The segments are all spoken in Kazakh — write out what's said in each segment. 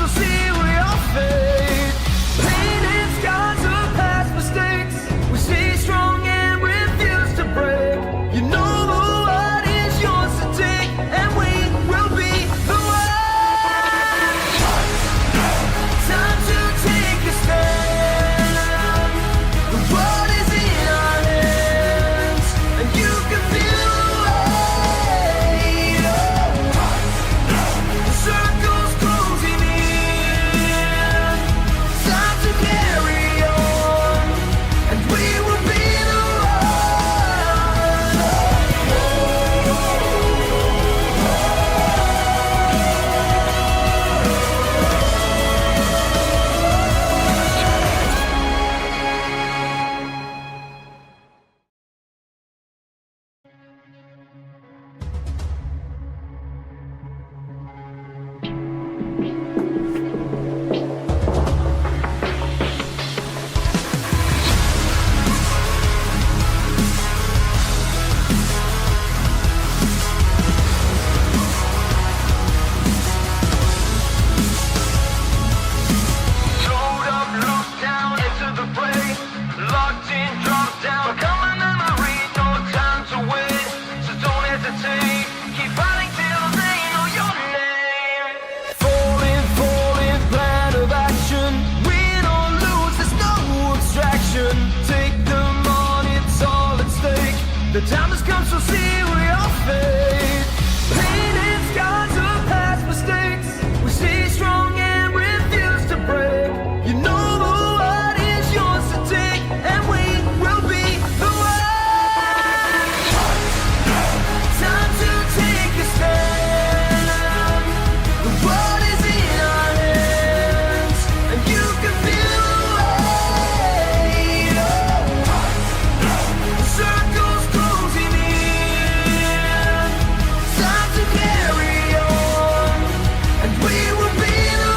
so seal your fate. Painted scars of past mistakes. We stay strong and refuse to break. You know the world is yours to take, and we will be the one. Time to take a stand. The world is in our hands, and you can feel the weight. The circle's closing in. Time to carry on, and we will be the Showed up, looked down into the fray. Locked in, dropped down. Become a memory, no time to wait. So don't hesitate. Keep fighting till they know your name. Falling, falling, plan of action. Win or lose, there's no abstraction. Take them on, it's all at stake. The time has come, so seal your fate. Painted scars of past mistakes. We stay strong and refuse to break. You know the world is yours to take, and we will be the one. Time to take a stand. The world is in our hands, and you can feel the weight. The circle's closing in. Time to carry on, and we will be the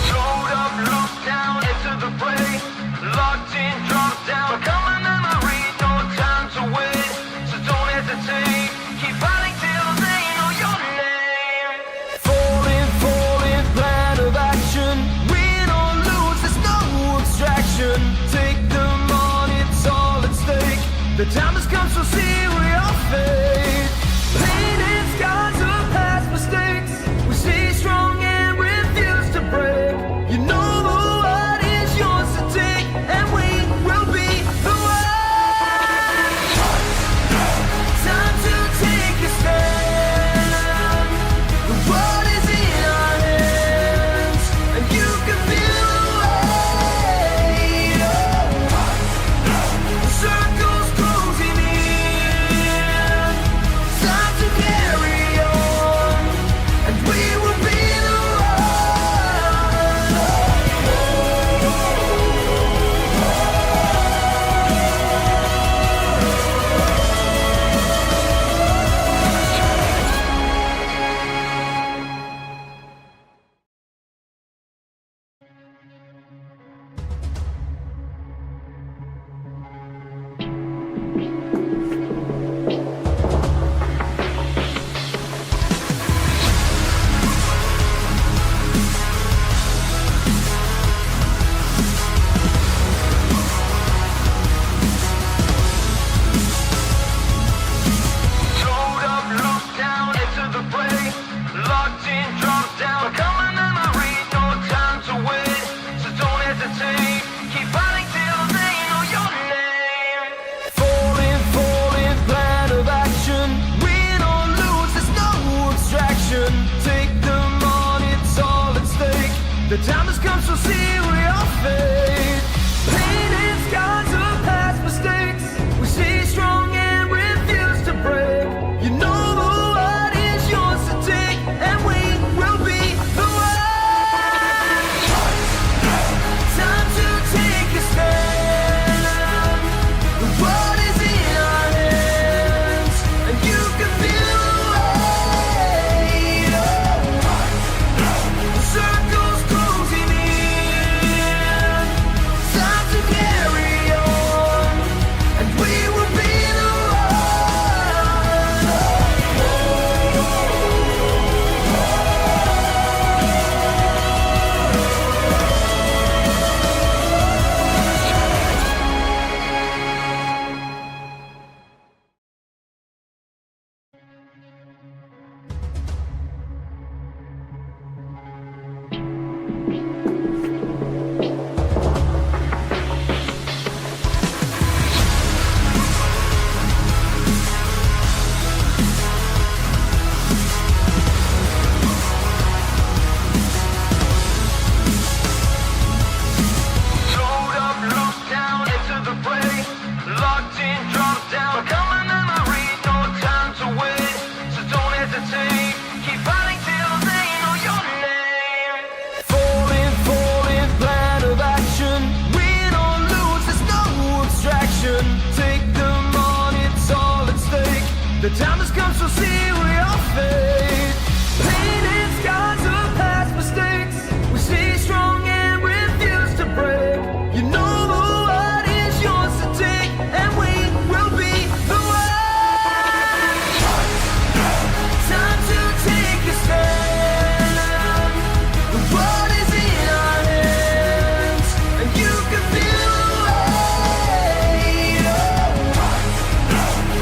Showed up, looked down into the fray. Locked in, dropped down. Become a memory, no time to wait. So don't hesitate. Keep fighting till they know your name. Falling, falling, plan of action. Win or lose, there's no abstraction. Take them on, it's all at stake. The time has come, so seal your fate. Painted scars of past mistakes. We stay strong and refuse to break. You know the world is yours to take, and we will be the one. Time to take a stand. The world is in our hands, and you can feel the weight. The circle's closing in. Time to carry on, and we will be the Showed up, looked down into the fray. Locked in, dropped down. Become a memory, no time to wait. So don't hesitate. Keep fighting till they know your name. Falling, falling, plan of action. Win or lose, there's no abstraction. Take them on, it's all at stake. The time has come, so seal your fate. Painted scars of past mistakes. come so see your fate. Painted scars of past mistakes. We stay strong and refuse to break. You know the world is yours to take, and we will be the one. Time to take a stand. The world is in our hands, and you can feel the weight.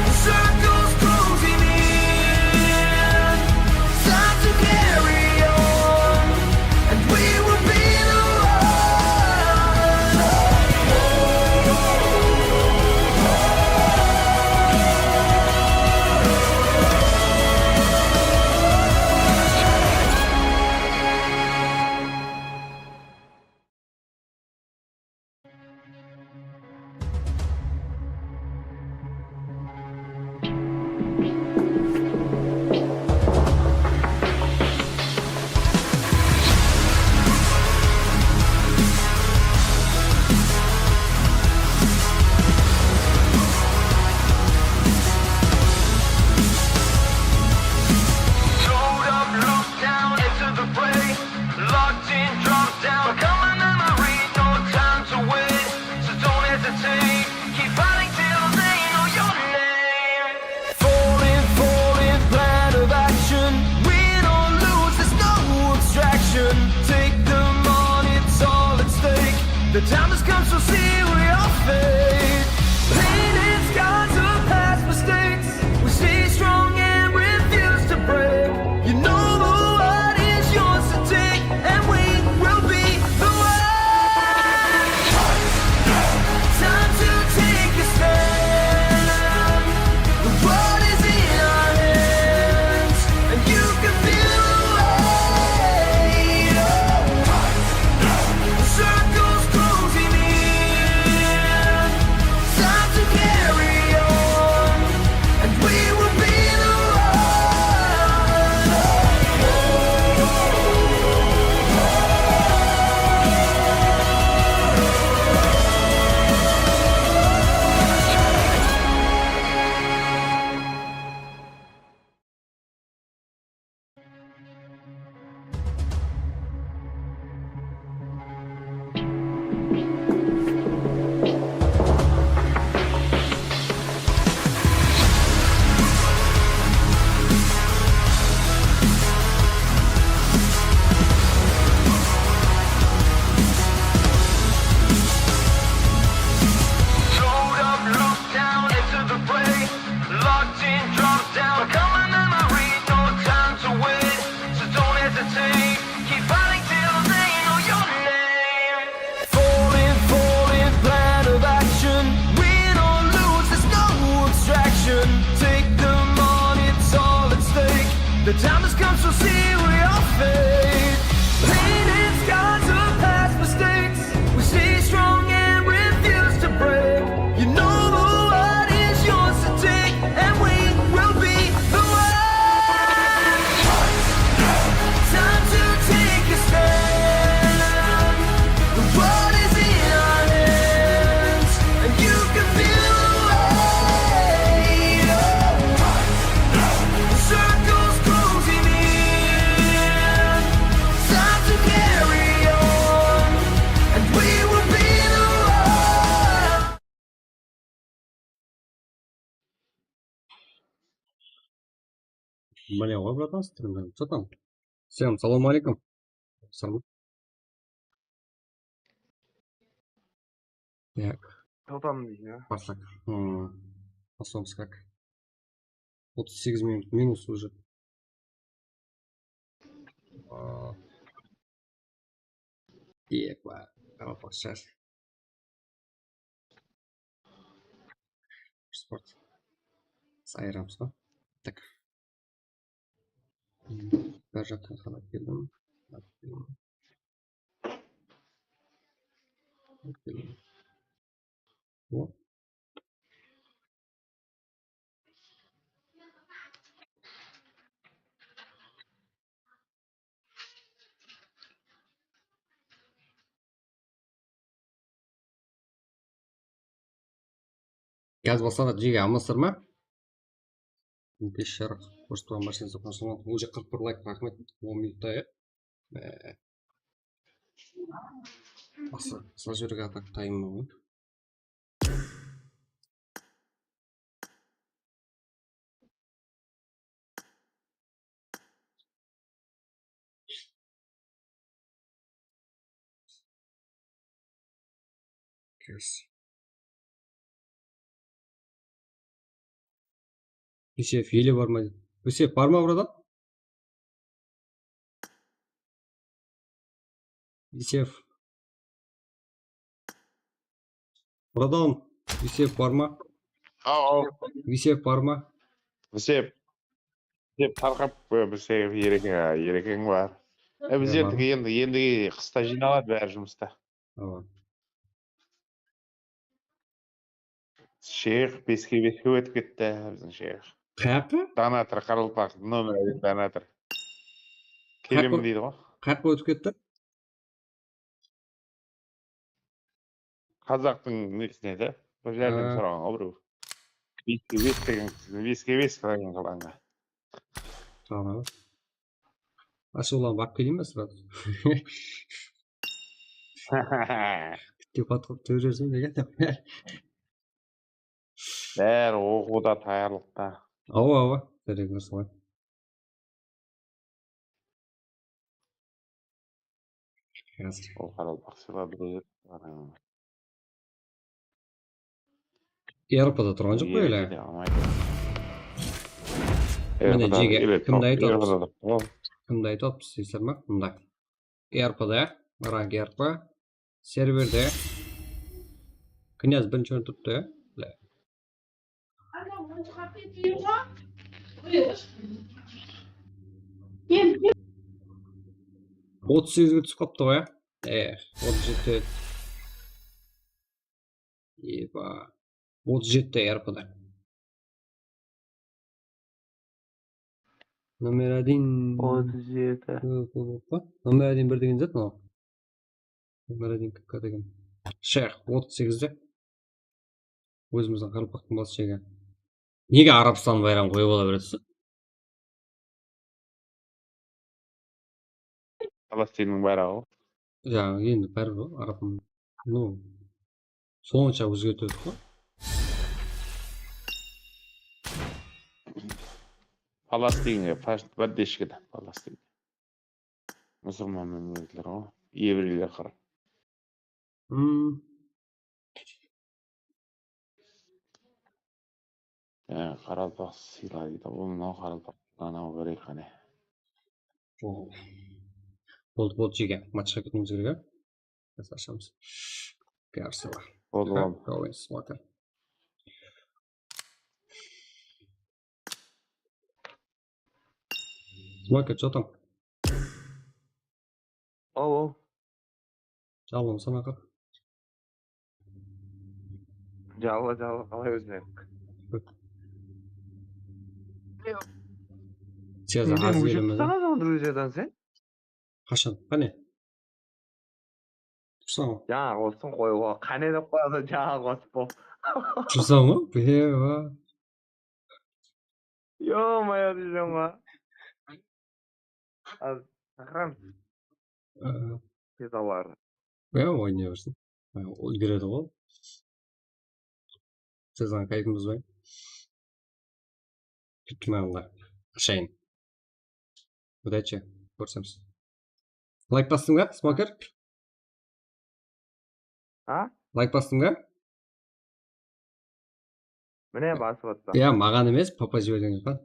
The circle's closing in. Time to carry on, and we will be the Showed up, looked down into the fray. Locked in, dropped down. Become a memory, no time to wait. So don't hesitate. Keep fighting till they know your name. Falling, falling, plan of action. Win or lose, there's no abstraction. Take them on, it's all at stake. The time has come, so seal your fate. Painted scars of past mistakes. We stay strong and refuse to break. You know the world is yours to take, and we will be the one. Time to take a stand. The world is in our hands, and you can feel the weight. The circle's closing in. Time to carry on, and we will be the Showed up, looked down into the fray. Locked in, dropped down. Become a memory, no time to wait. So don't hesitate. Keep fighting till they know your name. Falling, falling, plan of action. Win or lose, there's no abstraction. Take them on, it's all at stake. The time has come, so seal your fate. Painted scars of past mistakes. We stay strong and refuse to break. You know the world is yours to take, and we will be the one. Time to take a stand. The world is in our hands, and you can feel the weight. The circle's closing in. Time to carry on, and we will be the one. Бля, ой, братан, стреляем. Что там? Всем салам алейкум. Салам. Так, Что там ya? Başak. Basmamız как? 38 минут минус уже. Епа. Давай сейчас. Спорт. Сайрамыз ба? Так. Бер жақтан қарап келдім. Вот. Gaz bosada jiga almasizmi? беш жарық қосып тұрған машинасы қосылған уже 41 лайк рахмет 10 минутта иә сол жерге атақ таймы ғой Үсеп елі бар ма дейді. Үсеп бар ма бұрада? Үсеп. Бұрадан Үсеп бар ма? Ау, Үсеп бар ма? Үсеп тарқап Үсеп ерекең бар. Біз енді қыста жиналады бәрі жұмыста. Шейх 5-5 өтіп кетті біздің шейх. Қаяққа? Донатор Қарылпақ номер донатор. Келем дейді ғой. Қаяққа өтіп кетті? Қазақтың несіне де бір жәрдем сұраған ғой біреу. 5-5 деген қаланға. Tamam. Ашулан бақ келейін бе сұрады? Күтте қатқып төр жүрсің деген. Бәрі оқуда таярлықта. Ау. Дәрегі солай. Ол Қарылпақ сыйлады ғой. Еуропада тұрған жоқ қой әлі? Міне жеге кімді айтып дейсіздер ма? Мында. Еуропада, ранг Еуропа, серверде. Князь бірінші орын тұрыпты, иә? 38-ге түсіп қапты ғой, иә? 37. Еба. 37 Еуропада. Номер 1. 37. Номер 1 бір деген зат мынау. Номер 1 кіпка деген. Шейх 38-де. Өзіміздің Қарылпақтың басы шеге. Неге Арабстан байрам қойып ола бересіз? Палестиннің байрағы. Жаңа енді бәрі ғой арабын. Ну, сонша өзгертеді ғой. Палестинге, бірдешкеді Палестинге. Мұсылман мемлекеттер ғой, еврейлер қарап. Қарылпақ сыйлайды, бұл мынау Қарылпақ анау керек қане. Болды жеге, матчқа кетуіміз керек, біз ашамыз. Пиарсыла. Болды. Go смотрим. Смокер, что там? Ау. Жалым санақыр. Жалы, қалай өзіне? Сеза аз елімі да? Саған друзьядан сен? Қашан? Қане? Тұрсаң ғой? Жаңа қостың қойуға. Қане деп қояды жаңа қосып бол. Тұрсаң ғой? Бева. Ё-моё дейсің ба? Сақран. Тез алар. Ойнай берсін. Үлгереді ғой. Сезаң қайтымыз бай. Күттімәңға. Ашайын. Удачи. Көрсеміз. Лайк бастың ба, Смокер? Лайк бастың ба? Міне басып отса. Иә, маған емес, папа жіберген екен.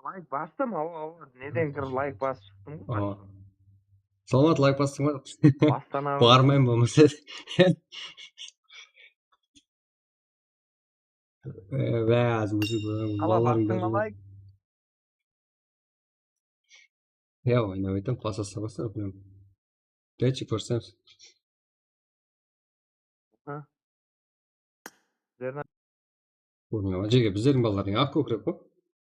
Лайк бастым, неден кіріп лайк басып шықтым ғой. Саламат, лайк бастың ба? Бастан ағып. Бармайын болмаса. Бәз мүзік бастың лайк. Я ойнап айтам, классаса бастап білем. Дәйчі көрсеміз. Жеге, біздердің балалардың ақ көкірек қой.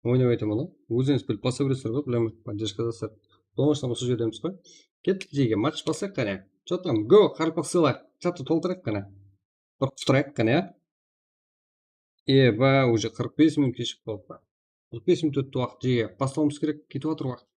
Ойнап айтам ола. Өзіңіз біліп баса бересіздер ғой, білемін. Поддержка жасар. Доңыштан осы жердеміз қой. Кеттік жеге, матч басақ қане. Что там? Го, Қарылпақ сыйлар. Чатты толтырайық қане. Бір құтырайық қане, Уже 45 минут кешігіп қалды. 45 минут өтті уақыт жеге. Бастауымыз керек, кетіп жатыр уақыт.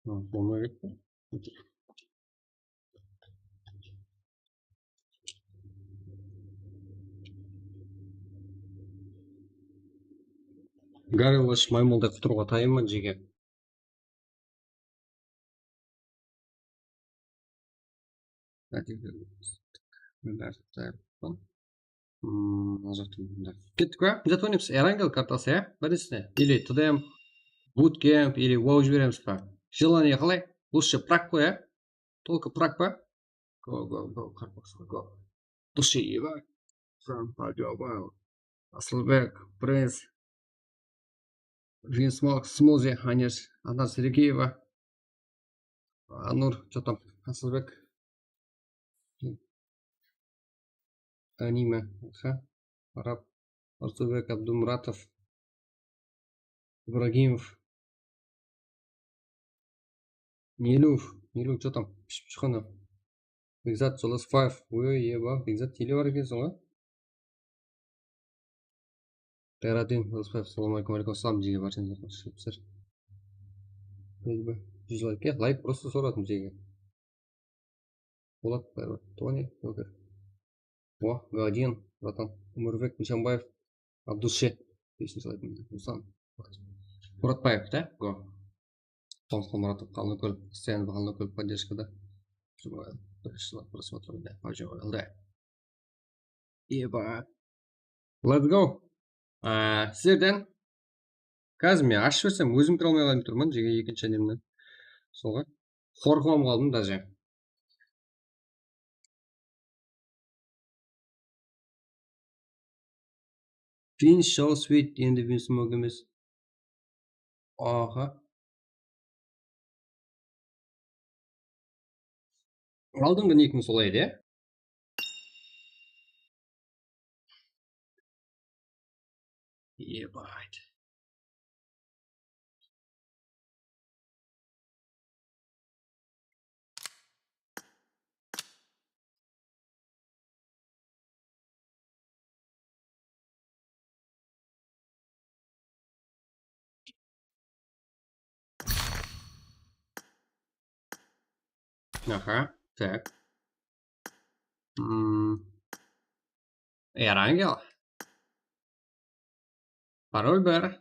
Болмай кетті. Гориллаш маймылдай құтыруға тайым ма жеге? Кеттік па? Где-то ойнаймыз. Эрангел картасы, иә? Бірісіне. Или ТДМ, Bootcamp, или WoW жібереміз па? Желание қалай? Лучше прак қой, иә? Только прак па? Go, Карпаксқа, go. Души, ебай. Асылбек, Принц, Винсмок, Смузи, Анеш, Анар Сергеева, Анур, что там, Асылбек, Аниме, Араб, Арсубек, Абдумратов, Ибрагимов, Нилув, что там, Пшханов, Бекзат, Солосфаев, еба, Бекзат, теле бар екенсің ғой? Қайрадин, Солосфаев, саламалейкум, ассалам, жеге баршаңызға шықсыр. Жүз лайк, лайк просто соратым жеге. Болат, Тони, Огер. О, Гадин, братан, Умарбек, Нишанбаев, Абдуше, 5 лайк, Мусан, Мұратбаев, да? Го. Томско Мұратов, Қалныкөл, Стен, Қалныкөл, поддержкада. Просмотрим, пожалуйста. Еба. Let's go. Сіздерден қазір мен ашып берсем өзім кіре алмай қалайын тұрмын жеге екінші әлемнен. Солға қорқып қалдым даже. Фин шоу свит енді Винсмок емес. Аха. Алдыңғы никің солай еді, иә? Ебать. Ага, так. Эрангел. Пароль бер.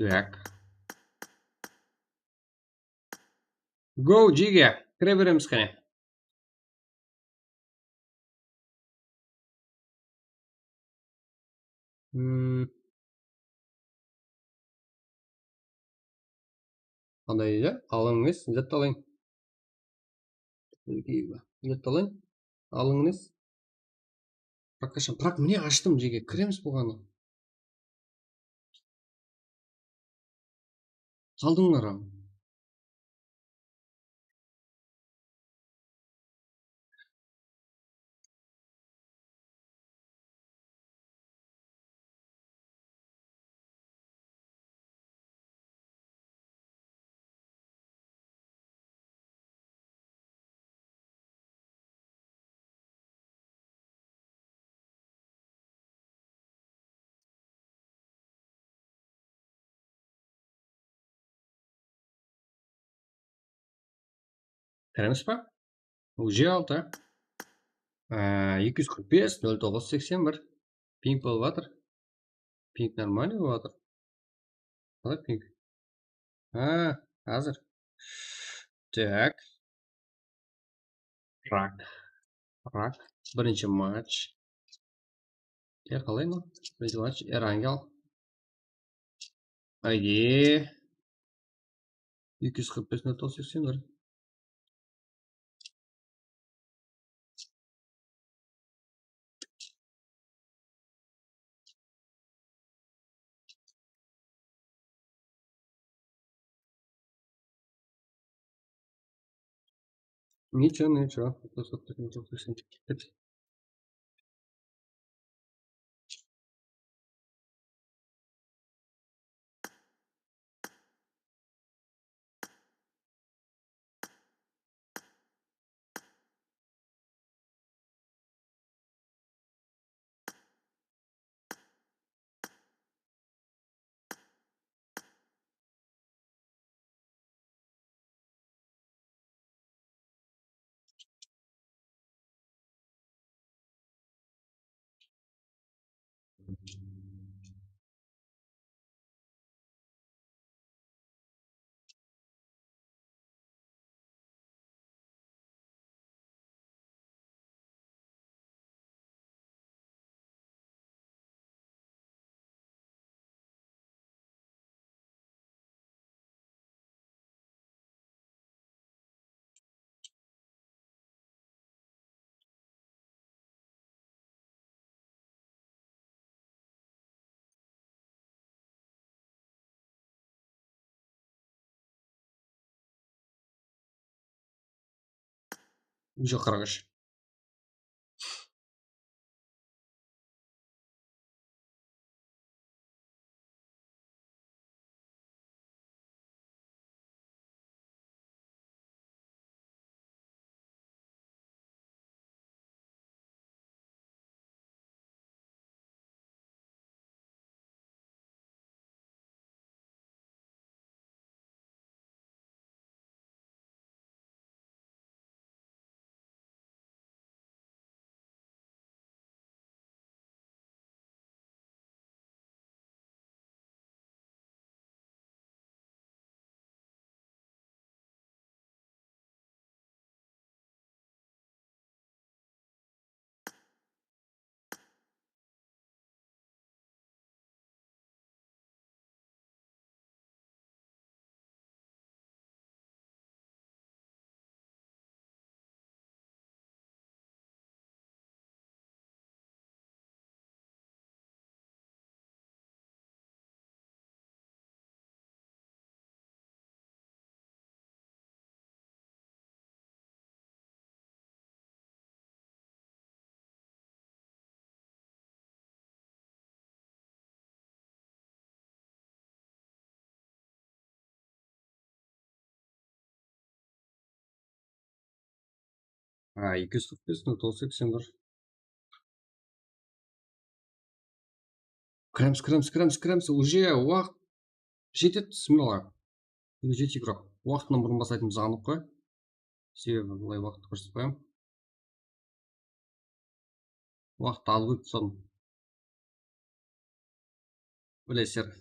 Так. Go, Джиге. Кіре береміз қане. Қандай еді? Алың емес, зәтті алайын. Зәтті алайын. Алың емес. Пракашан. Прак міне аштым жеге. Кіреміз болғаны. Қалдыңдар ам. кіреміз ба? Уже алды. 245, 0981. Пинг болып жатыр. Пинг нормальный болып жатыр. Қалай пинг? Қазір. Так. Рак. Бірінші матч. Қалай ма? Бірінші матч. Эрангел. Айде. 245, 0981. Ничего. Уже 43. А, 245, 0981. Кіреміз. Уже уақыт жетеді, смело. Жетейік бірақ. Уақытынан бұрын басайтынымыз анық қой. Себебі бұлай уақытты көрсетпеймін. Уақытты алып өтті соны. Білесер.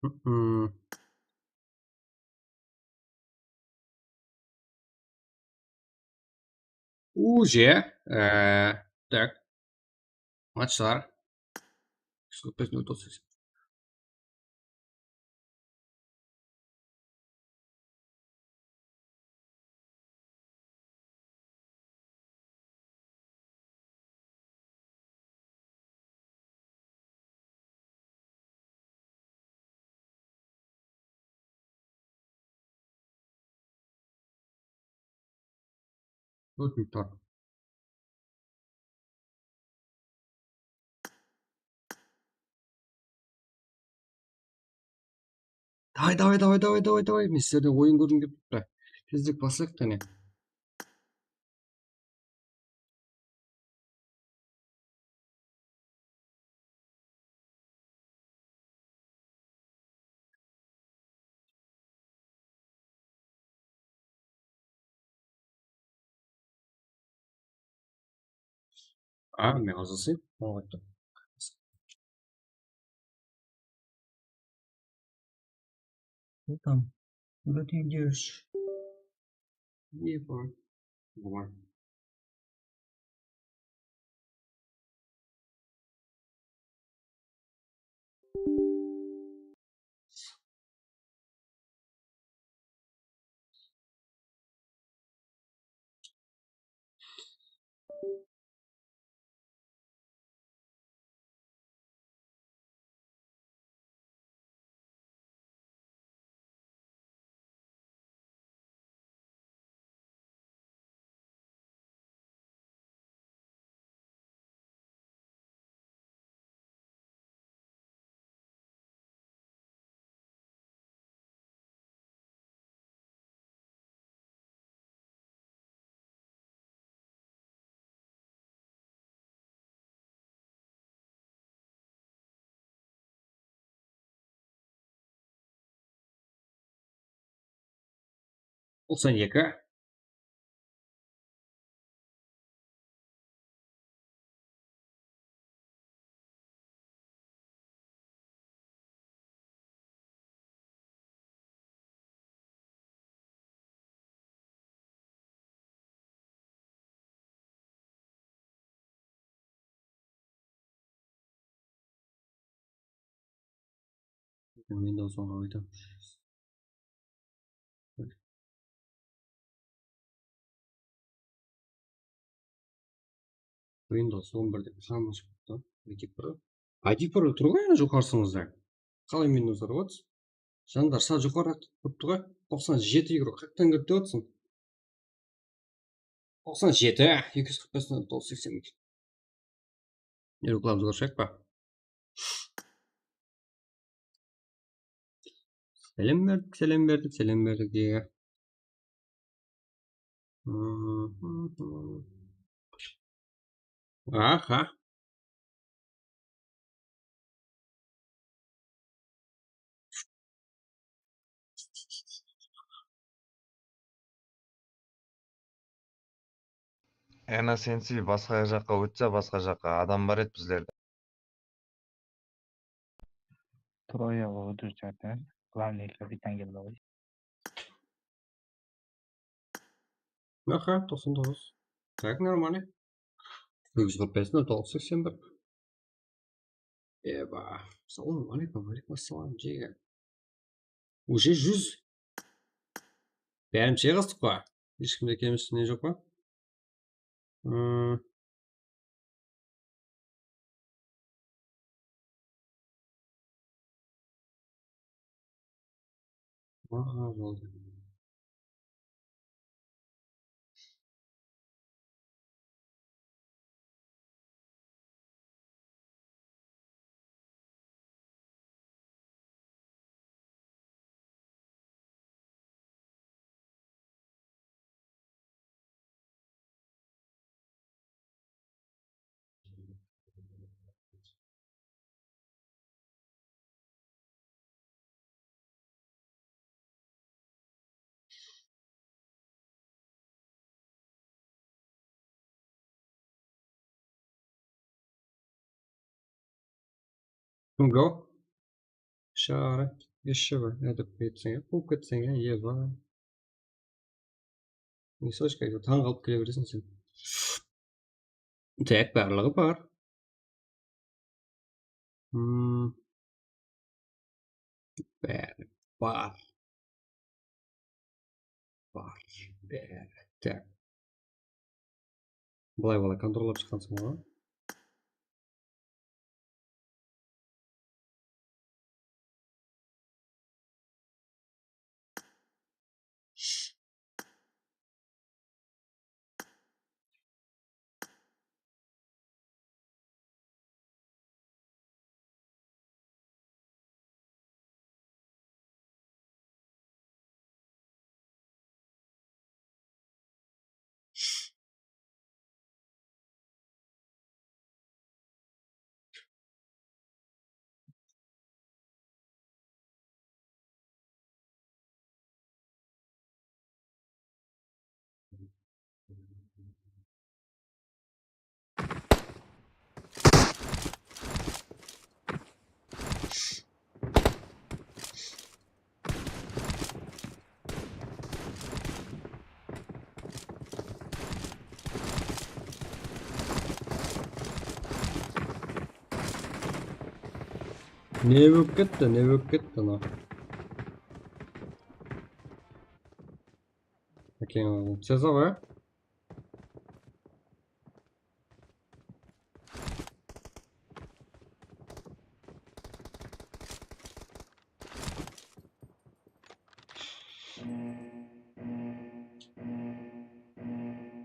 М. Уже. Так. Матчlar. 145-0-38. Вот не так. Давай. Мен сіздерден ойын көргім келіп тұр. Тездек басайық қане. Мен жазасың. Ой, тұр. Ну там, куда ты идешь? Не понял. Бывает. Тоқсан екі. Windows 10 қойдым. Windows 11 деп қанша шықты? ID Pro тұр ғой ана жоғарысыңызда. Қалай Windows бар ғой? Жандар сәл жоғары тұрыпты ғой. 97 евро қайтадан кіріп деп отырсың. 97, 245 980. Рекламы завершайық па? Сәлем бердік деге. Аха. Эна сенси басқа жаққа өтсе, басқа жаққа адам бар еді біздерде. Троя выдержать, главный капитан Геловой. Аха, 99. Так, нормально. 245 на 981. Еба. Салам алейкум, алейкум ассалам, жеге. Уже 100. Бәрімше қыстық па? Ешкімде кемісі не жоқ па? Аха, болды. Go. Шары. Еще бы, это кетсең, қуып кетсең, еба. Не слышь, как таң қалып келе бересің сен. Так, барлығы бар. Бәрі бар. Бәрі. Так. Былай контроллап шыққансың ғой. Не болып кетті мынау. Окей, все зове.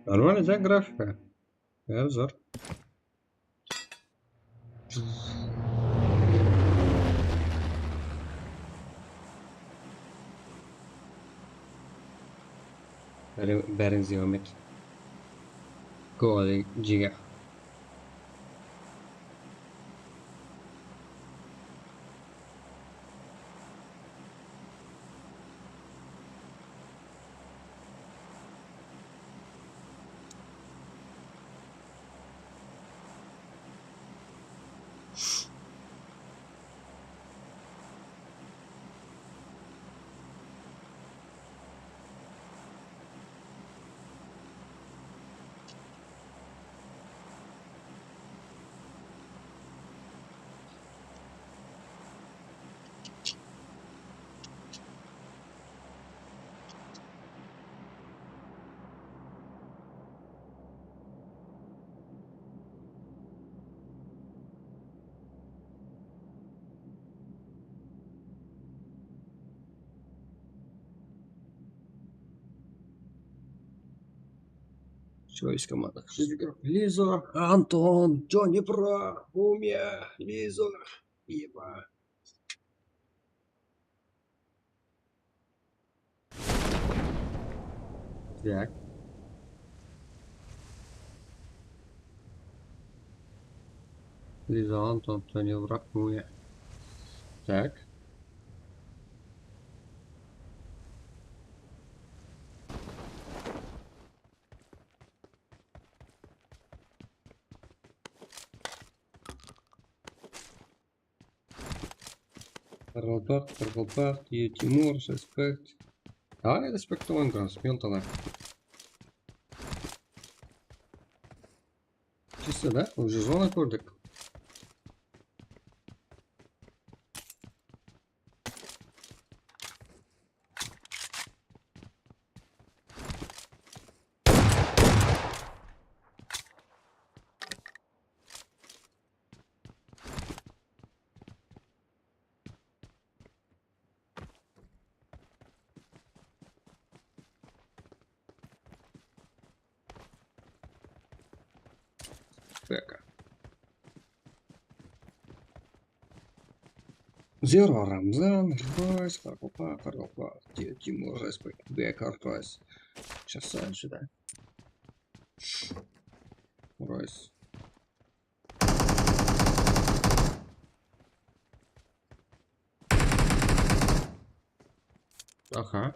Нормально, да, графика? Зор. Бәріңізге өмет. Коли жига. Что из команды? Лиза, Антон, Джонни Бра, Мумия, Лиза, Еба. Так. Лиза, Антон, Джонни Бра, Мумия. Так. Каргалпак, Тимур, респект. Давай респектован гран, смел тогда. Чисто, да? Уже зона кордик. Бека. Зеро, Рамзан, Ройс, Каргалпак, Тимур, респект, Бека, Ройс. Сейчас ставим сюда. Ройс. Ага.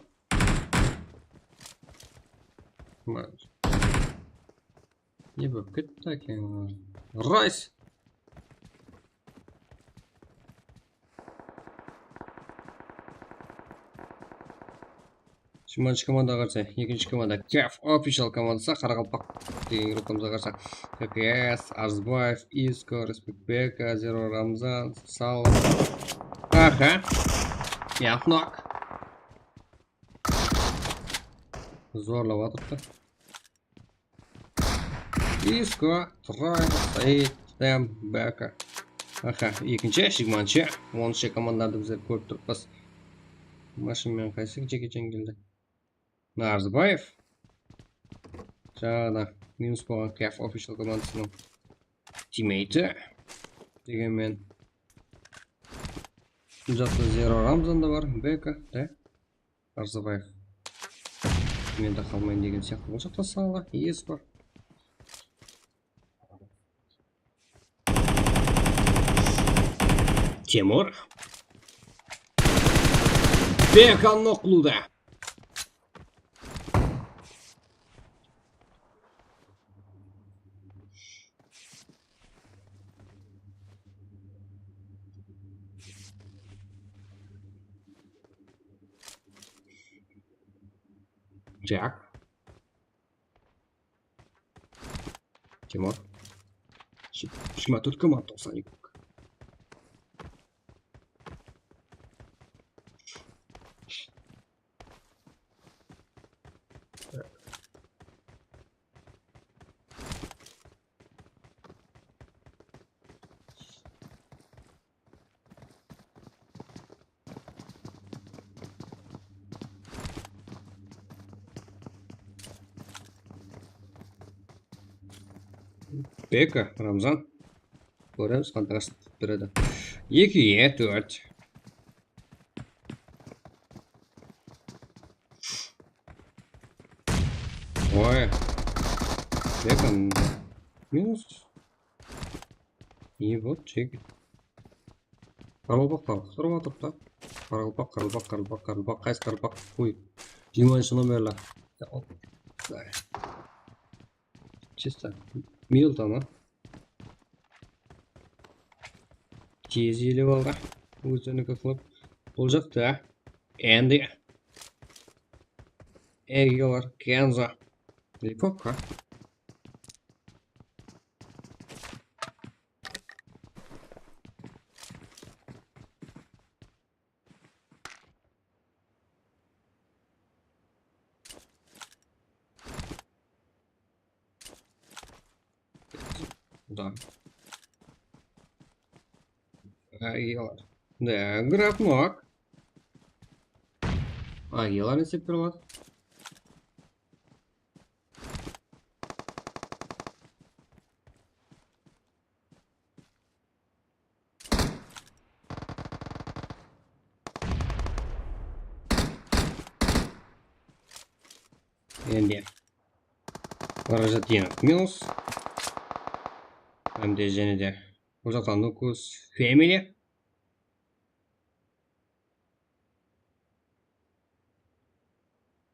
Мать. Не бы так Ройс. Жиырманыншы командаға қарсы екінші команда CAF Official командасы Қарақалпақ деген группамызға қарсы ККС, Арзбаев, Иско, Респекбек, Азеро, Рамзан, Сал. Аха. Япнок. Зорлап атыпты. Иско, Трай, Саид, Тем, Бека. Аха, екінші, жиырманыншы, 10-шы командарды біздер көріп тұрмыз. Машинмен қайсы жеке-жең келді. Нарзбаев. Жаңағыда минус болған CAF Official командасының тиммейті. Дегенмен бұл жақта Зеро Рамзан да бар, Бека, да? Нарзбаев. Мен де қалмайын деген сияқты. Бұл жақта Сала, ес бар. Тимур. Бека ноқлуда. Джак. Тимур. 24 команда olsa не бок. Бека, Рамзан. Көреміз қантағаш береді. 2-ге 4. Ой. Бека минус. И вот чек. Қаралпақ тұрып атып та. Қаралпақ. Қайсы қаралпақ. Ой. 20-шы номерлі. Чисто. Милтона. Тез еліп алға. Өздерінікі қылып. Бұл жақта. Энди. Эге бар. Кензо. Ликока. Да. Агилар. Да, графнок. Агилар не сеперлат. Энди. Паражатинов минус. Әмде және де бұл жақтан Нукус Фемили.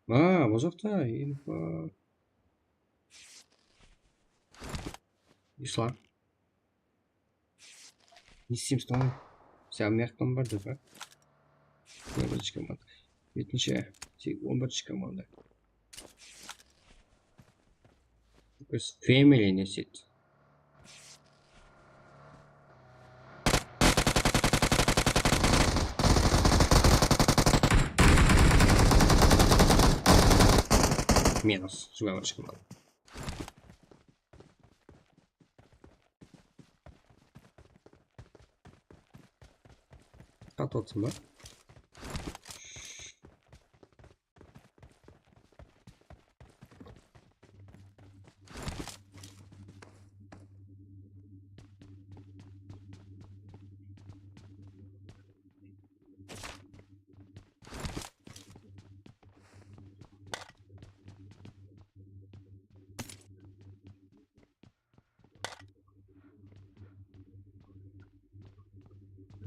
Бұл жақта инфа. Ислам. Не істейміз тамай. Сәм мәрттан бар деп, 11-ші команда. 7-ші, 11-ші команда. Нукус Фемили не сет. Минус. Жугаваршы команда. Қатотсын ба?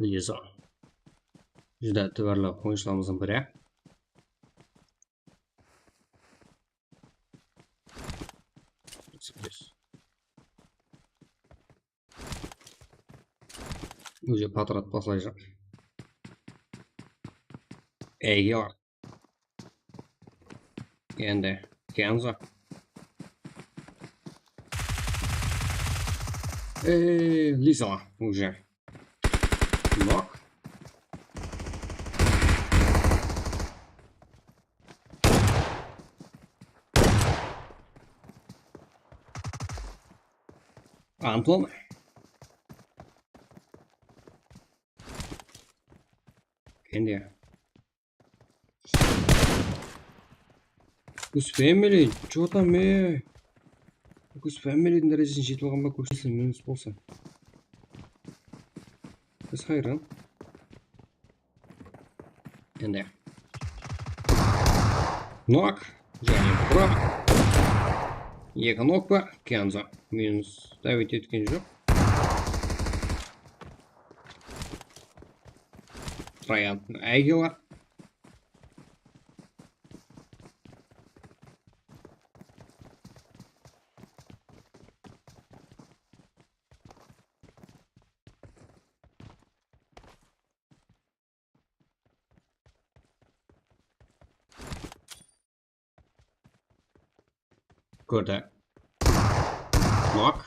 Лиза. Жүдә түбәрлі ойыншыларымыздың бірі. Өзі патрат басылайжақ. Әйге бар. Endi Kenzo. Лиза уже. Нок. Антон. Endi. Kus family, чё там Kus family'nin дәрежесін жетіп алған ба көрсетсін минус болса. Біз хайран. Endi. Нок. Және бұра. Екі нок бар. Kenzo. Минус. Давид еткен жоқ. Троян. Әйгела. Көрді. Нок.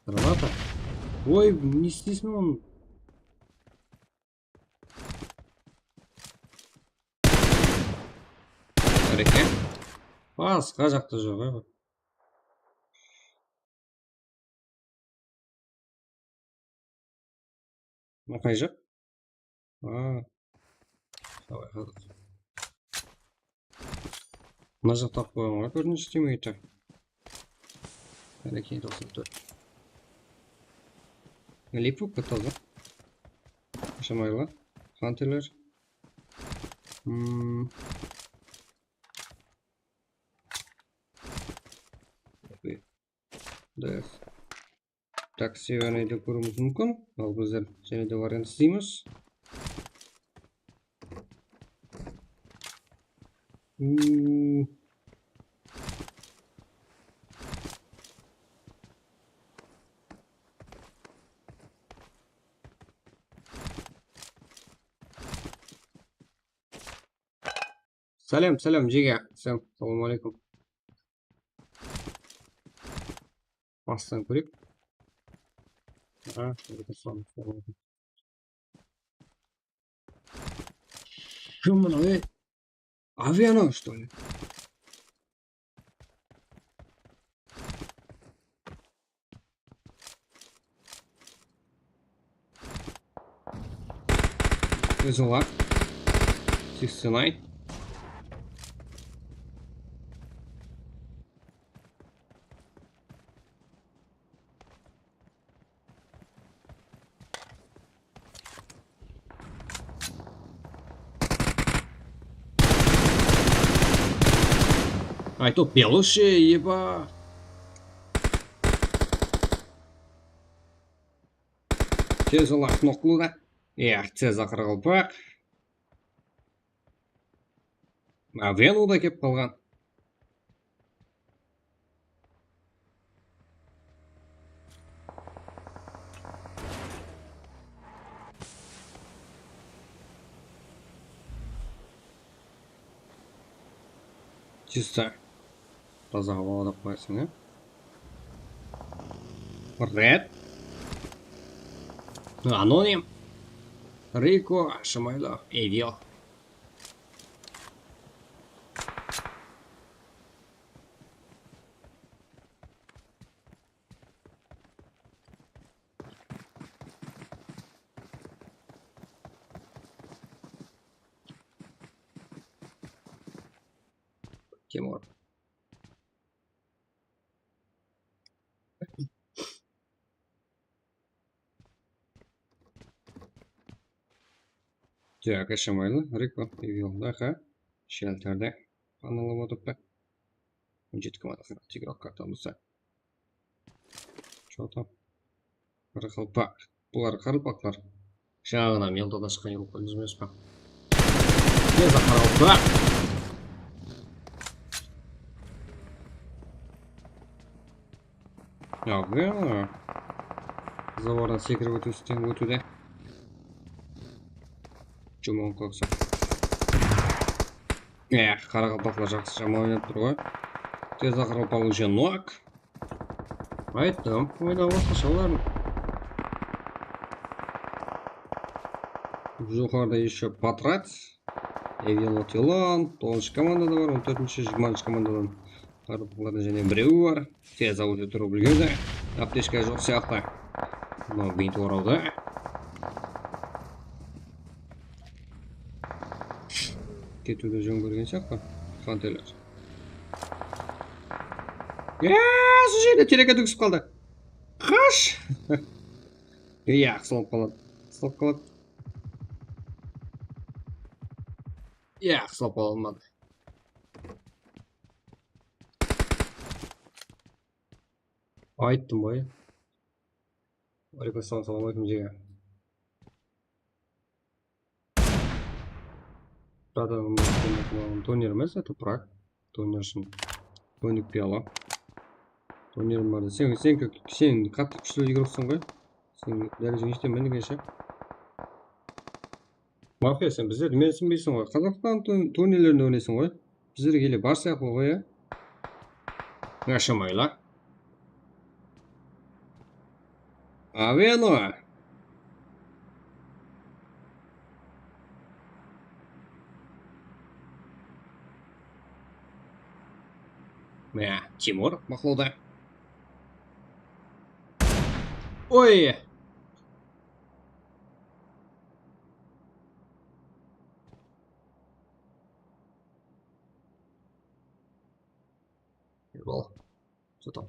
Граната. Ой, не істейсің оны? Әреке. Басқа жақта жоқ, Қай жақ? Давай, қалдық. Мына жақта қойған ғой, көрініші демейді. Әреке, 94. Липук таза. Шамайлы. Хантерлер. Такси өңейді көруіміз мүмкін. Ал біздер және де вариант істейміз. Салам, жеге. Салам алейкум. Бастан көрейік. Кім мынау, Авиано, что ли? Зла. 69. Ай, то пелуши, еба. Тез олақ ноқлуда. Тез ақырғыл бақ. Авиано да кеп қалған. Чисто. Таза ауада қойсын, Ред. Аноним. Рико, Шамайло, Эвио. Тимур. Так, Шамайло, Рико, Эвио, Даха. Шелтерде. Анылып отырып. 17 командасына тигрок картамызда. Что там? Қарақалпақ. Бұлар қарақалпақтар. Жаңағына мелдода шыққан болып қойдыңыз емес па? Тез қарақалпақ. Ага. Забордан секіріп өтуде. Чумон қоқса. Қарақалпақлар жақсы жаман ойнап тұр ғой. Тез ақырып получен нок. Айттым, ойнау басқаша олардың. Жоғарыда еще Патрат, Эвиан Тилан, 9-шы командада бар, 14-ші, 20-ші командадан қарақалпақлардан және біреуі бар. Тез ауды тұрып үлгерді. Аптешка жоқ сияқты. Но бейт оралды. Кетуді жөн көрген сияқты. Қантелер. Сол жерде терекке түсіп қалды. Қаш! Қысылып қалады. Қысылып қалады. Қысылып қала алмады. Айттым ғой. Саламалейкум жеге. Тонер емес, это прак. Тонершін. Тоник пиала. Тонерім барды. Сен қатты күшті игроксың ғой. Сен дәрежең ештен ше. Мафия, сен біздерді менсінбейсің ғой. Қазақстан тонерлерінде ойнайсың ғой. Біздерге келе бар сияқты ғой, Ашамайла. Авено! Тимур бақылауда. Ой! Бол. Что там?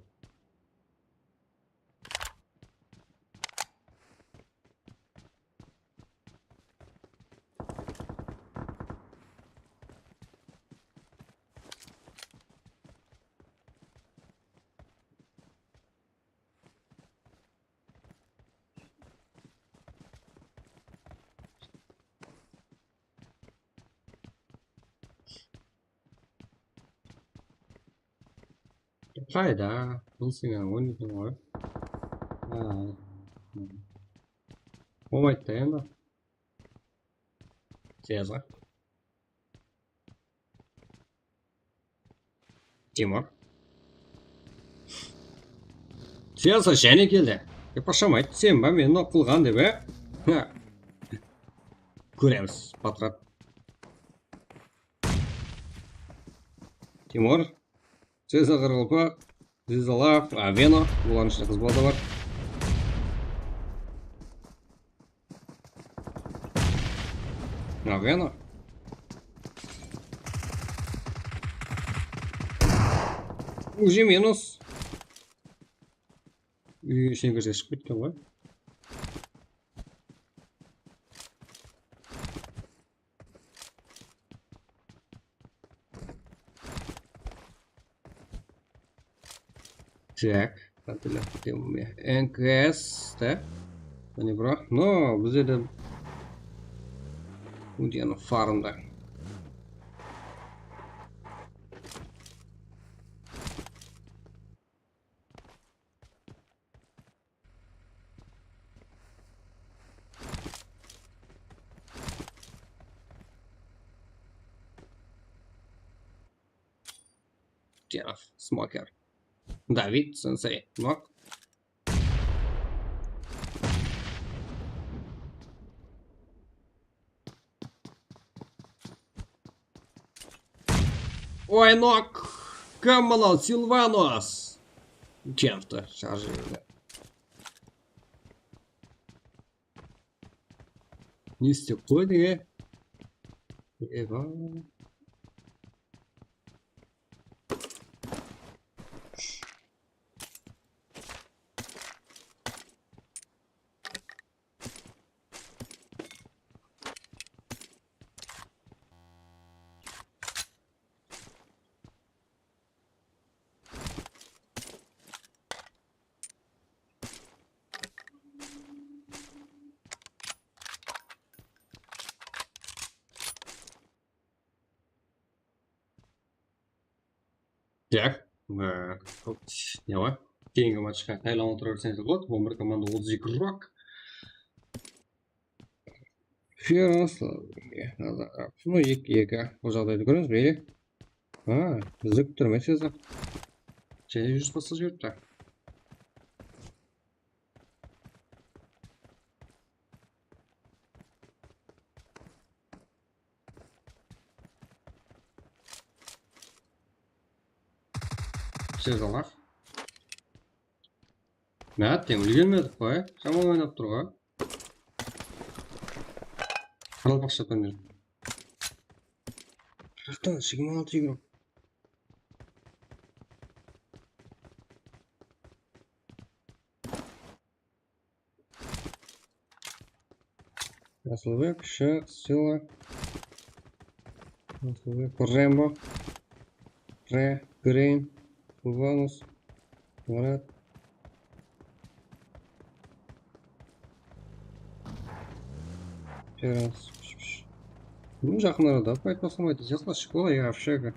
Қайда? Мен сенен ойнайтын ғой. Болмайды да енді. Сеза. Тимур. Сеза және келді. Пашамайды, сен ба мен қылған деп, Көреміз, Патрат. Тимур. Сеза Қарақалпақ, Зизалав, Авено, олардың ішінде қыз бала бар. Авено. Уже минус. Үй ішіне кірсе шығып кеткен ғой. Так, НКС, да? Не бро, но біздерде где фармда. Смокер. Давид сенсей. Нок. Ой, нок. Камалал Силванос. Чем-то шаржирует. Не стекло, не? Так, не ғой. Кейінгі матчқа айланып отыра берсеңіздер болады. 11 команда 30 игрок. 2. Ну, 2. Бұл жағдайды көріңіз, мейлі. Бізді күтіп тұрмайды сезді. Және жүріс басқа жіберіпті. Сезалар. Мәттен үлгенмедік қой, жаман ойнап тұрға. Қаралпақ шапан жүрді. Жақтан 26 игрок. Расылбек, Шах, Сила. Расылбек, Рэмбо. Ре, Грейн, Улванус, Марат. Перанс. Ну, жақын арада, поэтому сломайте. Ясно, школа, я в шага.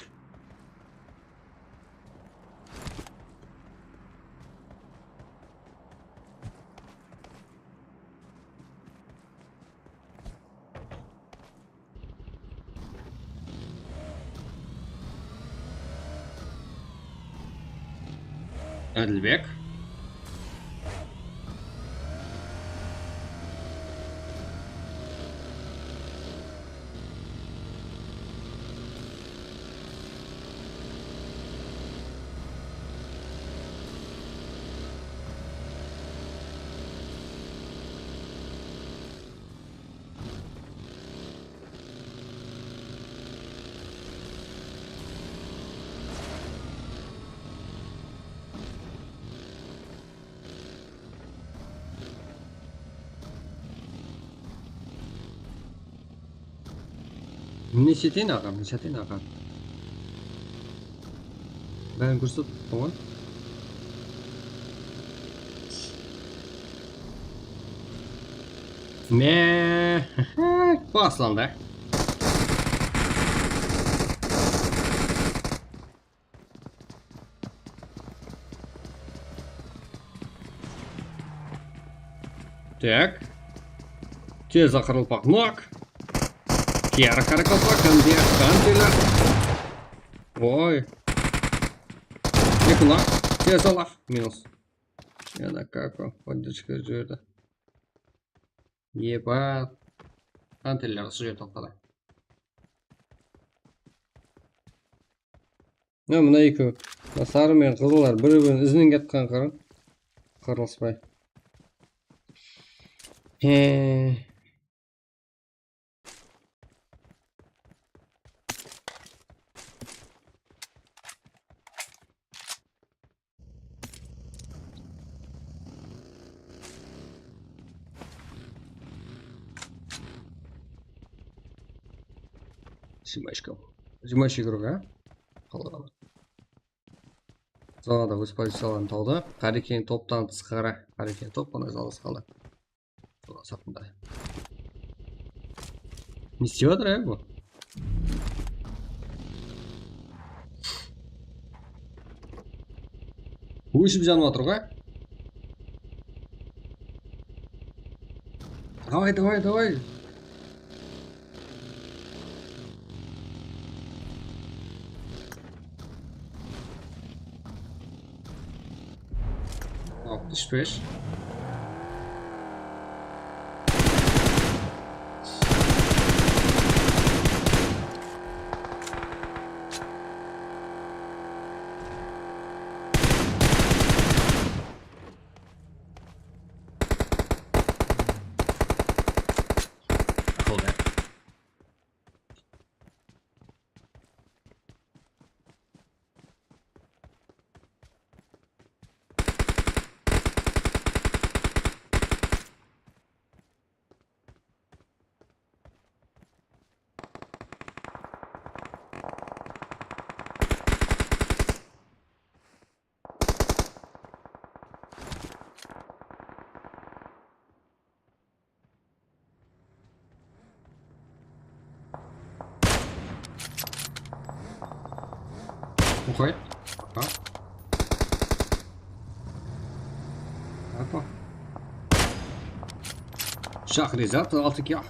Әділбек. Не сетейін ағам, не сетейін ағам. Бәрін көрсетіп қойған. Мә, басыланды. Так. Тез ақырылпақ нок. Кері қарақалпақ қантелер. Ой. Екіна. Тез алақ. Минус. Яна како. Поддержка жүрді. Ебат. Қантелер сұжет тоқтады. Мына екі. Сары мен қызылар бір-бірін ізінен кеткен қарын. Қырылыспай. Зимашка игрок, а? Қалады. Зонада өз позицияларын тауды. Қарекең топтан тысқары. Қарекең топ, оны жалғыз қалды. Соға сақында. Не істеп жатыр, бұл? Өшіп жанып жатыр ғой? Давай. Düşmüş. Уходит. Опа. Шах резат, 6 кило.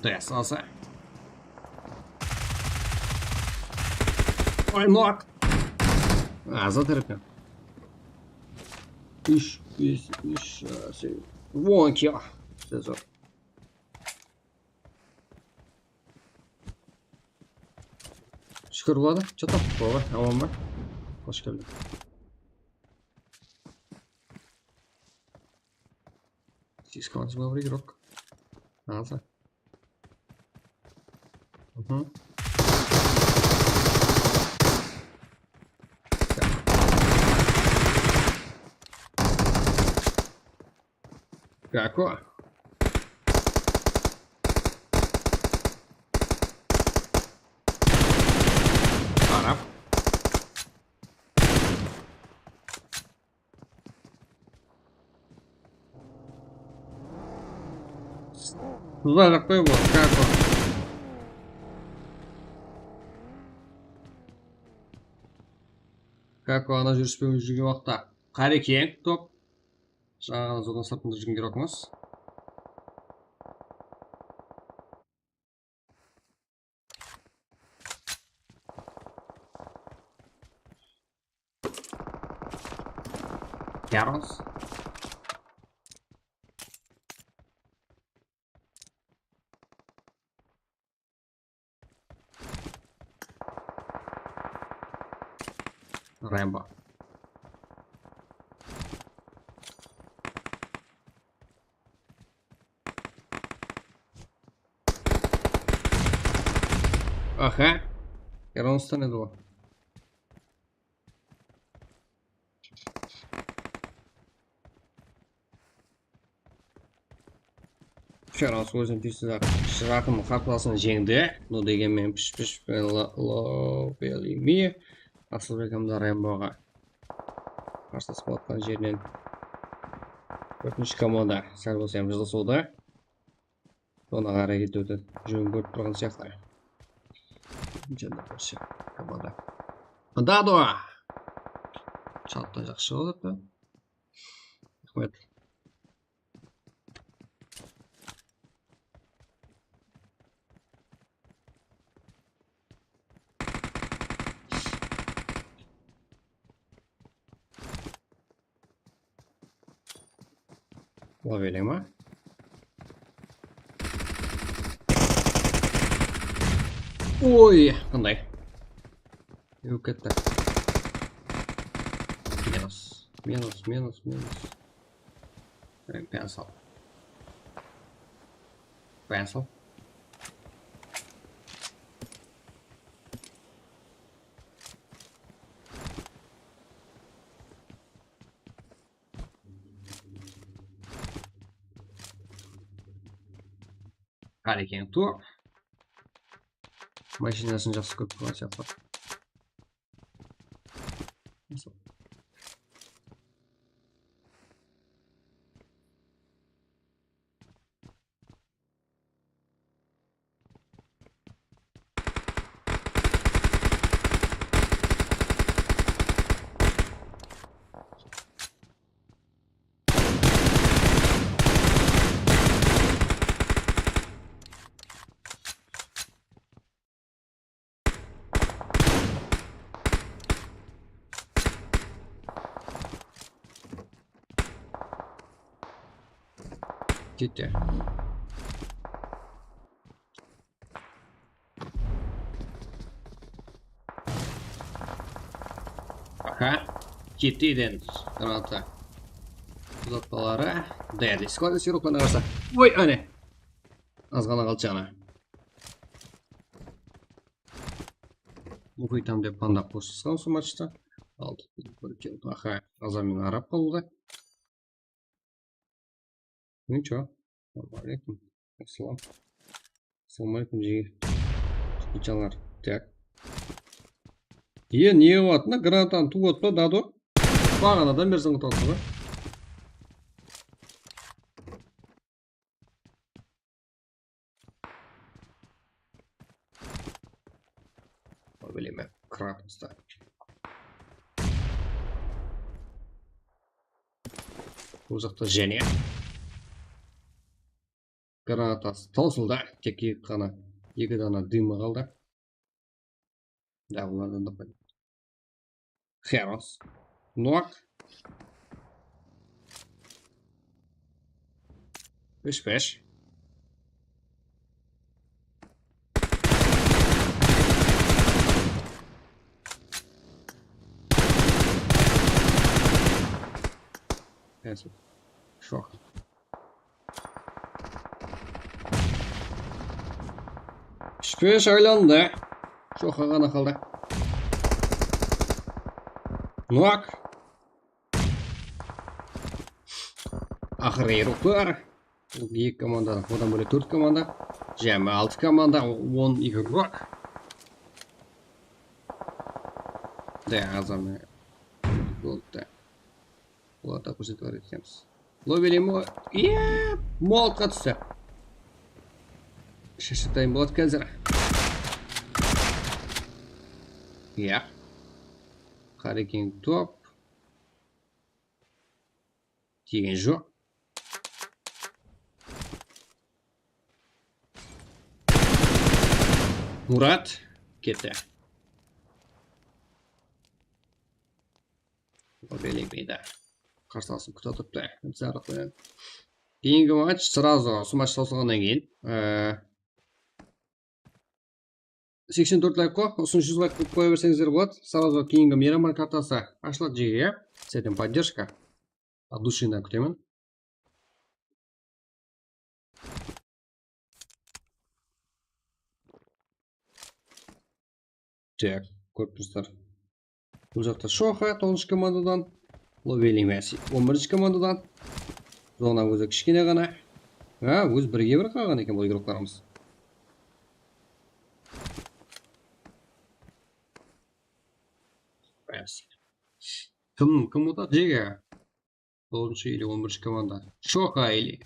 Д салса. Ой, нок. Затерпел. Үш. Вон ки. Сезон. Шүкір болады. Че таптық бaba? Аман ба? Қош келдің. Сискаланчы был игрок. Наза. Како? Араб. Туда какой был? Како? Како ана жүріспен жүрген уақытта қарекең топ. Жаңағы зодан сыртында жүрген керек емес. Ярос. Рэмбо. Ага. Яростан еді ғой. Шарас өзін түйсіз жақын қарсыласын жеңді. Но дегенмен піш пен Лобелими Асылбекімді Рэмбоға қарсылас болатқан жерінен 4-ші команда сәл болса жылысуда. Соны қарай кетуді жөн көріп тұрған сияқты. Жөнді көрші команда. Дадо! Шалттан жақшы болады. Рахмет. Ловили ма? Ой, қандай? Yok etti. Minus. Pencil. Қарекең тур. Машинасын жақсы көп қылған сияқты. Кетті. Аха, кетті ден граната. Ұзатпалары. Дәді. Склады сиропаны қарса. Ой, әне. Аз ғана қалды жаңа. Мұхай там деп пандақ қосысқан осы матчта. Алды. Аха, азамен арап қалуда. Ничего. Алейкум. Ассалаумалейкум жиги. Чалар. Так. Не отна гранатаны туып отпа дадо. Бағанадан бері зыңғыт отты ба? Білеме Кратоста. Бұл жақта және. гранатасы таусылды. Тек екі дана дымы қалды. Да, бұлардан да пойдет. Херос. Нок. 5-5. Neyse. Şok. Şüpheye aylandı. Şok ağana kaldı. Nok. Ақыры еруқлар. Бұл 2 команда, одан бөлек 4 команда. Және 6 команда, 10 игрок. Да, азамы. Болды. Оларда көрсетіп өтеміз. Ловили мо. Молотқа түсті. Шешетайын болады қазір. Қарекең топ. Тиген жоқ. Мурат кетті. Ловили мейді. Қарсаласын күті тұпты. Кейінгі матч сразу матч таусылғаннан кейін 84 лайк қой, ұсын 100 лайк қоя берсеңіздер болады. Сразу кейінгі Мирамар картасы ашылады жеге. С этим поддержка. От души күтемін. Так, корпустар. Бұл жақта Шоха 9 командадан. Ловили Месси 11 командадан. Зона өзі кішкене ғана. Өз бірге бір қалған екен бұл игрокларымыз. Кім ұтады жеге? 9 или 11 команда. Шоха или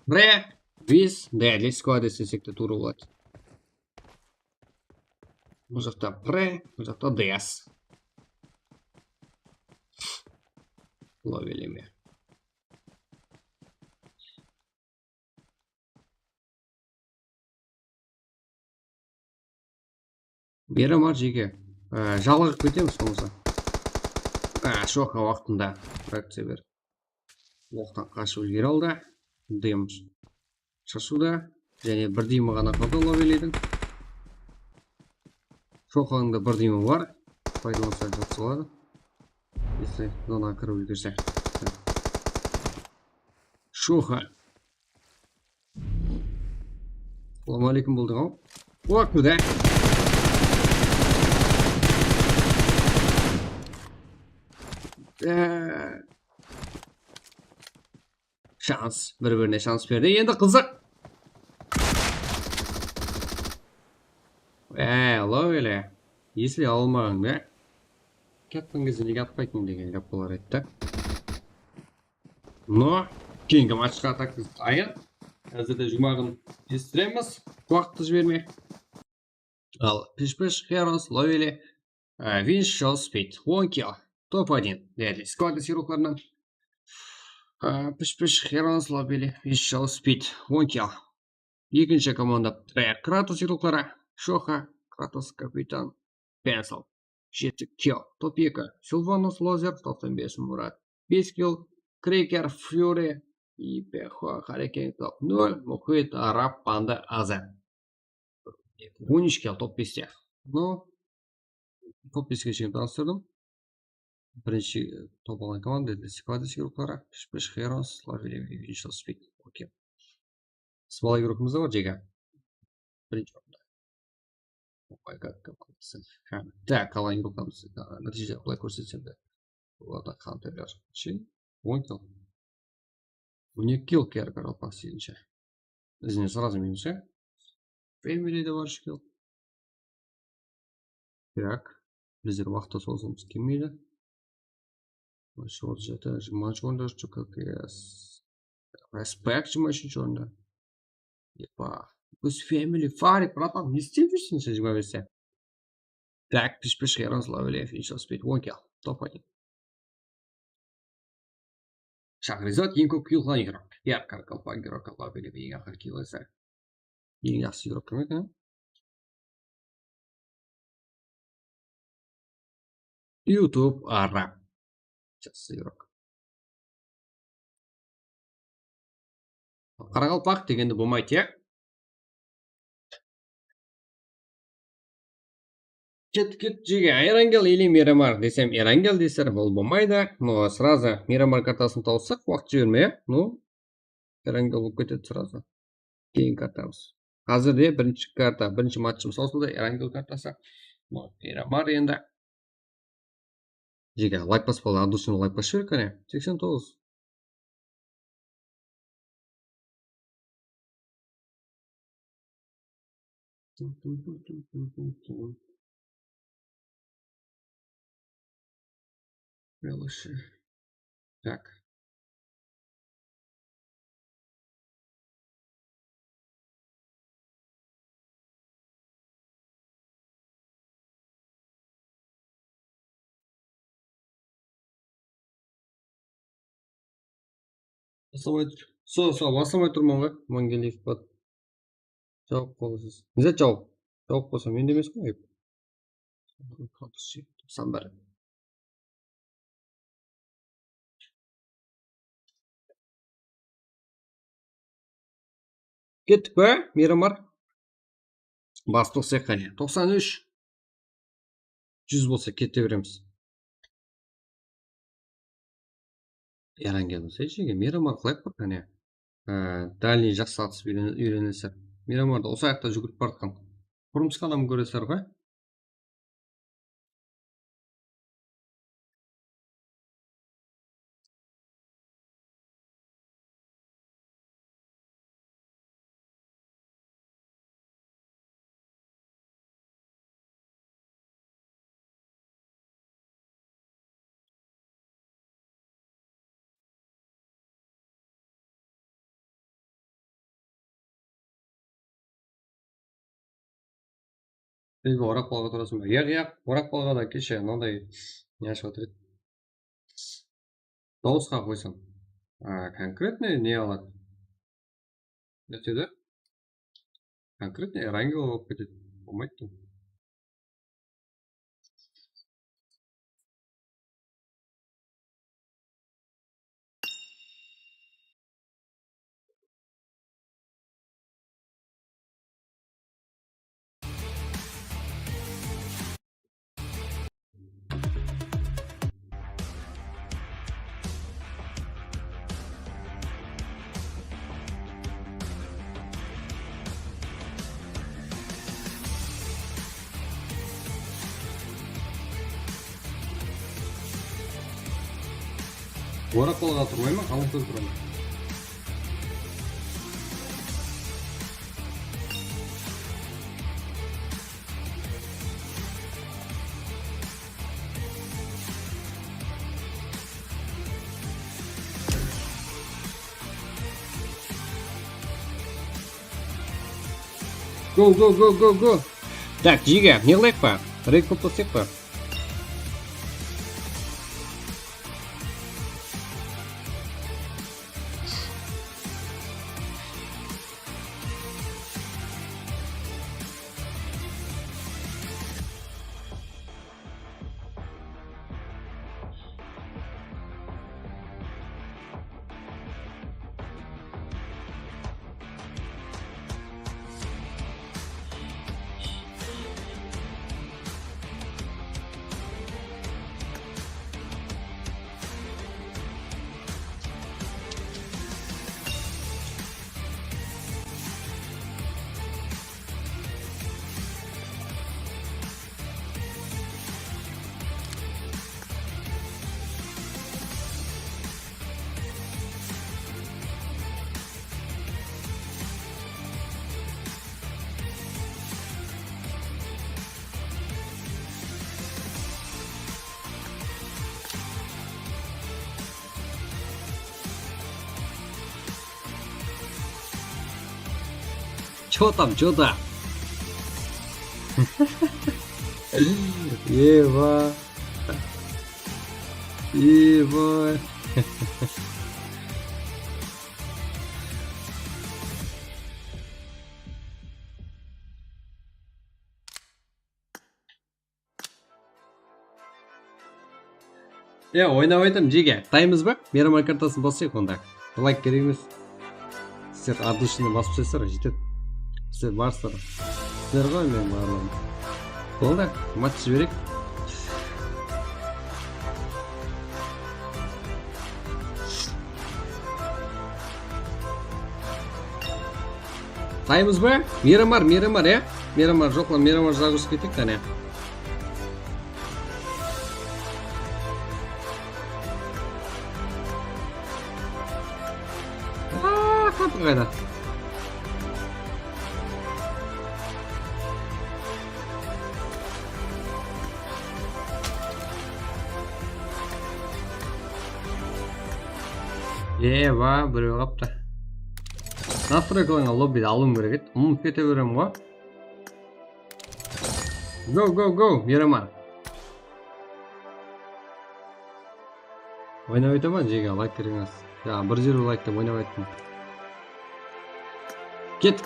Бре, Виз, да, здесь склады сесекті туры болады. Бұл жақта Бре, бұл жақта Дес. Ловили ме. Мирамар жеге. Жалғып кетеміз болмаса. Шоха уақытында фракция бер. Оқтан қашу үлгер алды. Дым шашуда. Және бір димі ғана қалды ловилидің. Шоханың да бір димі бар. Пайдаланса жақсы болады. Если зона кіріп үлгерсе. Шоха. Салам алейкум болдың ау. Уақыт да. Şans. Bir-birine şans verdi. Endi qiziq. Öyle. Если almaganda ketgan кезде nega atpaytding degan gap bo'lar edi. No, keyingi matchga atakimiz tayyor. Hozirda jumag'ini eshittiramiz. Vaqtni jibirmay. Al, Pish Heroes Lowili Winchell Speed 10 kill. Топ-1. Değerli squad сирокларынан. Pish Heroes Lowili Winchell Speed 10 kill. Екінші команда Kratos сироклары. Шоха, Kratos капитан, Pencil 7 kill. Топ-2. Sylvanas Lazer 95 Мурат 5 kill. Крекер Fury и Пехо Харекең топ-0. Мұхит Араб Панда Аза 13 kill топ-5. Ну, топ-5-ге шейін таныстырдым. Бірінші топ алған команда Squad сироклары. Pish Heroes Lowili Winchell Speed. Окей. Смол игрокымыз да бар жеге. Бірінші орында. Так, қалған игрокымыз нәтиже былай көрсетсем де. Оларда қантерлер. 10 kill. 12 kill керкер алпақ сегінші. Ізіне сразу минус, Family де бар 3 kill. Так, біздер уақытта созғымыз келмейді. Вот это же матч орында что как Respect матч орында. Епа, пусть Family Фарик, братан, не істеп жүрсің сіз берсе. Так, Pish Heroes Lowili Winchell Speed 10 kill. Топ-1. Шахризад ең көп kill қылған игрок. Я Қарақалпақ Қарақалпақ билеп ең ақыр келесі. Ең жақсы игрок кім екен? YouTube араб. Жақсы игрок. Қарақалпақ дегенде болмайды, иә? Кет жеге Эрангел или Мирамар десем Эрангел десер ол болмайды. Но сразу Мирамар картасын тауыссақ уақыт жіберме. Ну, Эрангел болып кетеді сразу. Кейін картамыз. Қазірде бірінші карта, бірінші матчымыз осылай Эрангел картасы. Мирамар енді. Жеге лайк басып қалды, адусыны лайк басып жібер кәне. 89. Мелыши. Так. Басамай тұрмын ғой. Мангелиев бат. Жауап қолысыз. Не за жауап? Жауап болса мен демес қой. 91. Кеттік пе, Мирамар? Бастық қане. 93. 100 болса кете береміз. Эрангел жеге Мирамар қалай қой қане. Дальний жақсы атыс үйренесір. Мирамарды осы аяқта жүгіріп бартқан. Құрымсыз қанамын көресер ғой. Елге орақ балға тұрасың ба? Яқ, орақ балға да кеше мынандай не ашып отыр еді. Дауысқа қойсаң. Конкретный не алады? Өтеді? Конкретный Эрангел болып кетеді. Болмайды. Орақ балға тұрмай ма? Қалыңтын тұра ма? Го. Так, жиге, не лайк па? Рейд қылпылсек па? Чё там? Ева. ойнап айтамын жеге. Дайынбыз ба? Мейрамбай картасын басайық онда. Лайк керек емес. Сіздер аты ішінде басып тастайсыздар, жетеді. Сіздер барсыздар. Сіздер ғой мен барлығым. Болды, матч жіберейік. Дайынбыз ба? Мейрамбар, иә? Мейрамбар жоқ lan, Мейрамбар загрузка етейік қане. Қатын қайда? Ба, біреу қапты. Настройкаларыңа лоббиді алуым керек еді. Ұмытып кете беремін ғой. Go, Мейрамбар. Ойнап айтамын жеге, лайк керек емес. Ja, 1-0 лайктап ойнап айттым. Кет.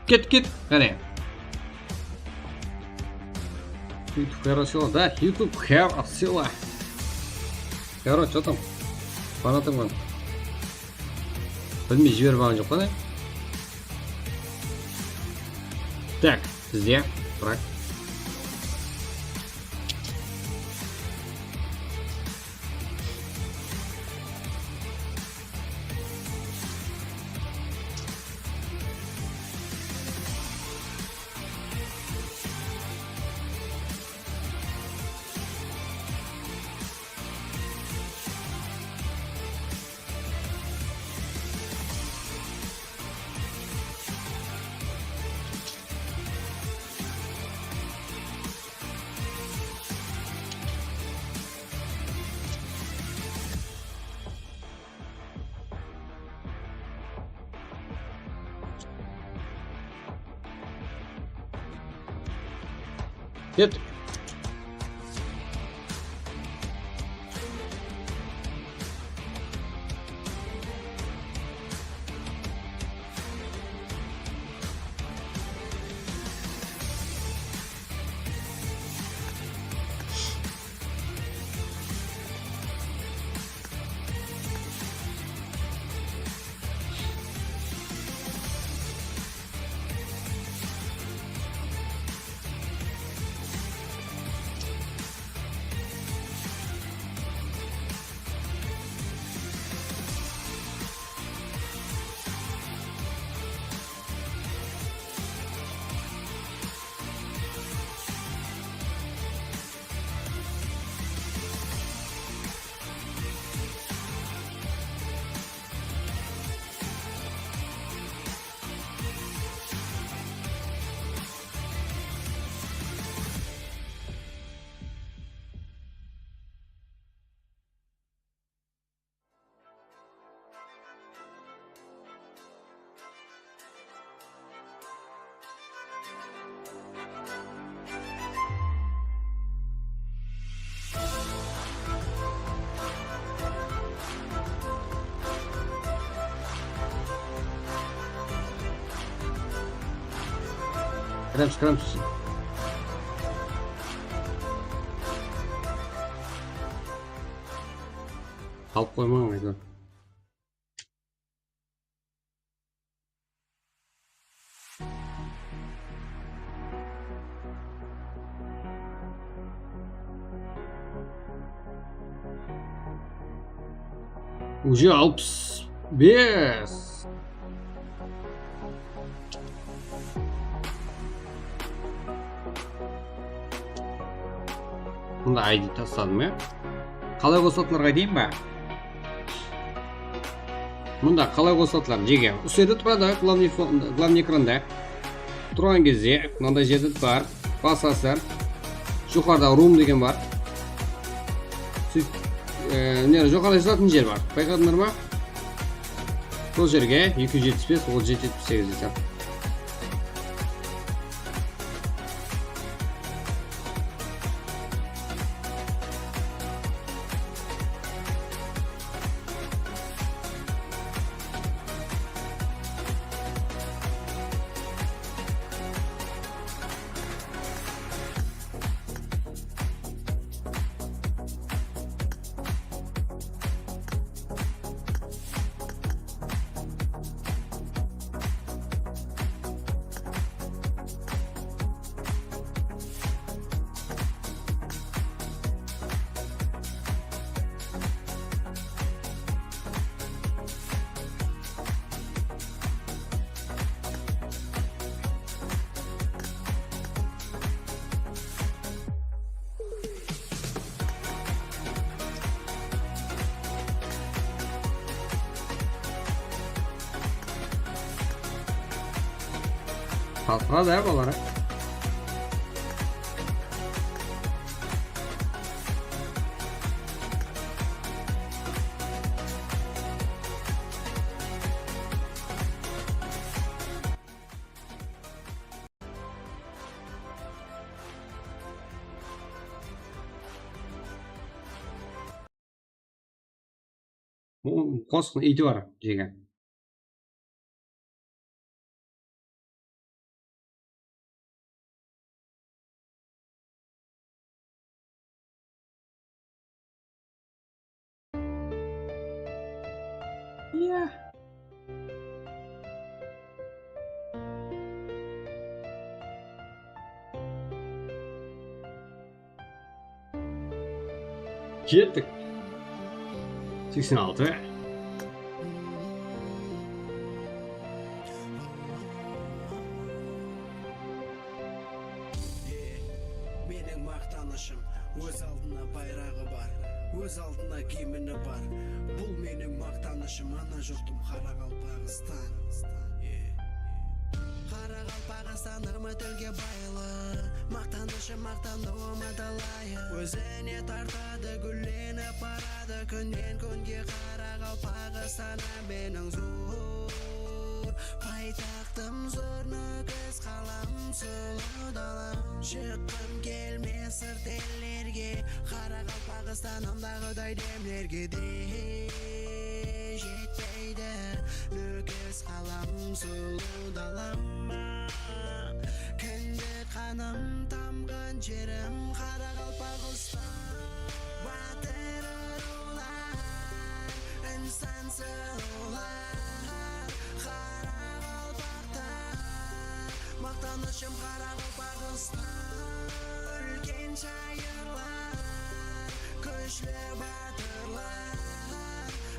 Кет, қане. YouTube хорошо, да? YouTube хорошо. Короче, что там? Фанатым var. Білмей жіберіп алған жоқ қане? Так, бізде. Бірақ. Кет. Кіреміз. Қалып қоймаң айда. Уже 65. Мында ID тастадым, ya. Қалай қосатынларға дейін ба? Мында қалай қосатылар жеге. Осы жерде тұрады, главный экранда. Тұрған кезде мынандай жерде бар. Басасыздар. Жоғарыда room деген бар. Жоғарыда жазатын жер бар. Байқадыңдар ма? Сол жерге 275, ол 778 жасап. Kalkmaz ya olarak. Bu kostun iti var diyeceğim. Yeah. Kettik. 86. Менің мақтанышым өз алдына байрағы бар, өз алдына киімі бар. Бұл менің мақтанышым, ана жұртым Қарақалпақстан. Қарақалпақстан үмітілге байлы, мақтанышым мақтануыма талайы. Өзіне тартады, гүлленіп барады, күннен күнге Қарақалпақстан менің зор байтақтым, зор нүкіс қалам, сұлу далам. Шыққым келмес сырт еллерге, Қарақалпақстанымдағыдай демлерге де жетпейді. Нүкіс қалам, сұлу далама, кіндік қаным тамған жерім Қарақалпақстан. Батыр ұрулар, інсан сұлулар, Қарақалпақта мақтанышым Қарақалпақстан. Үлкен шайырлар, күшлі батырлар,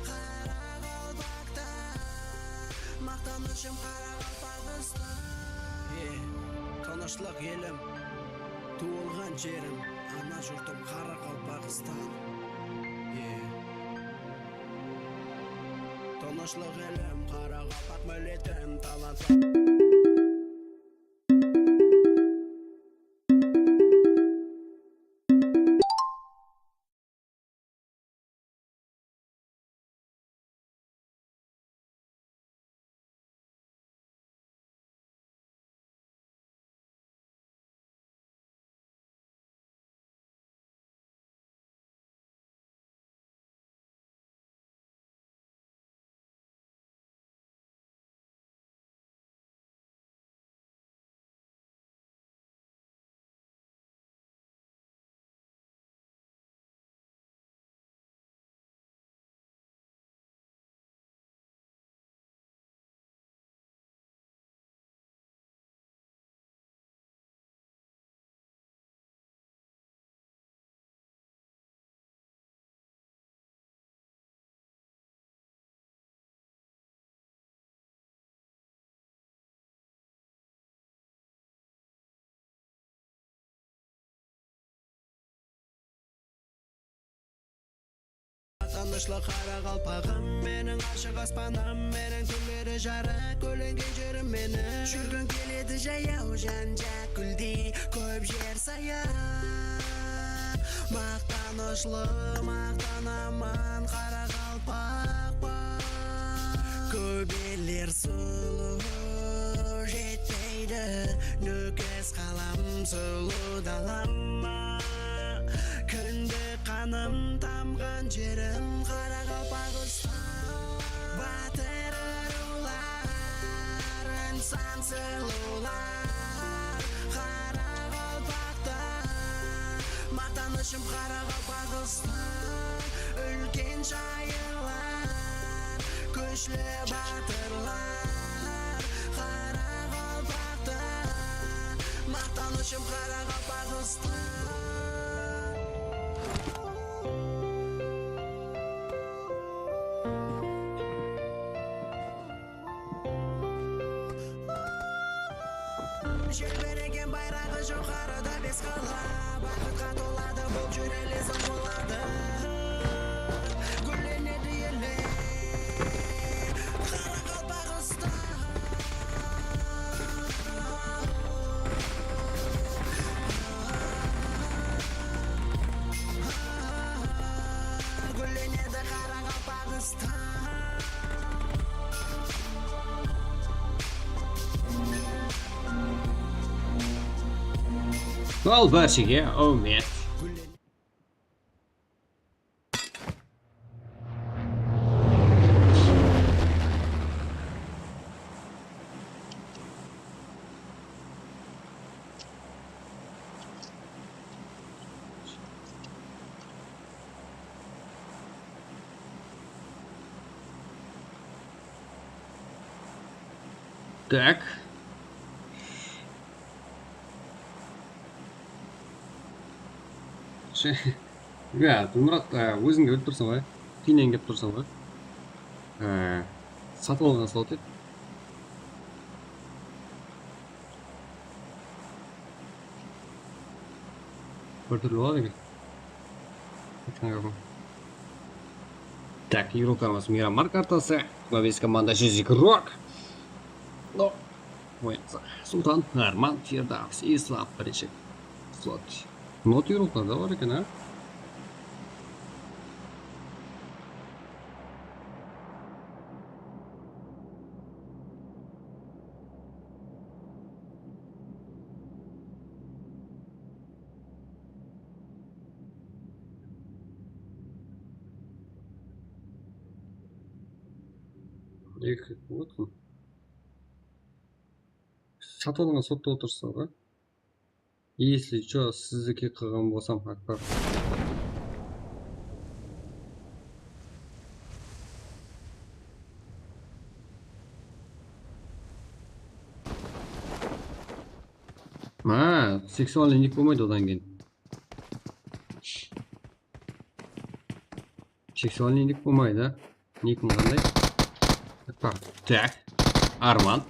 Қарақалпақта мақтанышым Қарақалпақстан. Тыныштық елім, туылған жерім, ана жұртым Қарақалпақстан. Тыныштық елім, Қарақалпақ мөлетім, талантым. тынычлык кара калпагым менің ашық аспаным менің түнлері жарық көлеңген жерім менің жүргім келеді жаяу жан жақ гүлдей көп жер саяқ мақтанышлы мақтанаман қара қалпақ көп елдер сұлу жетпейді нөкес қалам сұлу далама күнде қаным тамған жерім қара қалпағыстан батыр рулар інсан сұлулар қара қалпақта мақтанышым қара қалпағыстан үлкен шайырлар көшлі батырлар қара қалпақта мақтанышым қара қалпағыстан желбіреген байрағы жоғарыда бес қала бақытқа толады бұл жүрелі заң болады гүлленеді елер қара қалпағыстан гүлленеді қара қалпағыстан Al бәршеге әумет. Так. Ребят, Мұрат, өзің өліп тұрсың ғой? Қинен келіп тұрсың ғой? Сатып алған салт ет. Бір түрлі болады екен. Так, игрокамыз Мирамар картасы. На весь команда 6 игрок. Но, Султан, Арман, Фердаус, Ислам, Паричек, Слот. Not игроклар да бар екен, а? Вот он. Сатып алған сотта отырсың ғой? Если что, сіздікі қылған болсам, ақпар. Сексуальный ник болмайды одан кейін. Сексуальный ник болмайды, никім қандай? Ақпар. Так, Арман.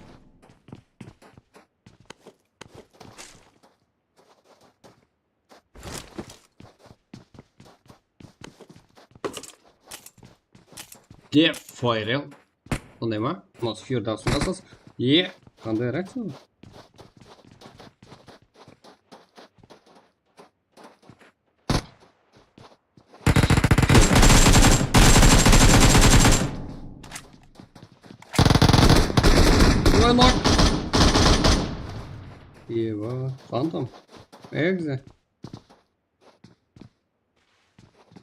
Деп файрел. Қандай ма? Мынасы Фердаусын жасас. Қандай реакция? Нок. Ева, Фантом. Экзе.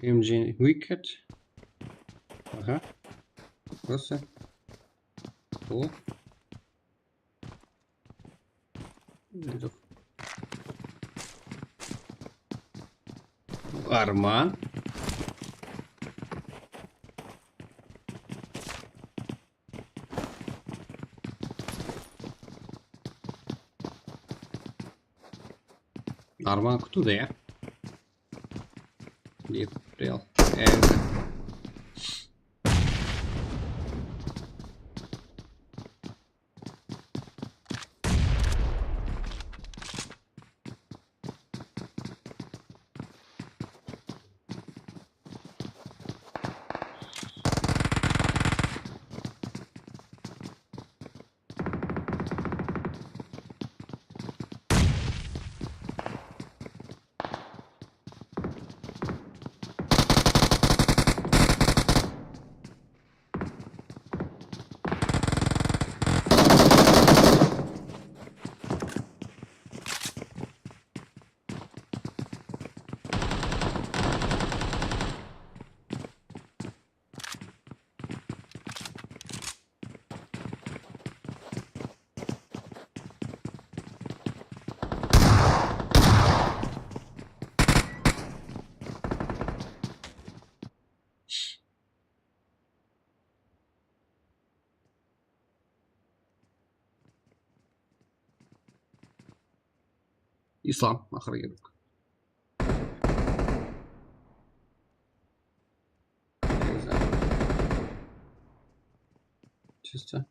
MG Wicked. Ага. Просто. О. Арман. Арман күтуде, я? Деп, реал. ислам ақыры келдік. Чисто.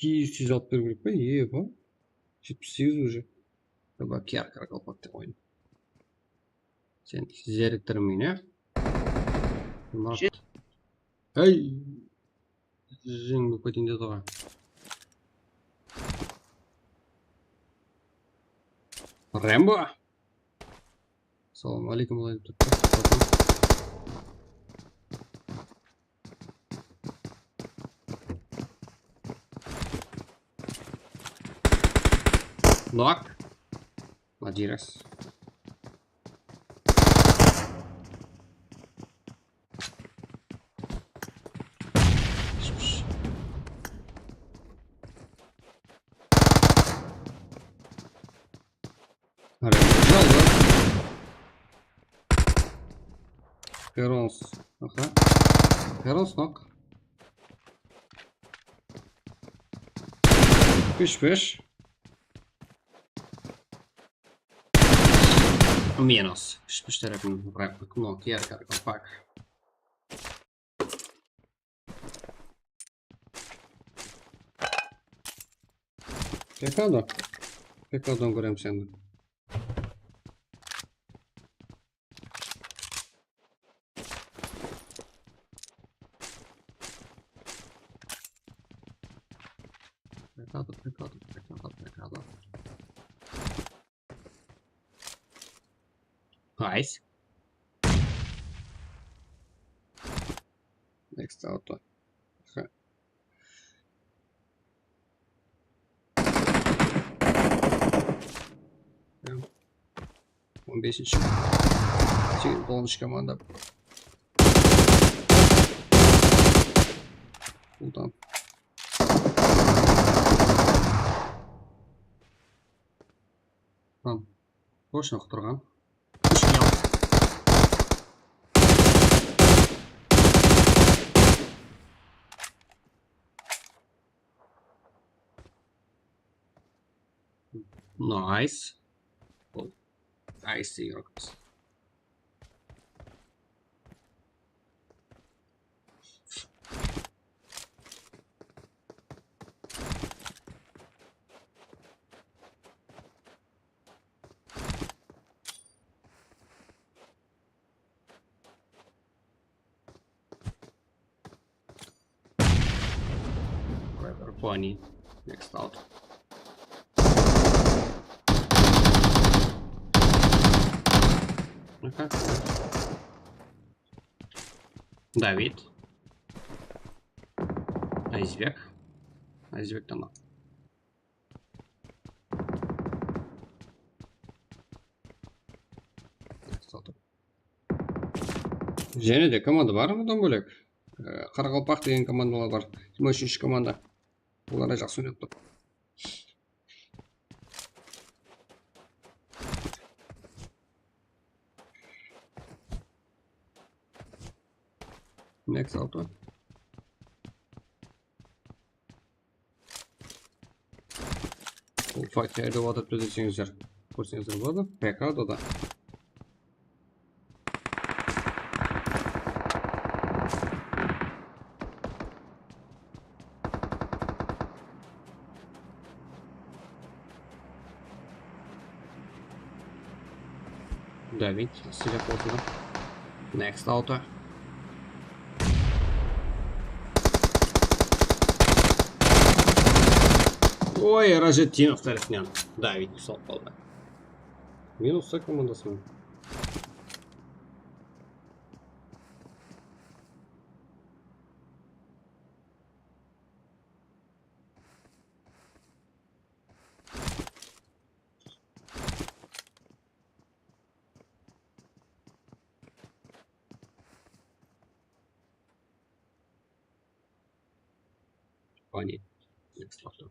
Тез алып беру керек па? Еба. 78 уже. Таба кияр қарақалпақ деп ойын. Сен зеріктірмейін, ә? Ай! Жең болып кетейін деді ғой. Рэмбо! Салам алейкум, олай деп тұр. Нок. Мадирас. Перонс. Ага. Перонс нок. Пиш. Минус. Пиш тарапын бırakmak. Нок. Yer каракалпак. Pekado göreyim seni. Pekado. Nice. Next auto. 15. Dolmuş komanda. Buradan. Tamam. Boşuna құтырған. Nice. I see your guys. Rather funny. Next out. Okay. Давид. Айзбек. Айзбек там. Және де команда бар одан бөлек. Қарақалпақ деген командалар бар. 23-ші команда. Олар да жақсы ойнап тұр. Next auto. Бұл файттерді отырып төзесеңіздер. Көрсеңіздер болады. Pekado да. Давид, сидя потуда. Next auto. Ой, Ражеттинов тарихнен. Давид құсап қалды. Минусы командасымен. Funny. Next auto.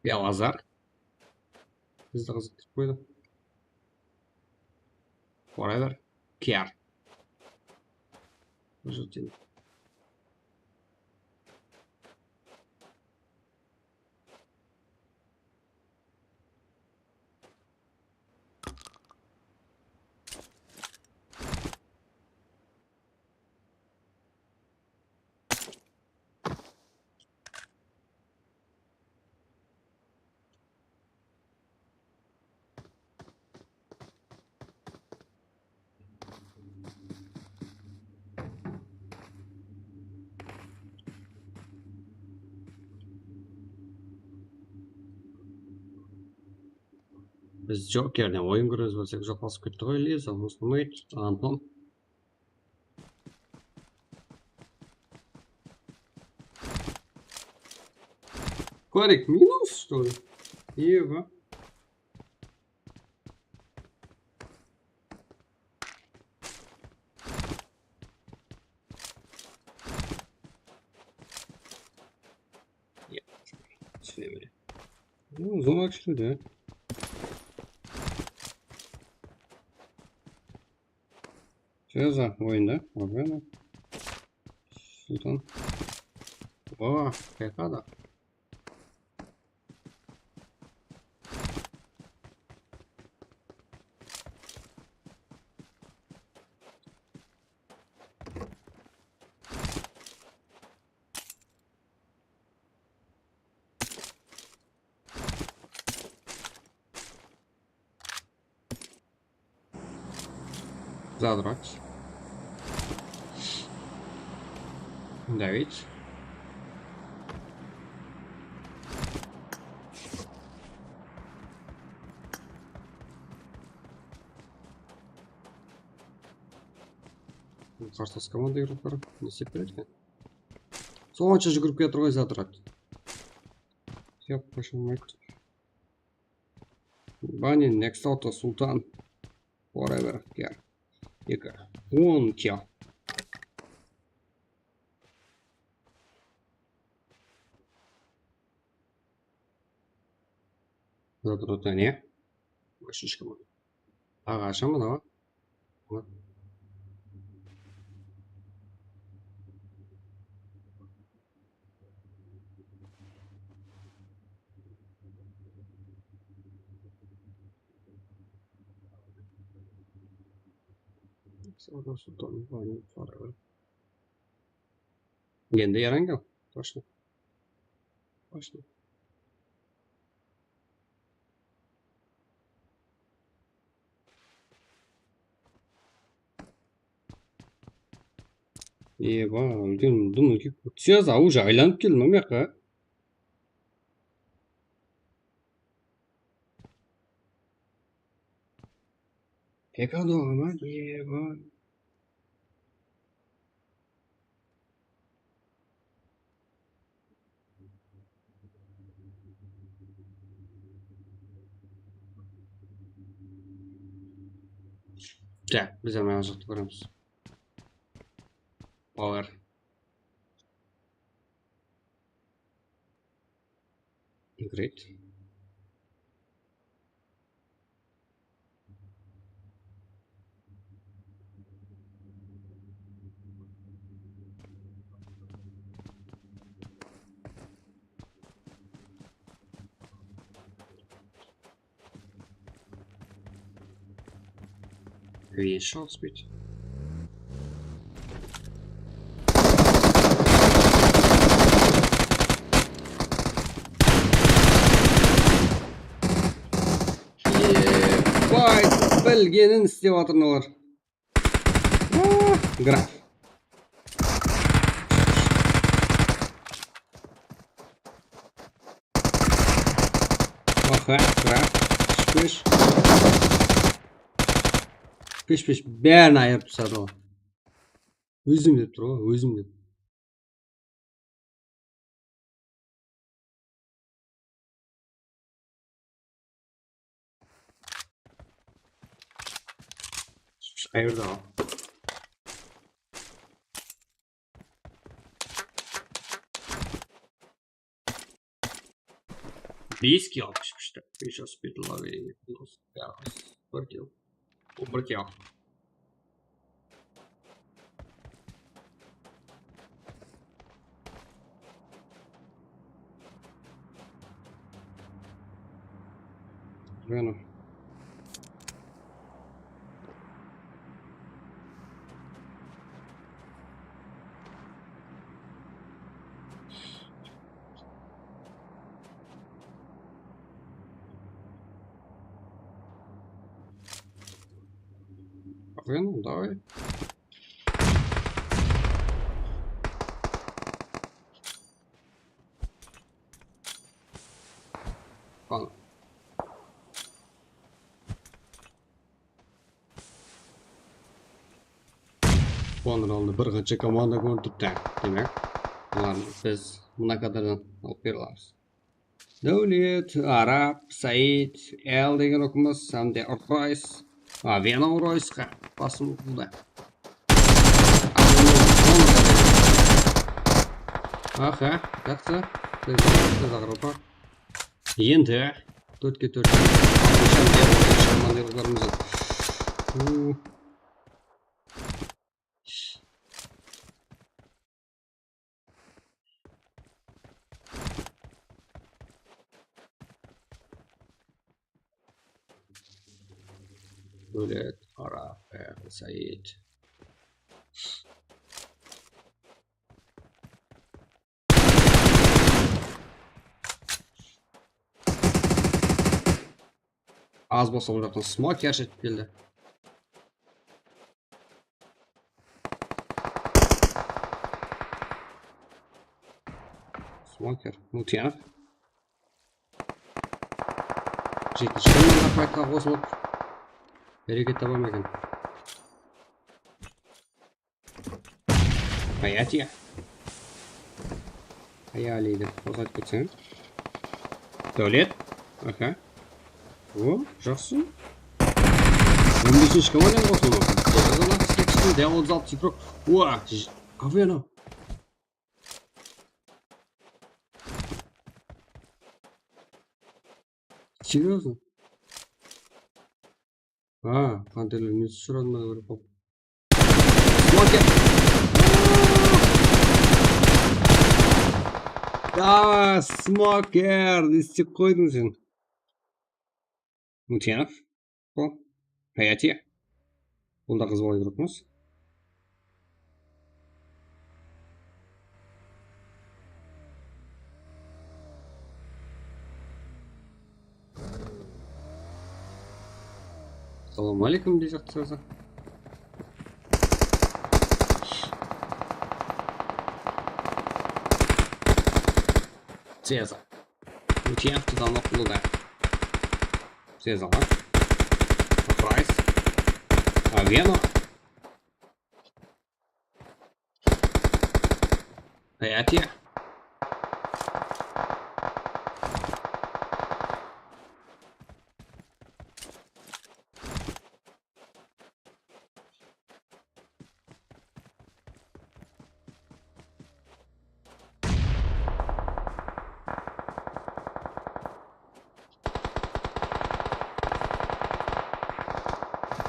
Белазар. Бізді қызықтырып қойды. Forever. Care. Жутин. Біз Джокерден ойын көріп болсақ жоқалысып кетті ғой Лиза, Мусмейт, Антон. Корик минус, что ли? Ева. Түсінемін. Зона кішілі, да? Что за ойында? Ага. Султан. О, какая-то. Задрать. Давить. Кажется, с командой играть пора. Не секретно. Сонча же группе трое задрать. Я пошел мать. Бани, next auto, Султан. Forever. Yeah. Ика. Он чел. Задротание. Машичка. Ага, шамана. Вот. Султан, Forever. Енді ярангел. Точно. Точно. Еба, үлкен үлкен сөз уже айланып келдім ма мияққа? Пекадоға ма? Еба. Так, біз ана жақты көреміз. Power. Great. Short speed. Ебать, білгенін істеп жатыр мыналар. Граф. Аха, граф. Шпиш. Пеш бәрін айырып тастады ғой. Өзім деп тұр ғой, өзім деп. Ayırdı ha. 5 kill pishibdi. 5 hospitallarga bir kill. Bu bir kill. Bueno. Bueno, давай. Ладно. Konral'da bir qancha komanda ko'ribdi. Demak, ularni biz bunaqadan olib beramiz. Davlat, Arab, Said, El degan o'qimiz hamda Urqoys, Vena Urqoysga bosim qildi. Aha, yaxshi. Biz Avropa. Endi 4 ga 4 Davlat, Arab, Said. Az bo'lsa ulardan smoker yetib keldi. Smoker, Mutyanov. Жетіншінің апайтқа қосылып, әрекет табамеген. Hayati. Hayaliydi. Қозат кетсең. Davlat. Aha. О, жақсы. 15-ші командаға қосылып. Жазалар скетчтің дәуіт зал типрок. Уа, Авена. Серьезно? Хантерлер не сразу надо вырубал. Смокер! Да, смокер! Не істеп қойдың сен. Мутьянов. О, Hayati. Бұл да қыз бала тұрмыз. Салам алейкум дей жақты сразу. Цеза. Мутьянов туда нокнула. Цеза, а? Прайс. Авена. Hayati.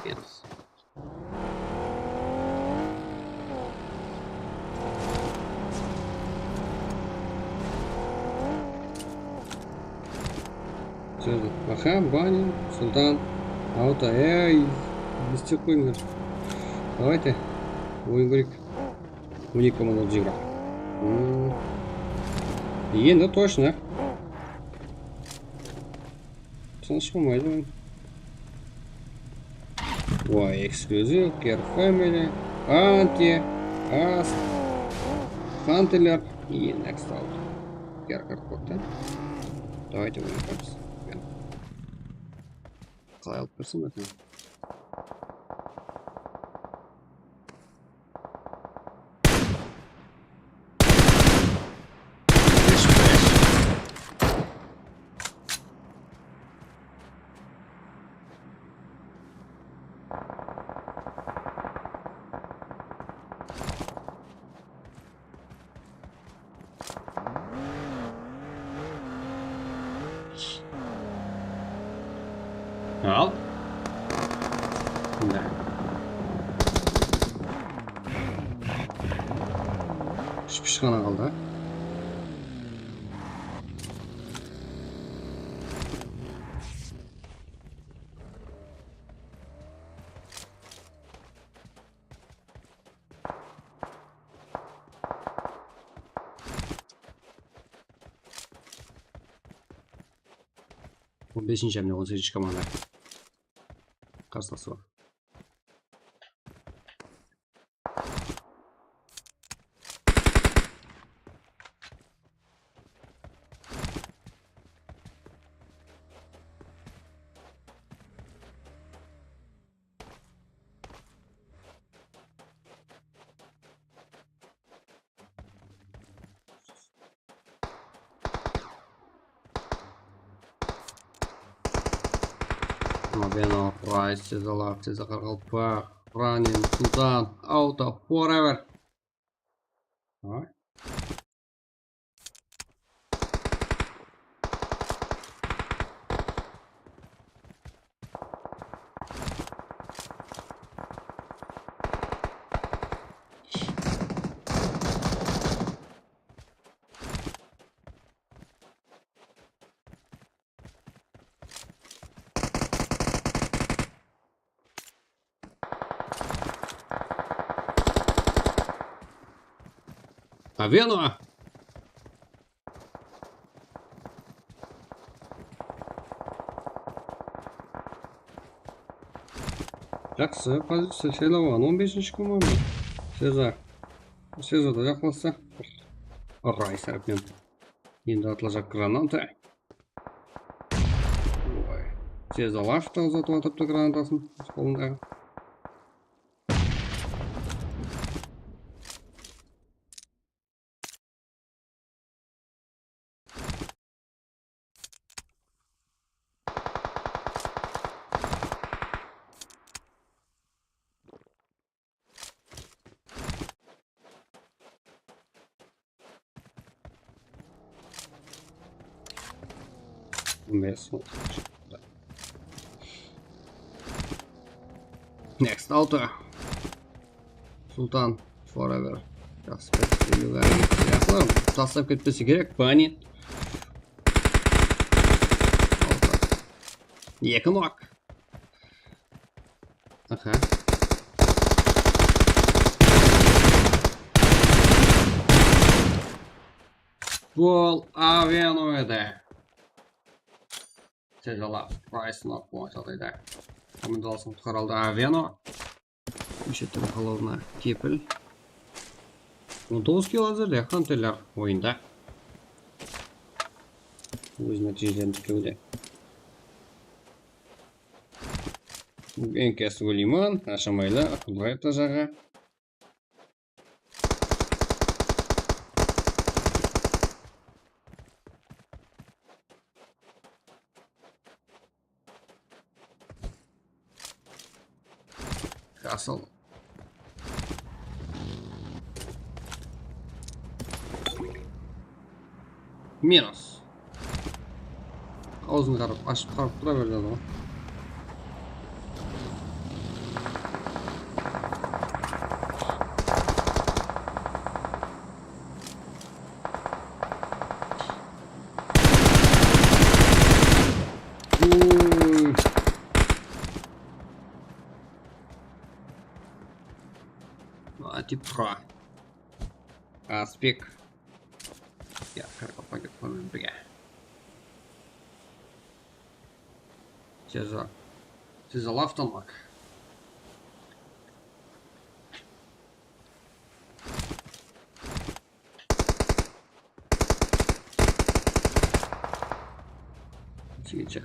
Yes. Аха, Баня, Султан, Аута, не істеп қойыңдар. Давайте, ойын көрейік. 12 команда жигра. Енді точно. Тыныш болмайды. Ой, эксклюзив, Care Family, Анти, Аст, Хантелер и Next Out. Care Card, да? Давайте выиграемся. Қалай алып берсем екен? Al. Да. Үш ғана қалды. Он 5-ші және 18-ші команда қарсыласы бар. Мобено, Прайс, Сезалав, Сезақарғалпақ, Ранин, Султан, Ауто, Forever. Давай. Авено! Жақсы, позиция сайлауған 15-ші команда. Сезада жақласа. Рай сәріпмен. Енді атылacak граната. Сезалав та ұзатып атыпты гранатасын. Қолындағы. Next Auto. Султан Forever. Жақсы жақсы. Тастап кетпесе керек. Бани. Екі нок. Аха. Бұл Авено еді. Сезалав, Прайс нок болған жағдайда. Командаласын құтқаралды Авено. Мешеттің қалауына кепіл. 19 кило әзірде Хантелер ойында. Өз нәтижелерін тіркеуде. Энкесі Өлиман, Ашамайлы, Ақылбаев та жағы. Касл. Минус. Аузын қарып, ашып қарып тұра берді ғой. Типра. Аспек. Я как пойдет по бега. Сезалав танк. Сидите.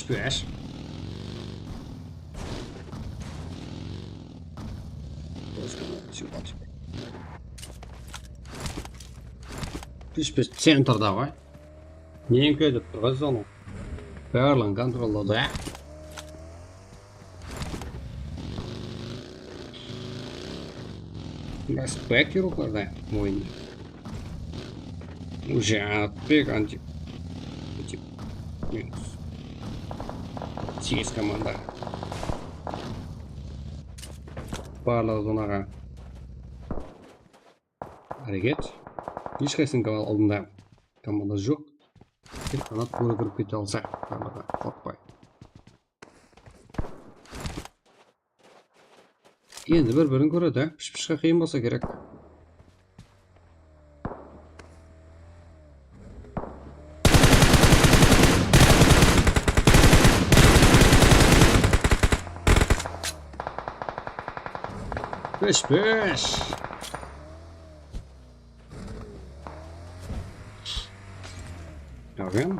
5. Пиш центрда ғой. Нең көдіп тұрғыз оны. Барлығын контролдады. Респект рукада ойында. Уже отбег антип. Минус. 8 команда. Барлығы зонаға әрекет. Ешқайсының алдында команда жоқ. Тек қанат көрі кіріп кете алса, барлығы қорқпай. Енді бір-бірін көреді, піш-пішқа қиын болса керек. Піш-піш! Ағын.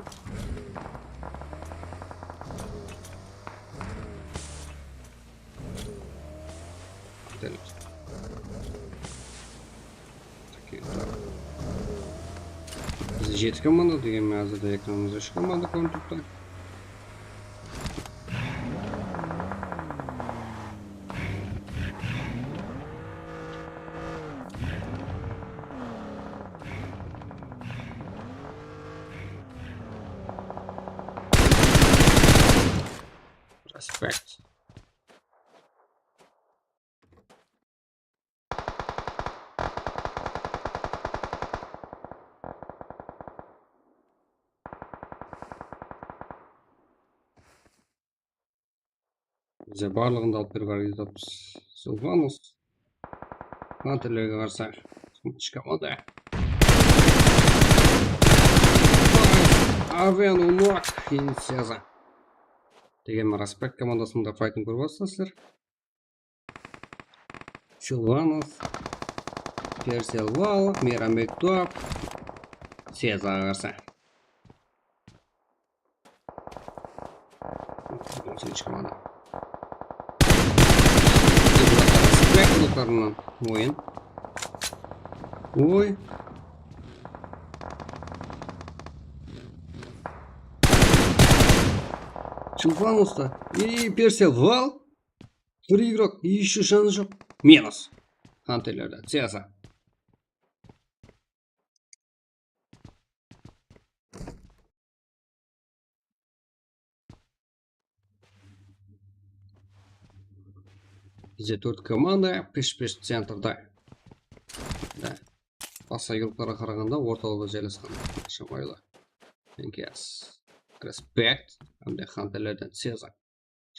Бізде 7 команда дегенмен азырда экранымызда 3 команда көрініп тұрды. Респект. Бізде барлығында алып беріп аргетаппыз. Сылғаныз. Қантерлерге қарса. Команда. Авен Унуак инициаза. Дегенмен Респект командасында файтын көріп жатсыздар. Силванов, Персел Вал, Мирамбек Туап, Сезаға қарсы. Команда. Респект ұлықтарынан ойын. Ой. Силвануста и Персел Вал. Бір игрок, еще шанс жоқ. Минус. Хантерлерді, Сеза. Бізде 4 команда, пеш-пеш центрда. Да. Баса игроктарға қарағанда орталығы желесқан. Шамайлы. Енкес. Респект. Әмде Хантерлерден Сеза.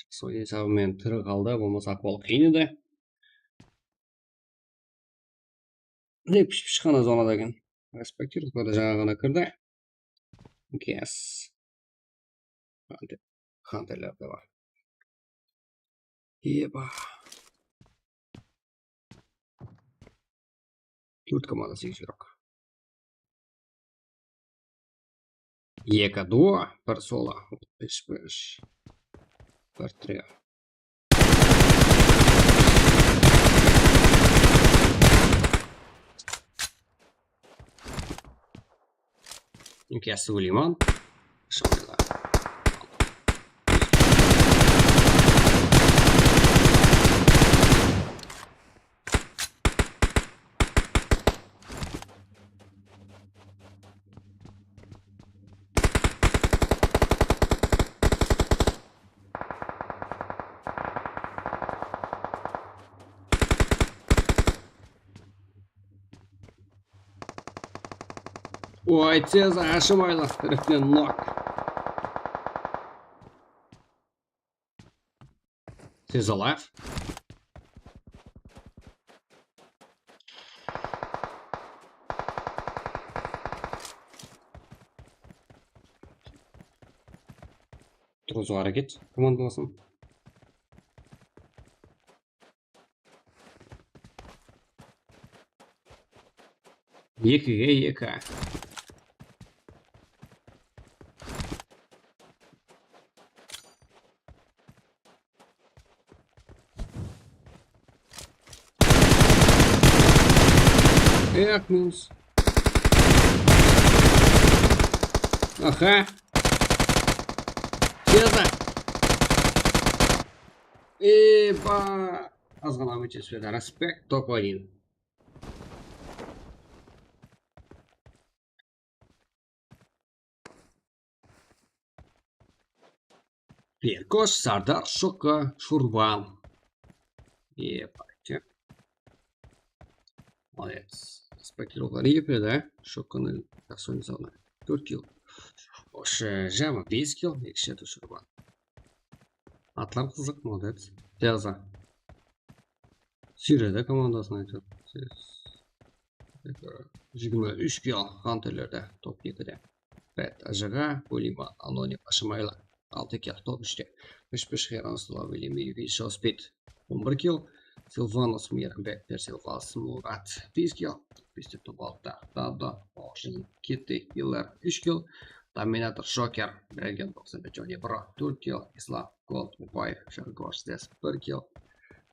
Сол есабымен тірі қалды, болмаса ақуал қиын еді. Не піш-піш қана зонада екен. Респект игроктары жаңа ғана кірді. Енкес. Хантерлерде бар. Еба. 4 команда 8 игрок. 2 дуо, 1 соло, 5-5. 1-3. Енкес Сулейман. Шамайла. Ой, Сеза ашымайлы. Тіріктен нок. Сеза alive. Тұрғызу әрекет командаласын. Екіге екі. Эх, минус. Ага. Честно. Еба. Аз ғана өте сөйледі. Респект топ-1. Перкош, Сардар, Шока, Шурбан. Ебать. Молодец. Респектировал Рипли, да? Шоканы. Косой зона. 4 килл. Ошо жама 5 килл. Екшеті Шурбан. Атлар қызық, молодец. Жаза. Сүйреді командасын айтып. 23 килл Хантерлерде. Топ 2-де. Бәт Ажыға, Полима, Аноним, Ашымайла. 6 килл топ 3-те. Пеш Херанслава, Велимир, Шоспит. 11 килл. Силванос, Миренбек, Персилвас, Мурат. 5 килл. 5 топ 6-та. Дада, Ошин, Китти, Пиллер. 3 килл. Доминатор Шокер, Берген 95 Джонни Бро, 4 килл. Ислам, Голд, Мубаев, Шаргош, здесь 1 килл.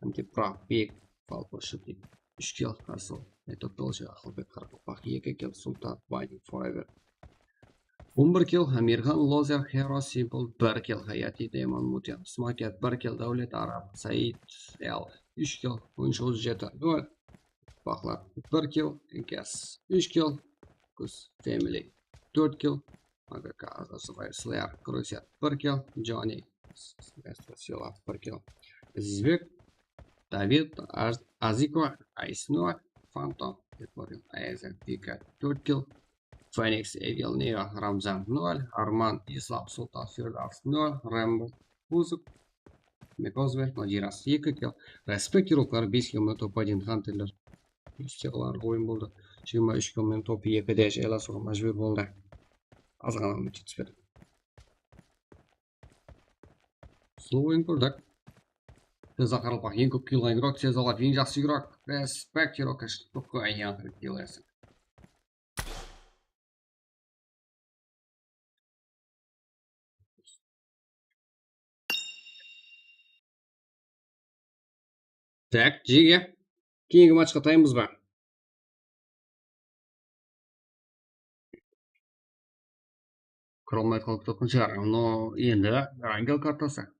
Антипра, Пик, Фалко, Шутник. 3 килл. Хасл. Это тоже Ахлбек Харкопах. 2 килл. Султан, Вайнинг, Форевер. 11 килл. Амирхан, Лозер, Херо, Симпл. 1 килл. Хаяти, Демон, Мутян. Смакет, 1 килл. Даулет, Араб, Саид, Эл. 3 килл. Ойыншылы жеті. 0. Бақлар. 1 килл. Инкес. 3 килл. Кус, Фэмили. 4 килл. АГК, Азасывай, Слэр, Крусер, 1 килл. Джонни, Сила, 1 килл. Зизбек, Давид, Азико, Айснуа, Фантом, Айзен, Пика, 4 килл. Феникс, Эвил, Нео, Рамзан, 0. Арман, Ислам, Султан, Фирдавс, 0. Рэмбо, Кузык, Мекозвер, Надирас, 2 килл. Респектировкар 5 килл топ-1 Хантерлер. Истеғылар ойын болды. 23 килл топ 2-де жайла соға мәжбүр болды. Аз ғана үміт жетіспеді. Сұлу ойын көрдік. Біз ақарылпақ ең көп килл игрок, тез алады, ең жақсы игрок. Респектировка штука аяңғы киллерсің. Так, Жеге. Кейінгі матчқа тайымыз ба? Құралмай қалып тоқын шығар, но енді Ангел картасы.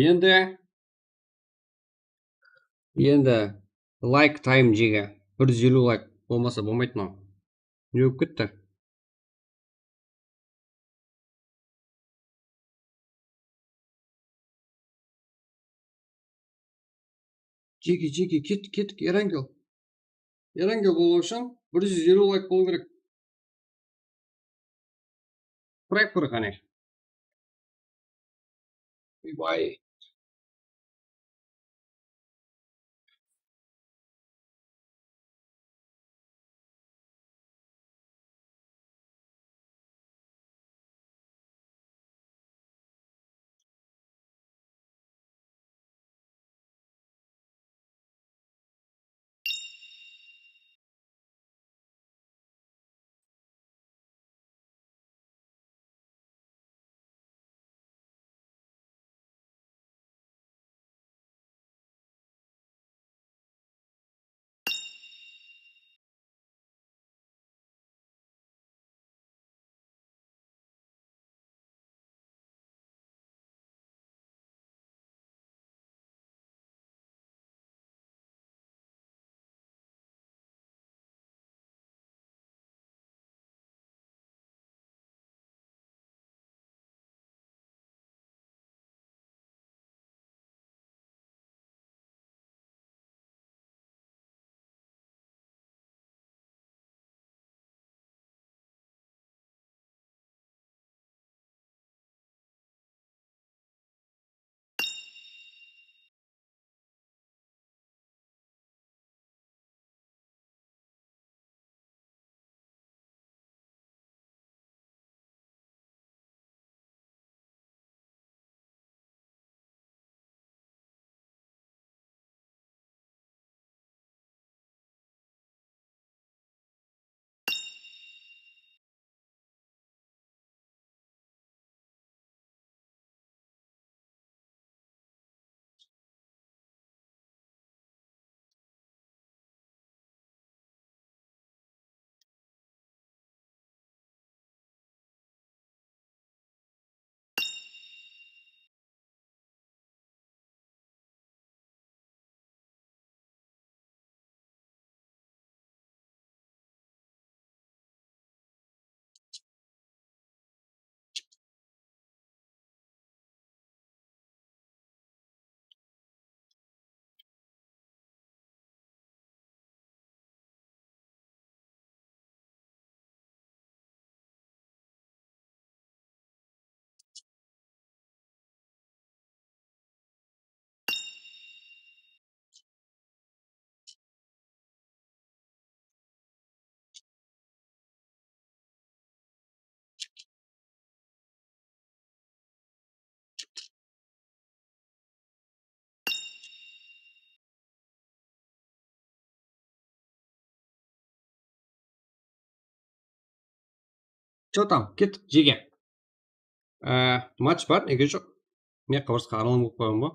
Енді лайк тайм Жеге. 150 лайк болмаса болмайды мынау. Не болып кетті? Жеге, кеттік, Ерангел. Ерангел болу үшін 150 лайк болу керек. Құрайық бір қане. Бай. Чо там, кеттік жеге. Матч бар, неге жоқ. Мен қабырсқа аралан болып қойған ба.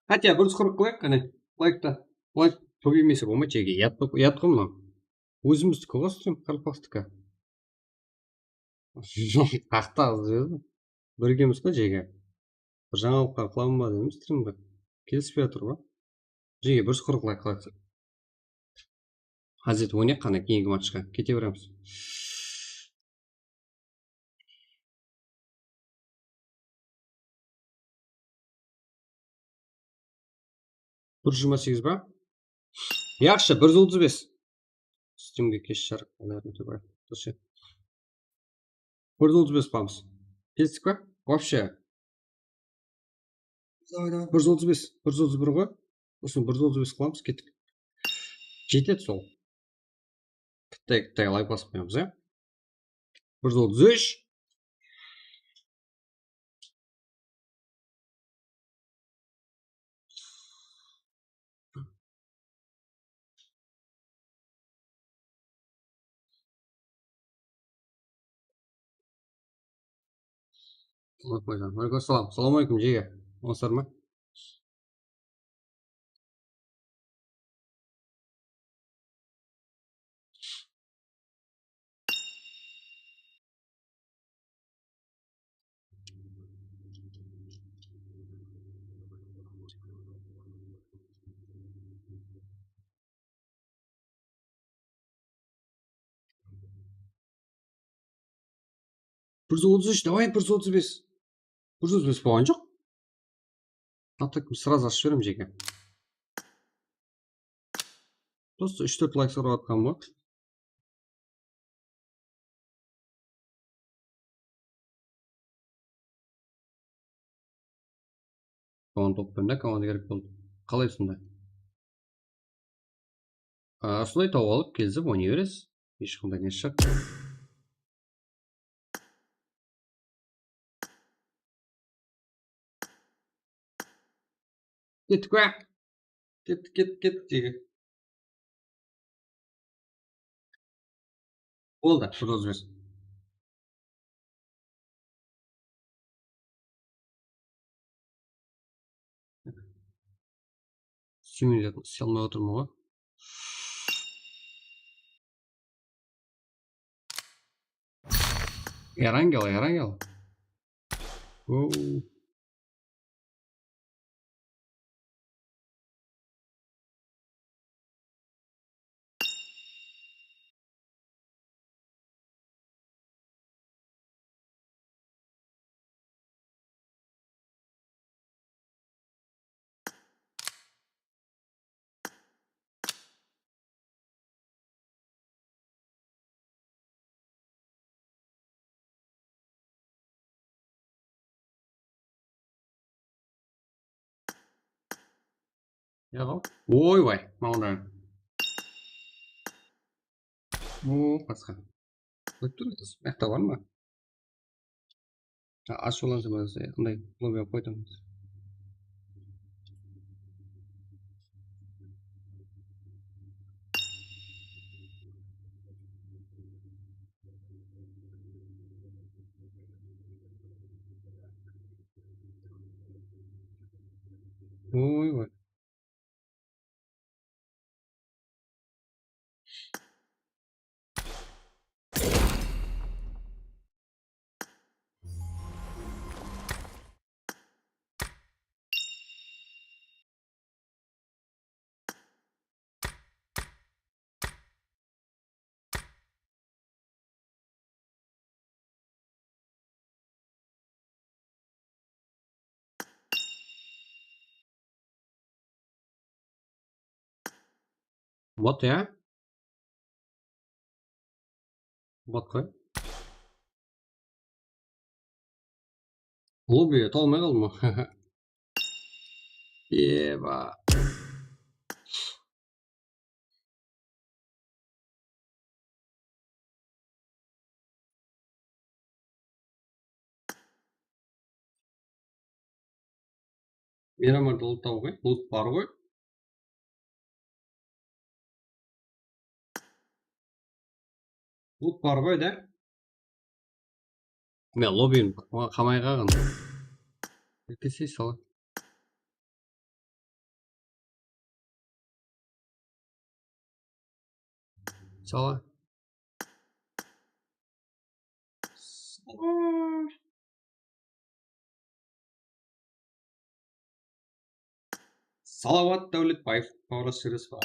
Хотя 140 қылайық, қане. Лайк көбеймесе болмайды жеге. Ят қой мынау. Өзіміздікі ғой стрим, Қарпақтікі. Қақта азды біргеміз ғой жеге. Бір жаңалыққа қыламын ба деймін стримді. Келіспей отыр ба. Жеге 140 лайк қылайық. Hazret ойнайық қана кейінгі матчқа. Кете береміз. Бір 28 ба? Яқшы, 135. Стримге кеш жарық. 135 қыламыз. Келістік па? Вообще. 135, 131 ғой. Осыны 135 қыламыз, кеттік. Жетеді сол. Кіттай лайк басып қоямыз, 133. Алейкум, салам алейкум жеге. Осылар ма? Давай 135. 135 болған жоқ. Атак сразу ашып жіберем жеке. Просто 3-4 лайк сұрап атқан ба. Команда топпен да, команда керек болды. Қалай сонда? Осылай тауып алып келзіп ойнай бересіз. Ешқандай не шарт. Кеттік па? Кеттік жеге. Болды, 135. Сүймейді, істей алмай отырмын ғой. Ярангел. Оу. Яғал. Ойбай, мауындар. Басқа. Қойып тұр, мақта бар ма? Аш олансы бәрісі, қандай лобия қойдыңыз. Ойбай. Бот, Бот қой. Лобби талмай қалды ма? Еба. Мирамарды ұлттау ғой, ұлт бар ғой. Ұлт бар ғой, да? Мен лоббиін қамай қалған. Кетесей сала. Сала. Салауат Дәулетбаев, Павлос Шересова.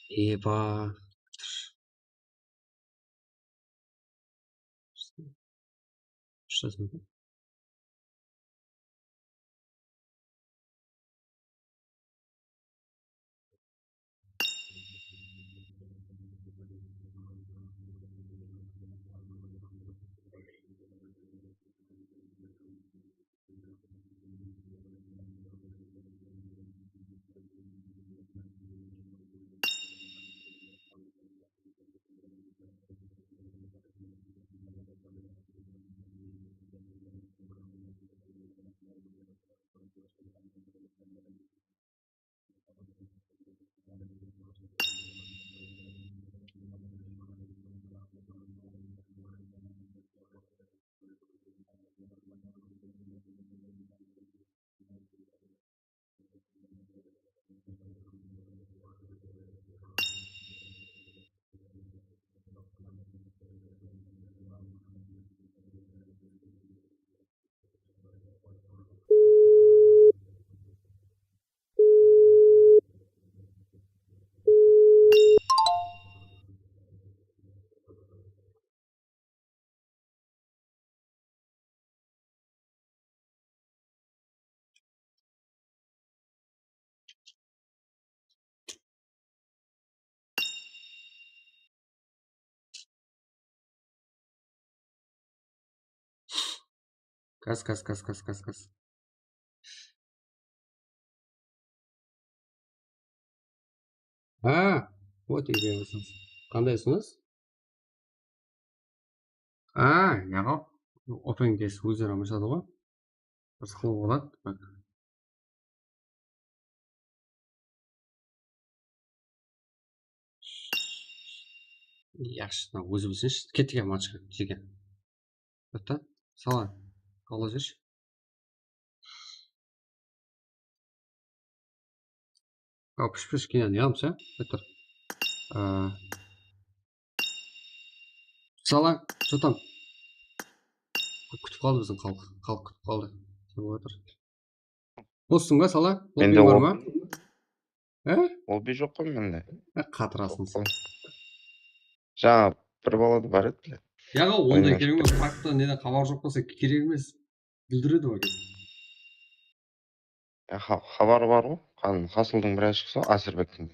Еба. Что это? Кас. Вот екенсіз. Қандайсыңыз? Яға. Open case өздері алмашады ғой. Басқылы болады. Yaxshi, o'zi bilsinchi. Ketgan matchga kelgan. Bitta. Sala. Qolasiz. Pish keladi, hamsa. Bitta. Sala, cho'tam. Kutib qoldi bizning xalq. Xalq kutib qoldi. Deb o'tir. Bo'lsinga Sala? Mende Lobby bormi? Lobby жоқ қой менде. Қатырасың сен. Жаңа бір балада бар еді. Яға ондай керек емес. Факты неден хабар жоқ болса керек емес. Білдіреді ғой. Хабар бар ғой. Қасылдың біраз шықса, Асырбектің.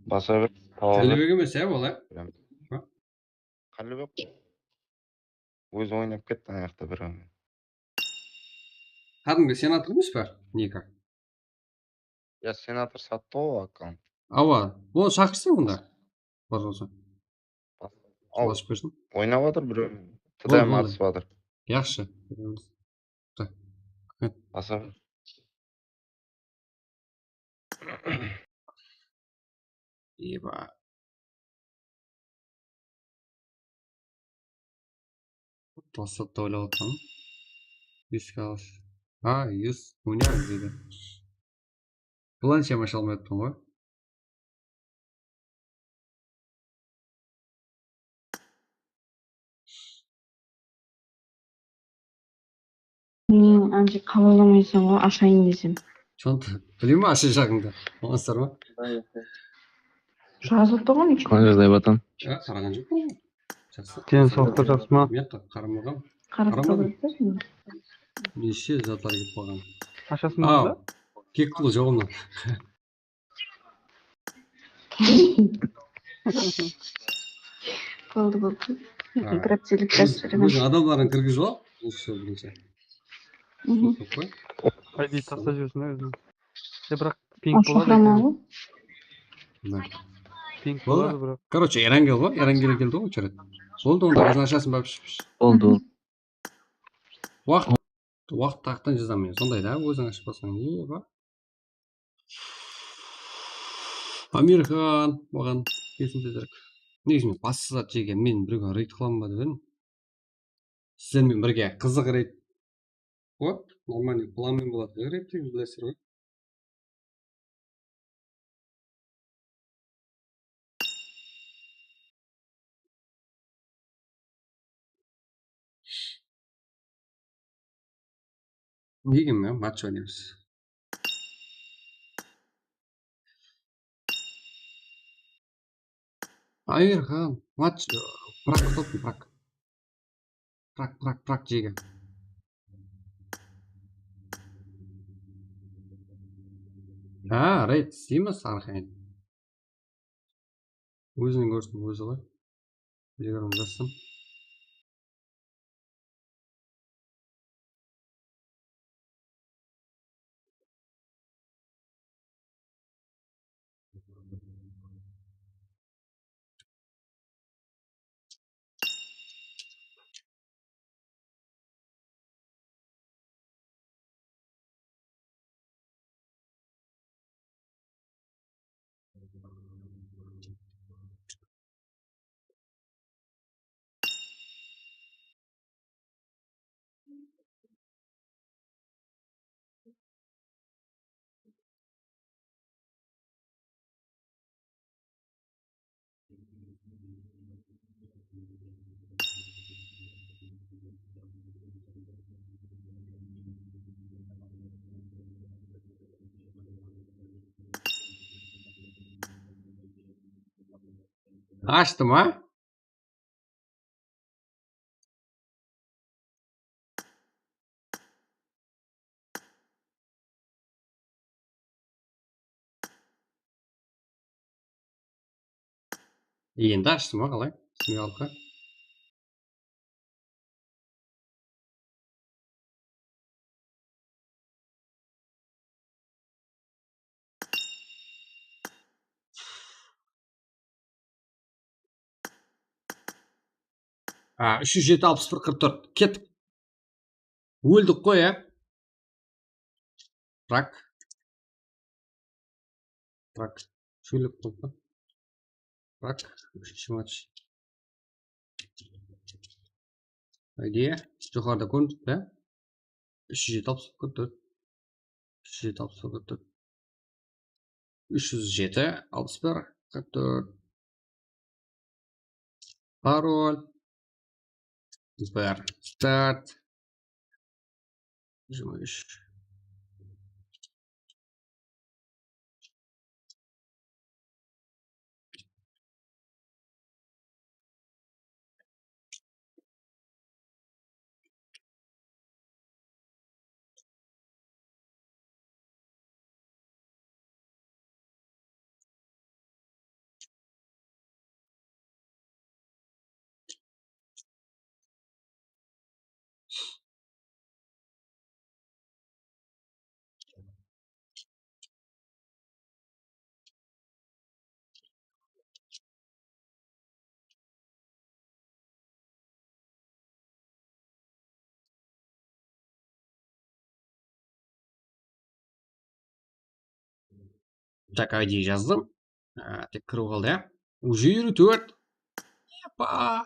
Баса бір. Қалыбек емес, ол, Қалыбек. Өзі ойнап кетті аяқта бір. Кәдімгі сенатор емес пе? Ника. Я сенатор сатты ғой аккаунт. Ол шақырсың онда. Пожалуйста. Алашып берсін. Ойнап жатыр біреу. ТДМ атысып жатыр. Yaxshi. Баса бір. Еба. Тосатты ойлап отырмын. 100 қалаш. 100 ойнаймыз дейді. Планше маша алмай отырмын ғой. Мен анча қабылдамайсың ғой, ашайын десем. Çanta. Bileyim mi aşı жағыңда? Olasыздар ма? жазылып тұрған екен. Қалай жағдай батан? Қараған жоқпын. Жақсы. денсаулықтар жақсы ма? Мен қарамағам. Қарап Қарамадым. тұрсың. Неше заттар келіп қалған. Ашасың ба? Ау. Кек қыл жоғымнан. Болды, болды. А. Грабителік дәстүрі. Өзің адамдарын кіргізіп ал. Осы бірінші. Көп қой. ID тастап жүрсің да өзің. Бірақ пинг болады Шақырама екен. ғой. Да. Пинг Болды. болады бірақ. Короче, Эрангел ғой. Эрангел келді ғой очередь. Болды онда өзің ашасың ба? Болды ол. Уақыт тақтан жазамын мен. Сондай да өзің ашып бассаң. Ба. Амирхан маған есімде жүрік. Негізінен бассыз ат жеген мен біреуге рейд қыламын ба деп едім. Сіздермен бірге қызық рейд. Вот, нормальный планмен болады. Рейд деген білесіздер ғой. Неге мен матч ойнаймыз? Амирхан, матч прак топтың прак. Прак жеген. Рейд істейміз арқайын. Өзінің көрсін өзі ғой. Егерім жазсам. Açtım ha? Енді açtım ha қалай? Смеялка. 307 61 44 кеттік. Өлдік қой Прак. Шөліп қойды. Прак. Үшінші матч. Идея. Жоғарыда көрдік пе? 307 61 44. 307 61 44. 307 61 44. Пароль. Сбер. Старт. 23. Так, ID жаздым. Тек кіру қалды Уже 24. Епа.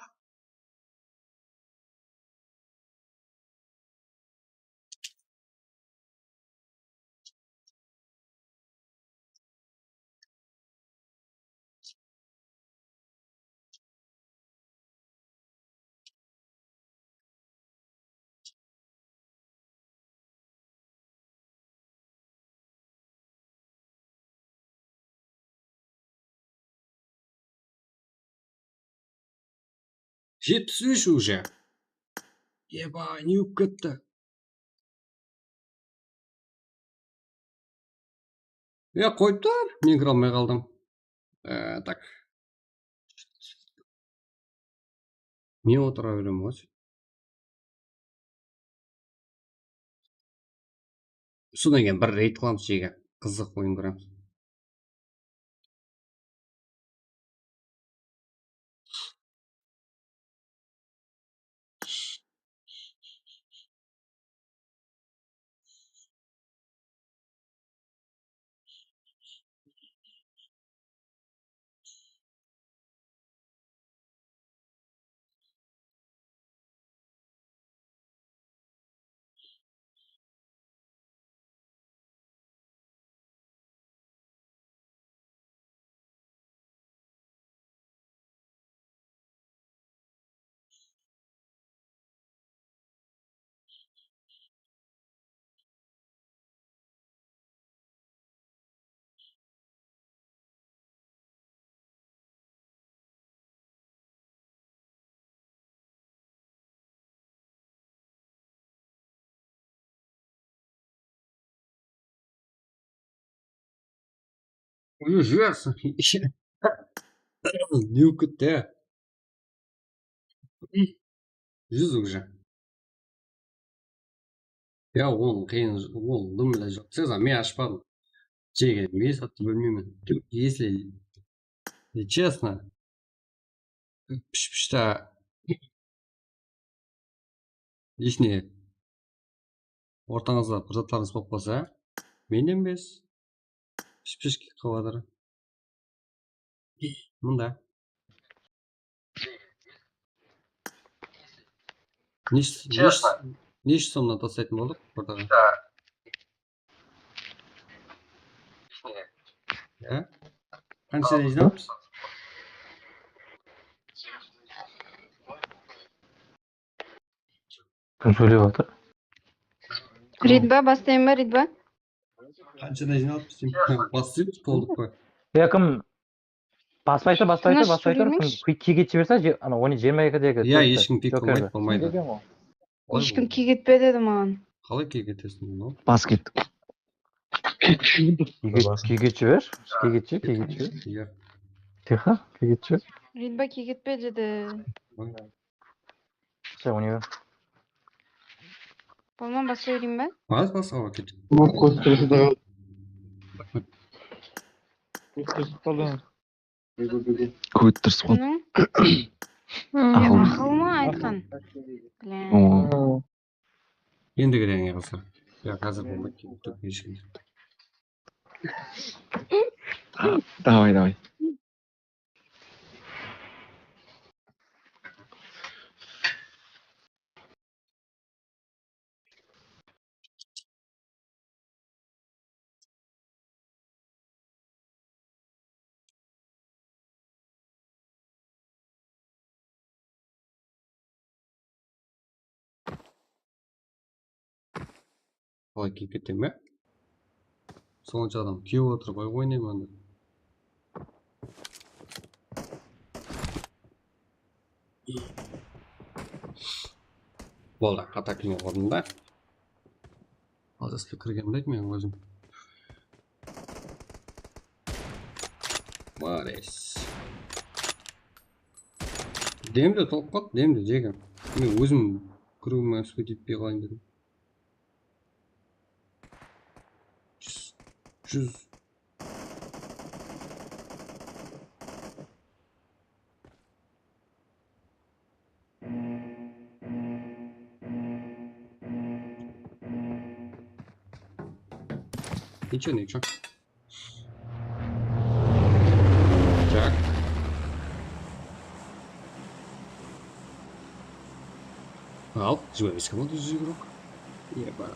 73 уже. Еба, не кетті. Қойып тұр, мен кіре алмай қалдым. Так. Мен отыра беремін ғой. Содан кейін бір рейд қыламыз жеге. Қызық ойын көреміз. Ужасно. Не кетті. 100 уже. Я оның қиын, ол дымда жоқ. Сезам, мен ашпадым. Жеген, мен сатты бөлмеймін. Если честно, піш-пішта ешіне ортаңызда бір заттарыңыз болып қалса, менен без піш-пішке қаладыр. Мында. Неше сомнан тастайтын болдық ортаға? Қанша жинаппыз? Кім сөйлеп жатыр? Ридба, бастайын ба, Ридба? Қаншада жиналыппыз деймін. Бастаймыз, болдық қой. Кім баспайды. Кім кегет жіберсе, ана 22-дегі. Я, ешкім кек қылмайды, болмайды. Ешкім кегетпе деді маған. Қалай кегетесің, ну? Бас кет. Кегет жібер. Кегет жібер. Тихо, кегет жібер. Ридба кегетпе деді. Все, уни бер. Болман бастай берейін ба? Басқа кет. Көт тырысып қалды. Ақыл ма айтқан? Енді кіреңе қызыр. Қазір болмайды. Ешкімде. Давай. Қалай кек кетем бе? Сонша адам кеуіп отыр, бай ойнаймын анда. Болды, атакине орнында. Алжаспен кіргенімді айт мен өзім. Барес. Демді толып қалды, демді жегім. Мен өзім кіруіме сөйтпей қалайын дедім. 100. Ничего. Так. Ал, жібермеске болды игрок. Еба.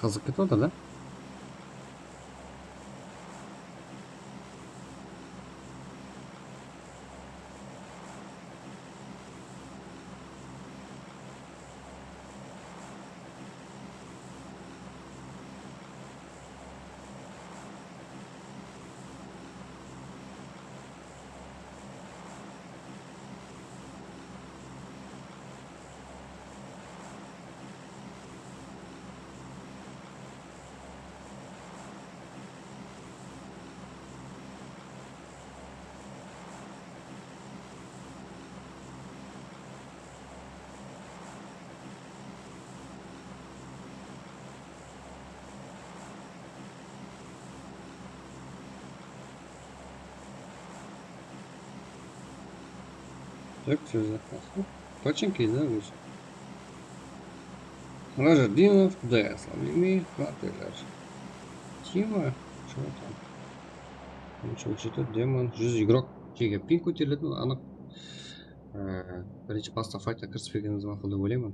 Қызық кетіп отыр, да? Так, сөзі. Починки, да, өзі. Рожденов, да, славлеми, хатылар. Тима, что там? Ничего, что-то демон, жүз игрок. Кеге пин көтеріледі, анық. Бірінші паста файтта кіріспегеніміз мақұл деп ойлаймын.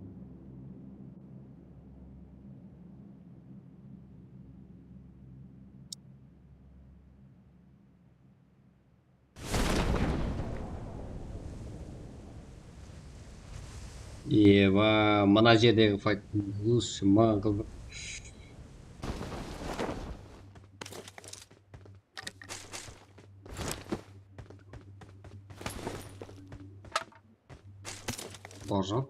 Ева, мына жердегі файт лучше маған қызық. Божа.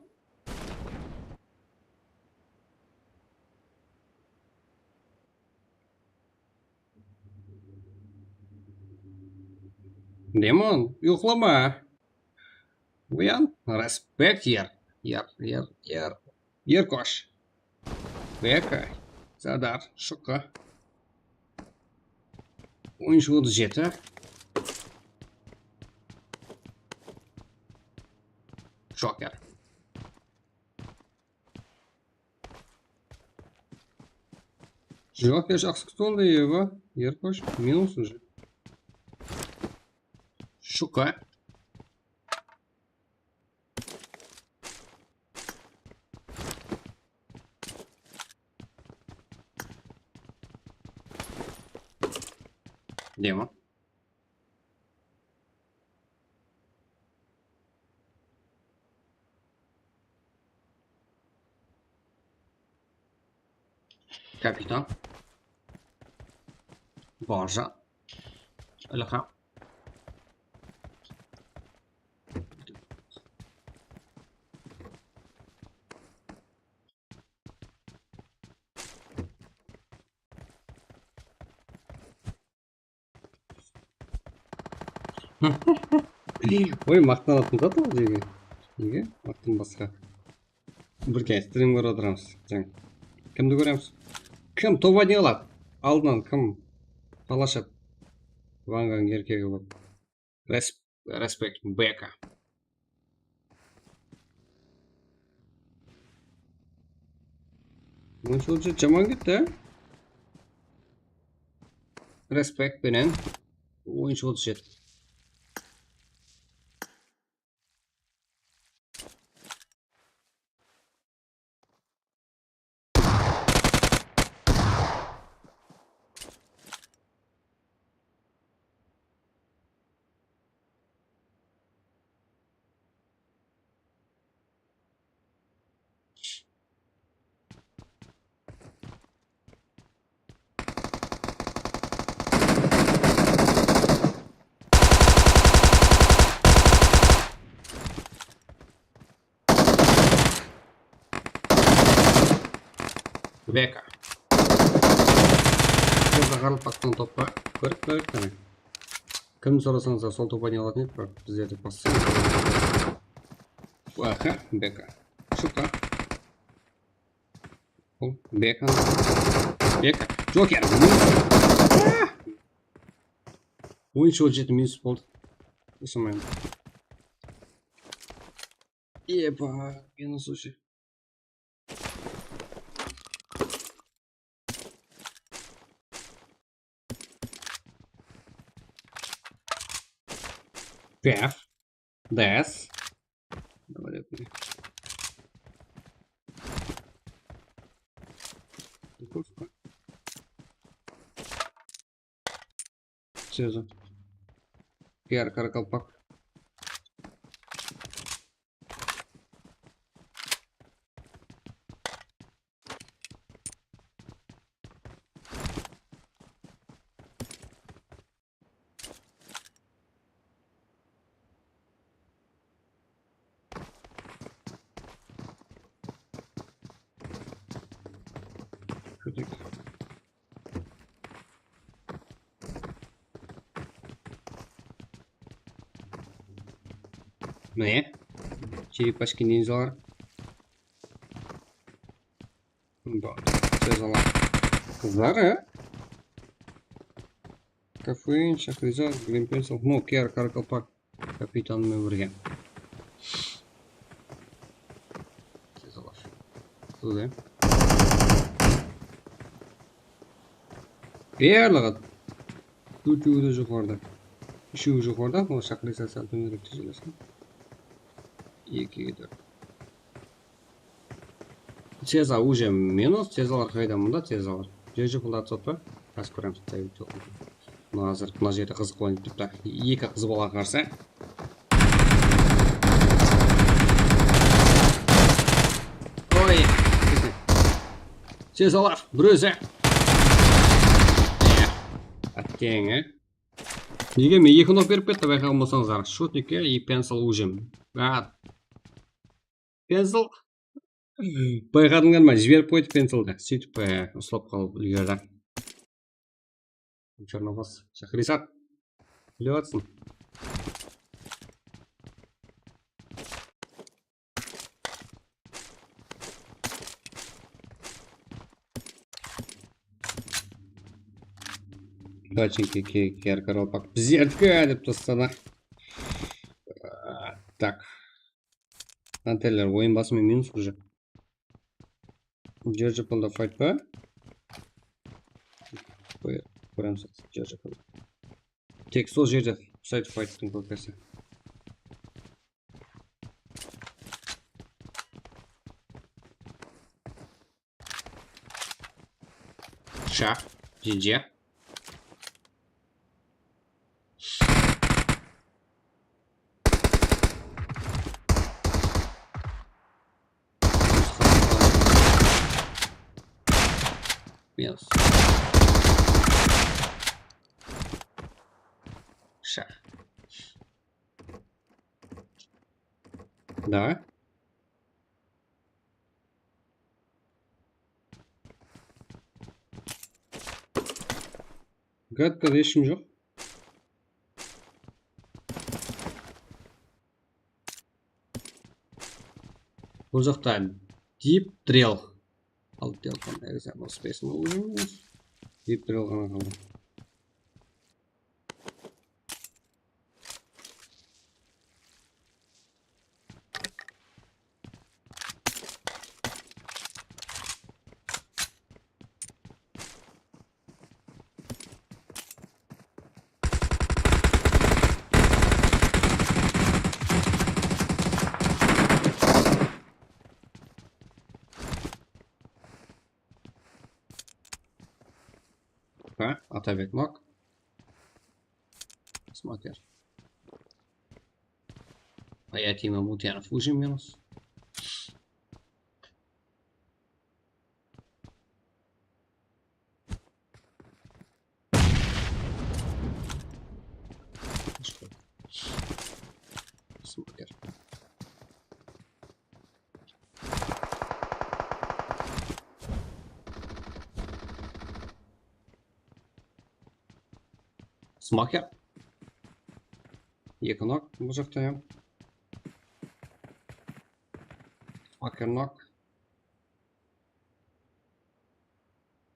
Демон, ұйқылама. Оян, респект, ер. Ер кош. Бека, Задар, Шоқа. 13-37. Шокер. Жоқ, я жақсы күтілді, ева. Ер кош, минус уже. Шоқа. Дема. Капитан. Божа. Іліға. Ой, мақтанатын зат ол деге. Неге? Мақтан басқа. Бірге стрим көріп отырамыз. Кімді көреміз? Кім тоба не алады? Алдынан кім талашады? Ванганың еркегі болып. Респект, Бека. Мұншыл жет жаман кетті, Респект пенен. Ойыншыл жет. Бека. Burada қарылып бақтың топқа. Көріп қане. Кім сұрасаңыздар сол топқа не алатын еді, бірақ біздерді бассы. Аха, Бека. Шука. Ол Бека. Бека. Джокер. Ойыншы 17 минус болды. Осымен. Еба, минус уже. Пеф. Дес. Давай это. Все. Пиар каракалпак. Ne? Черепашки ниндзялар. Söz alan. Kızları. Kafayın, şakrizat, Green Pencil. No, Kiar Karkalpak. Kapitan Mevrigen. Tuzay. Yerlagat. Üçüğü de yukarıda. Üçüğü yukarıda. O şaklıysa sal dönerek düzelesin. 2, 4. Teza уже минус, тезалар қайда мұнда тезалар. Жерже бұл атсатпа. Қазір көреміз. Мына қазір мына жерде қызық ойнап тұрыпты. Екі қыз бала қарсы. Ой. Тезалар, бір өзі. Әттең, неге мен екі нок беріп кетті, байқаған болсаңыздар. Шотнике и пенсил ужим. Пенсил. Байқадыңдар ма, жіберіп қойды пенсилді. Сөйтіп ұстап қалып үлгерді. Чернобас, Шахрисат. Біліп атсың. Даченьки кер коропак. Зертка деп тастады. Так. Антеллер, ойын басымен минус уже. Джерджи полда файт па? Көреміз Джерджи полда. Тек сол жерде сайт файттың көкесі. Шах, GG. Минус. Шах. Да. Гадко ешім жоқ. Бұл жақта Deep Drill. I'll tell them example space moves. Deep drill ғана қалды. Атабек нок. Смотришь. А я Тима Мутянов уже минус. Смотришь. Смокер. Екі нок бұл жақта ем. Смокер нок.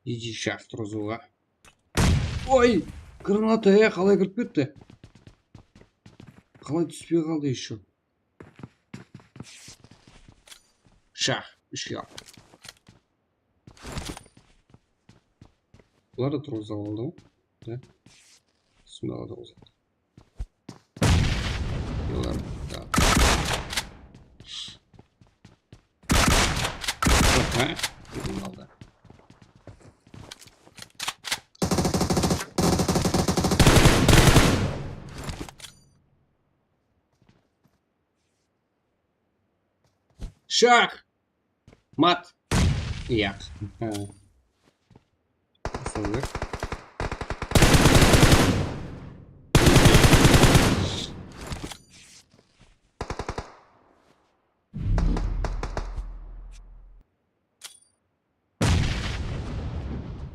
Иди шаф тұрғызуға. Ой! Граната, қалай кіріп кетті? Қалай түспей қалды еще? Шах, үшке ақ. Бұлар да тұрғыза алды ғой? Да? Смело должен. Да. Ага, и думал, да. Шах! Мат! Я.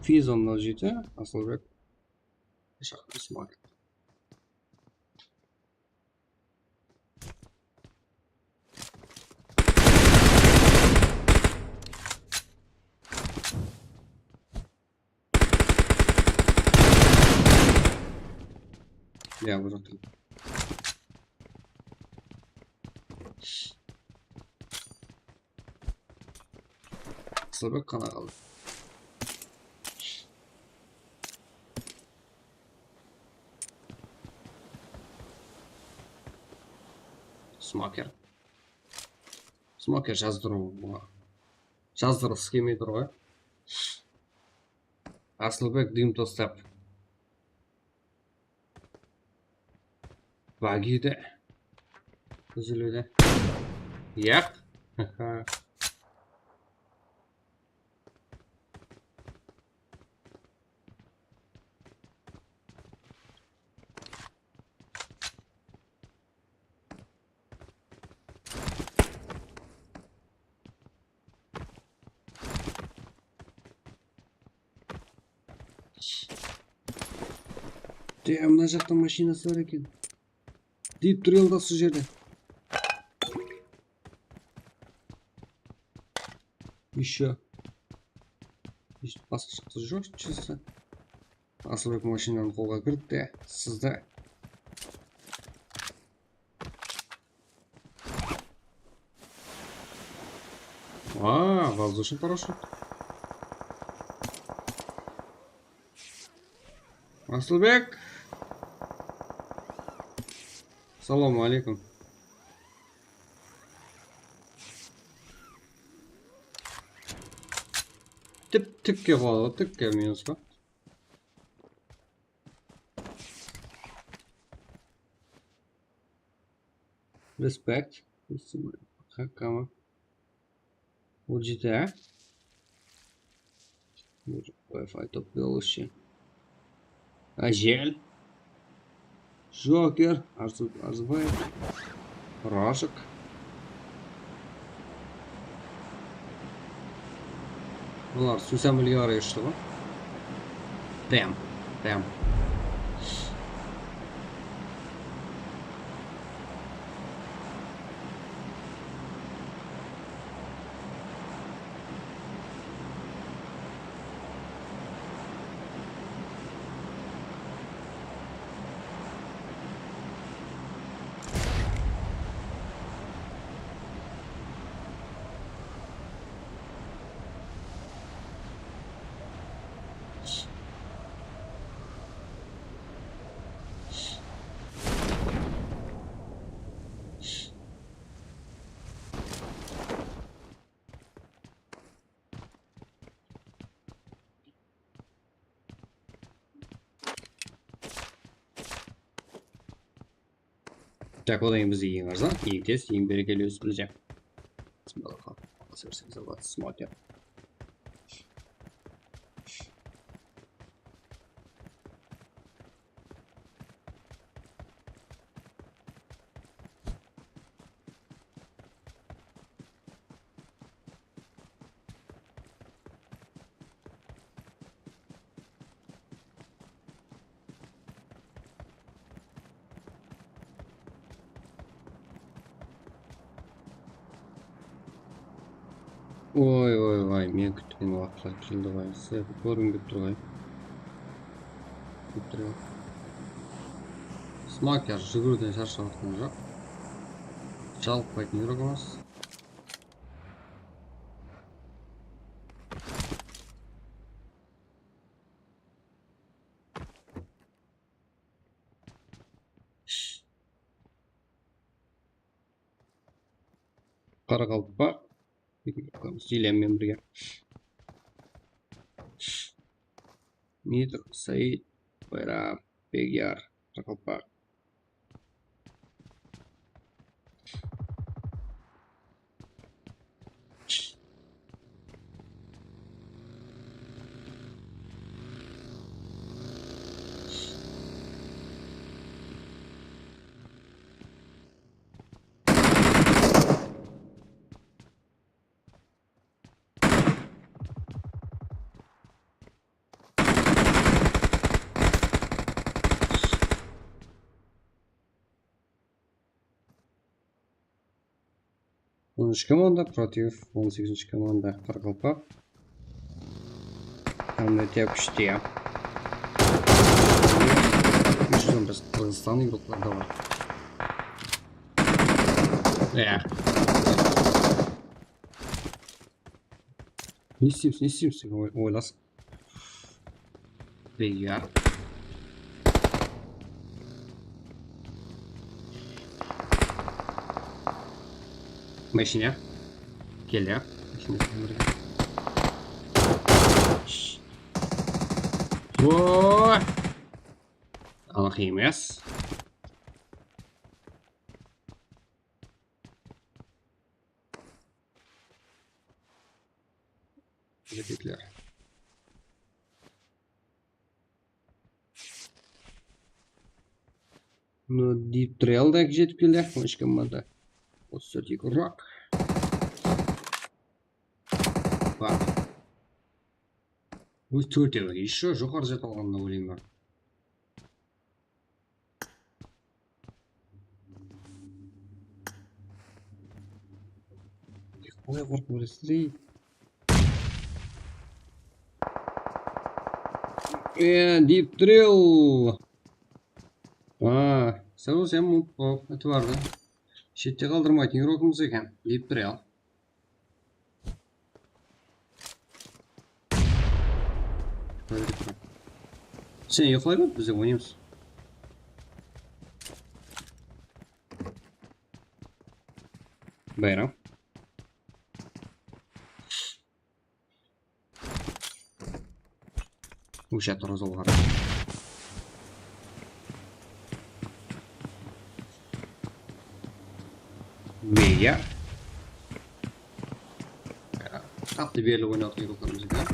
Физон нажите, Асылбек. Шахты смотрит. Я уже тут. Асылбек қана қалды. Смокер. Смокер жаздырғысы келмей тұр ғой. Асылбек дым тастап. Багиді. Үзілуді. Яқ. Мына жақта машинасы бар екен. Deyip duruyor da su жерде. Еще. Басқа шықты жоқ чисто. Асылбек машинаны қолға кірді. Сізді. Воздушный парашют. Асылбек. Салам алейкум. Тіпке қалды, тіпке минус па? Респект. Хакама. У GTA. Wi-Fi топ белыши. Ажель. Жокер, Арзбаев, Рашек. Бұлар сөйсен білге қарай үшті ғой. Дәм. Так, одан бізде ең арзан, ең тез, ең берекелі өсіп білже. Смотрим. Ой, мен күткен уақытқа келді ғой. Сәбі көргім кеп тұрғай. Смокер жүгіруден шаршаватқан жоқ. Жалықпайтын жүрек емес. Қарақалпақ. Стилеммен бірге. Митр, Саид, Байрам, Бегяр, Қарақалпақ. Команда против 18 команда Қарақалпақ. Там өте күшті. Жүрген біз Қырғызстан игрокларда бар. Не істеймісің ойласың. Бегер. Машина. Келер. Ой! Анық емес. Жететілер. Ну, Deep Trail да жетіп келді. 13 команда. 34 урок. Бар. Өз төртеу. Еще жоғары жетіп алғанда ойлаймын. Қалай қорқып көресіздей? Deep Trail. Сәл өті барды. Шетте қалдырмайтын урокымыз екен. Deep Trail. Сен ұйықлай ма? Бізде ойнаймыз. Байрам. Ушат розалғар. Бея. Қатты берлі ойнауық үйректеріміз екен.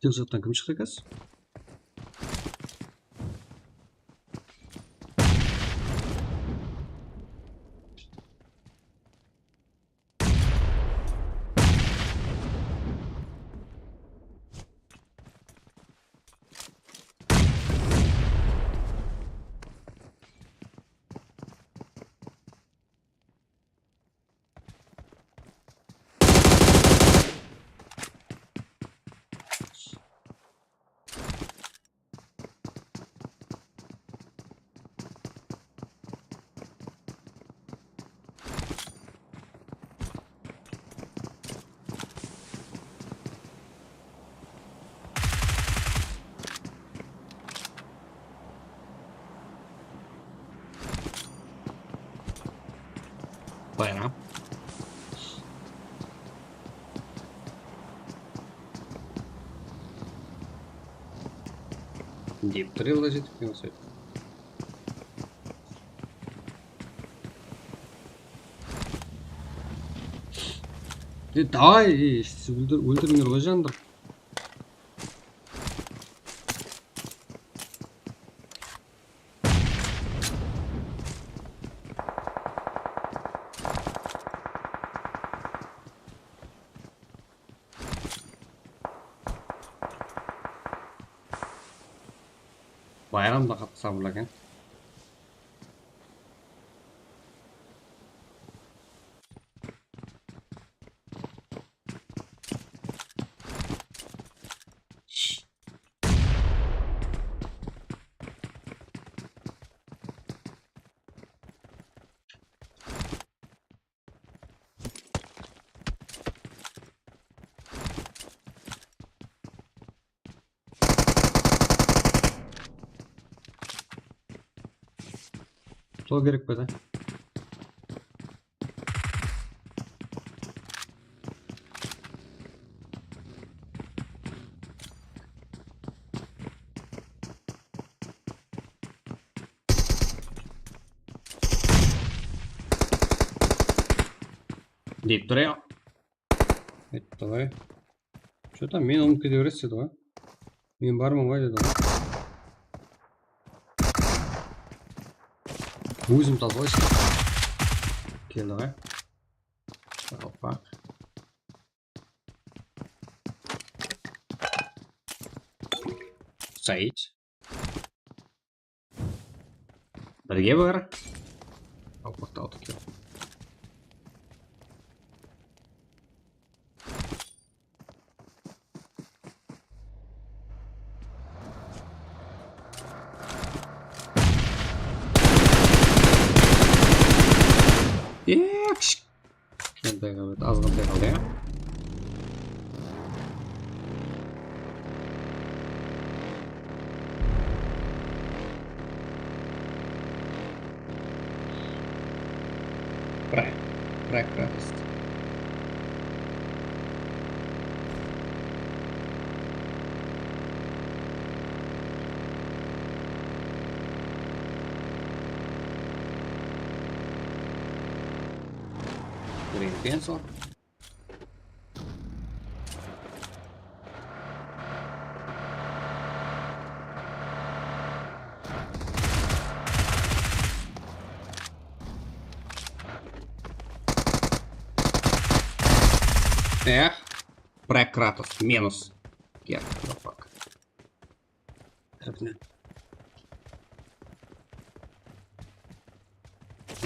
Тел жақтан кім шықты кәз? Байрам. Deep Trail да жетіп келген сөйт. Давай, өлтіріңдер ғой жандар. Байрам да қатты сабырлы екен. Сол керек пе да? Deep Trail. Айтты ғой. Что-то мен ұмытып кете бересіз деді ғой. Мен бармын ғой деді ғой. Өзім тазалайшы. Келді ғой. Опа. Саид. Бірге бар. Опақта алды кел. Кішкентай қалды, азғантай қалды, иә? Прекратist. Green pencil. Эх, Прекратус, минус. Герк, фак.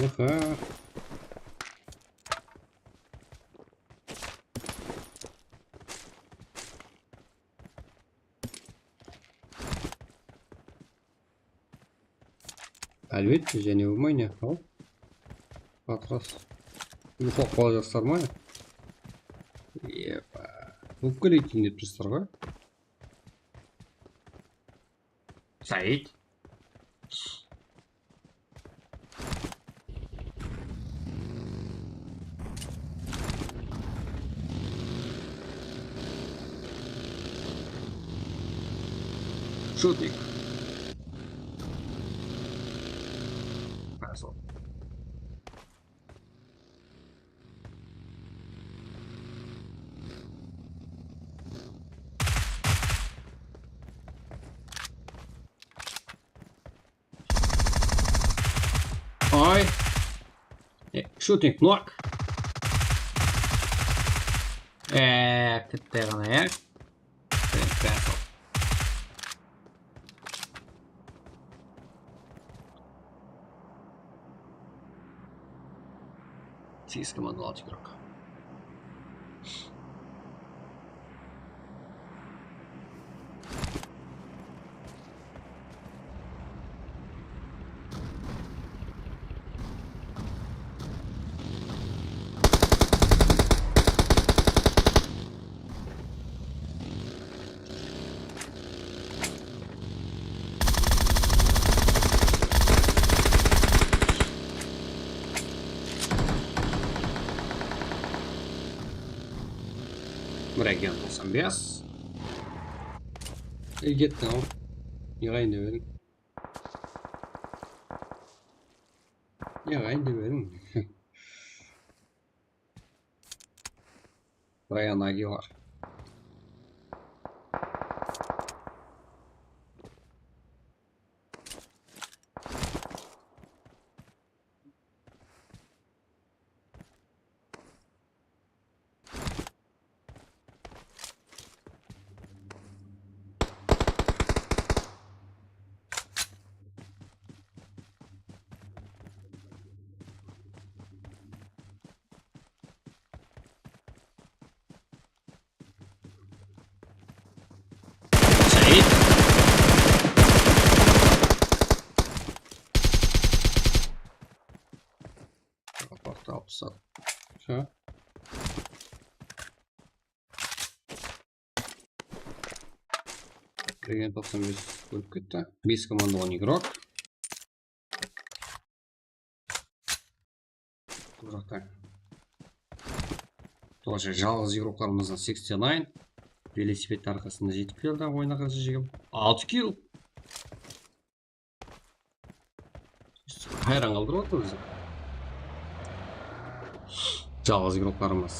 Уха. Әлбетте, және внимание, ал. Патрас. Ұйқылап қала жастар ма? Епа. Өпкелейтін деп тұрсыздар ғой? Саид. Шутник. Хорошо. Ой. Шутник нок. Тіпті ғана, е? Прекрасно. Сіз командовать игрок. Реген болсам бес. Кетті ау. Неғайын деп едің? Неғайын деп едің? Брайан Агилар. Портал писал. Все. Реген 95 өліп кетті. 5 командован игрок. Бұл жақта тоже жалғыз игрокларымыздан 69. Велосипед арқасында жетіп келді ойына қарсы жегім. 6 килл. Хайран қалдырып отыр өзі. Жалғыз игрокларымыз.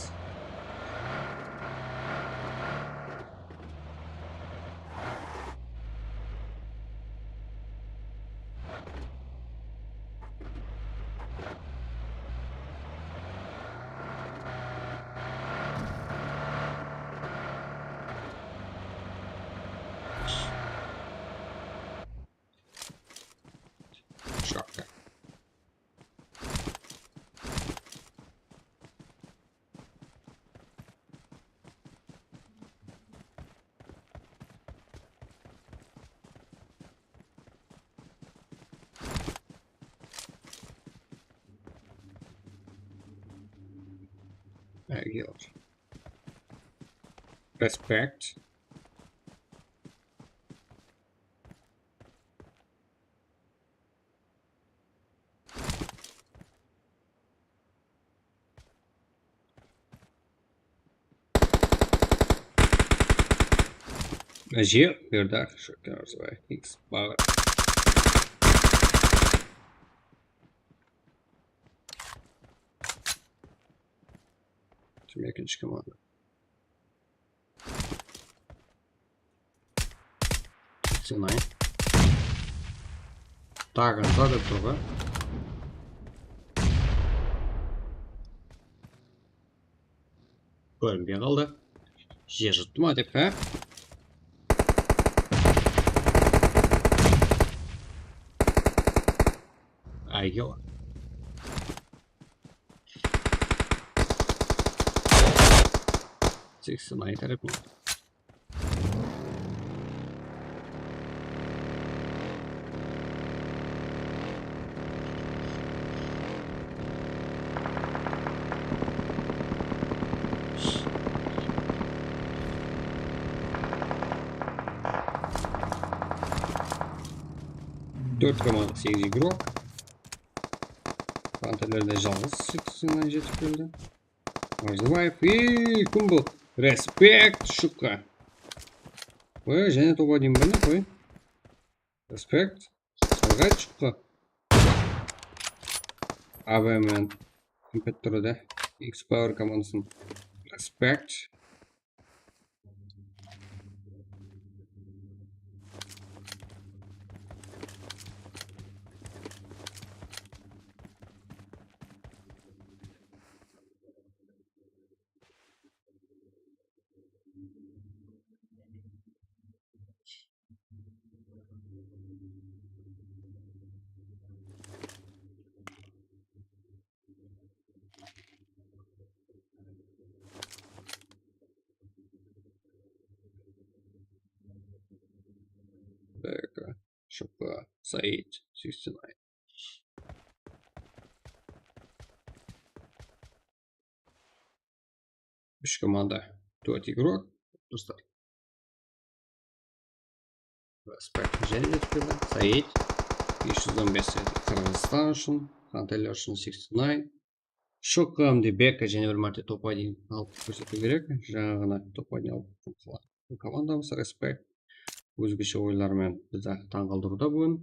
Шапка. Ayyor. Respect. Ажир, Бердах, Шокер, X, Бар. Kim ikinci komanda? Sinay. Tag'in sotib turg'i. Ko'rinmay qoldi. Yer jutdimi deb, ha? Ayyor. Sinay tarafı. Dört komanda 8 игрок. Panterlerde жалғыз сексеннен жетіп келді. Вызываев и кім бұл? Респект, шука. Ой, және топ один білді, қой. Респект. Сарғай шука. АВМен. Кімпет тұрды. X-Power командасын. Респект. Бека, Шука, Саид, 69. Үш команда 4 игрок. Достар. Респект және жетіп келді. Саид 515 Қырғызстан үшін, Хантелер үшін 69. Шокамды Бека және бір мәрте топ 1 алып көрсету керек. Жаңа ғана топ 1 алып командамыз Респект. Өзгеше ойлармен бізді таңғалдыруда бүгін.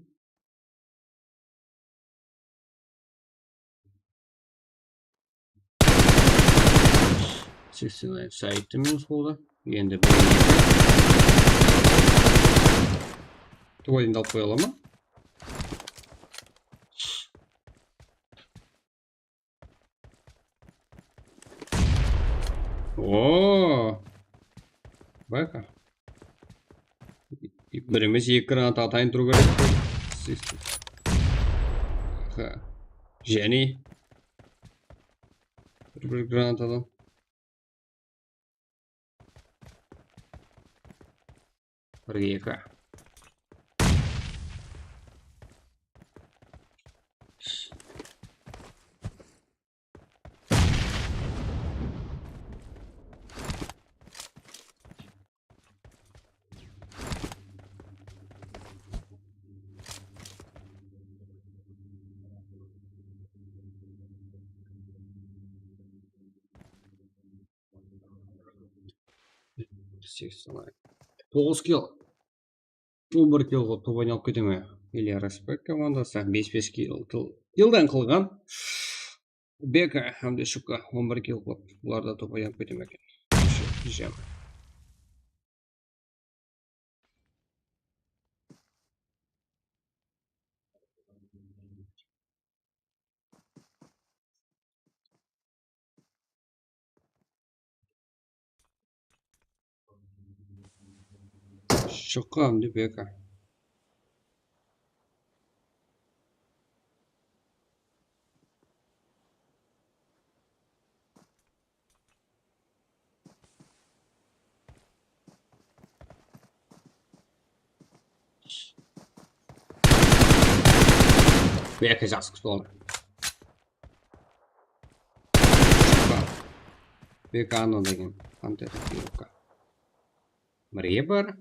Сексенай Саидті минус болды. Енді бір топ 1 алып қояла ма? Ооо! Байқа. Bir емес екі гранат атайын тұру керек. Және бір гранат адам. Бір екі. Тоғыз килл. 11 килл қылып топ айналып кете ме? Или Респект командасы 5-5 киллдан қылған. Бека әмде Шука 11 килл қылып. Бұларда топ айналып кете ме екен? Жем. Шука әмде Бека. Бека жақсы күшті болды. Пекано деген қандай бұйрыққа. Бірге бар.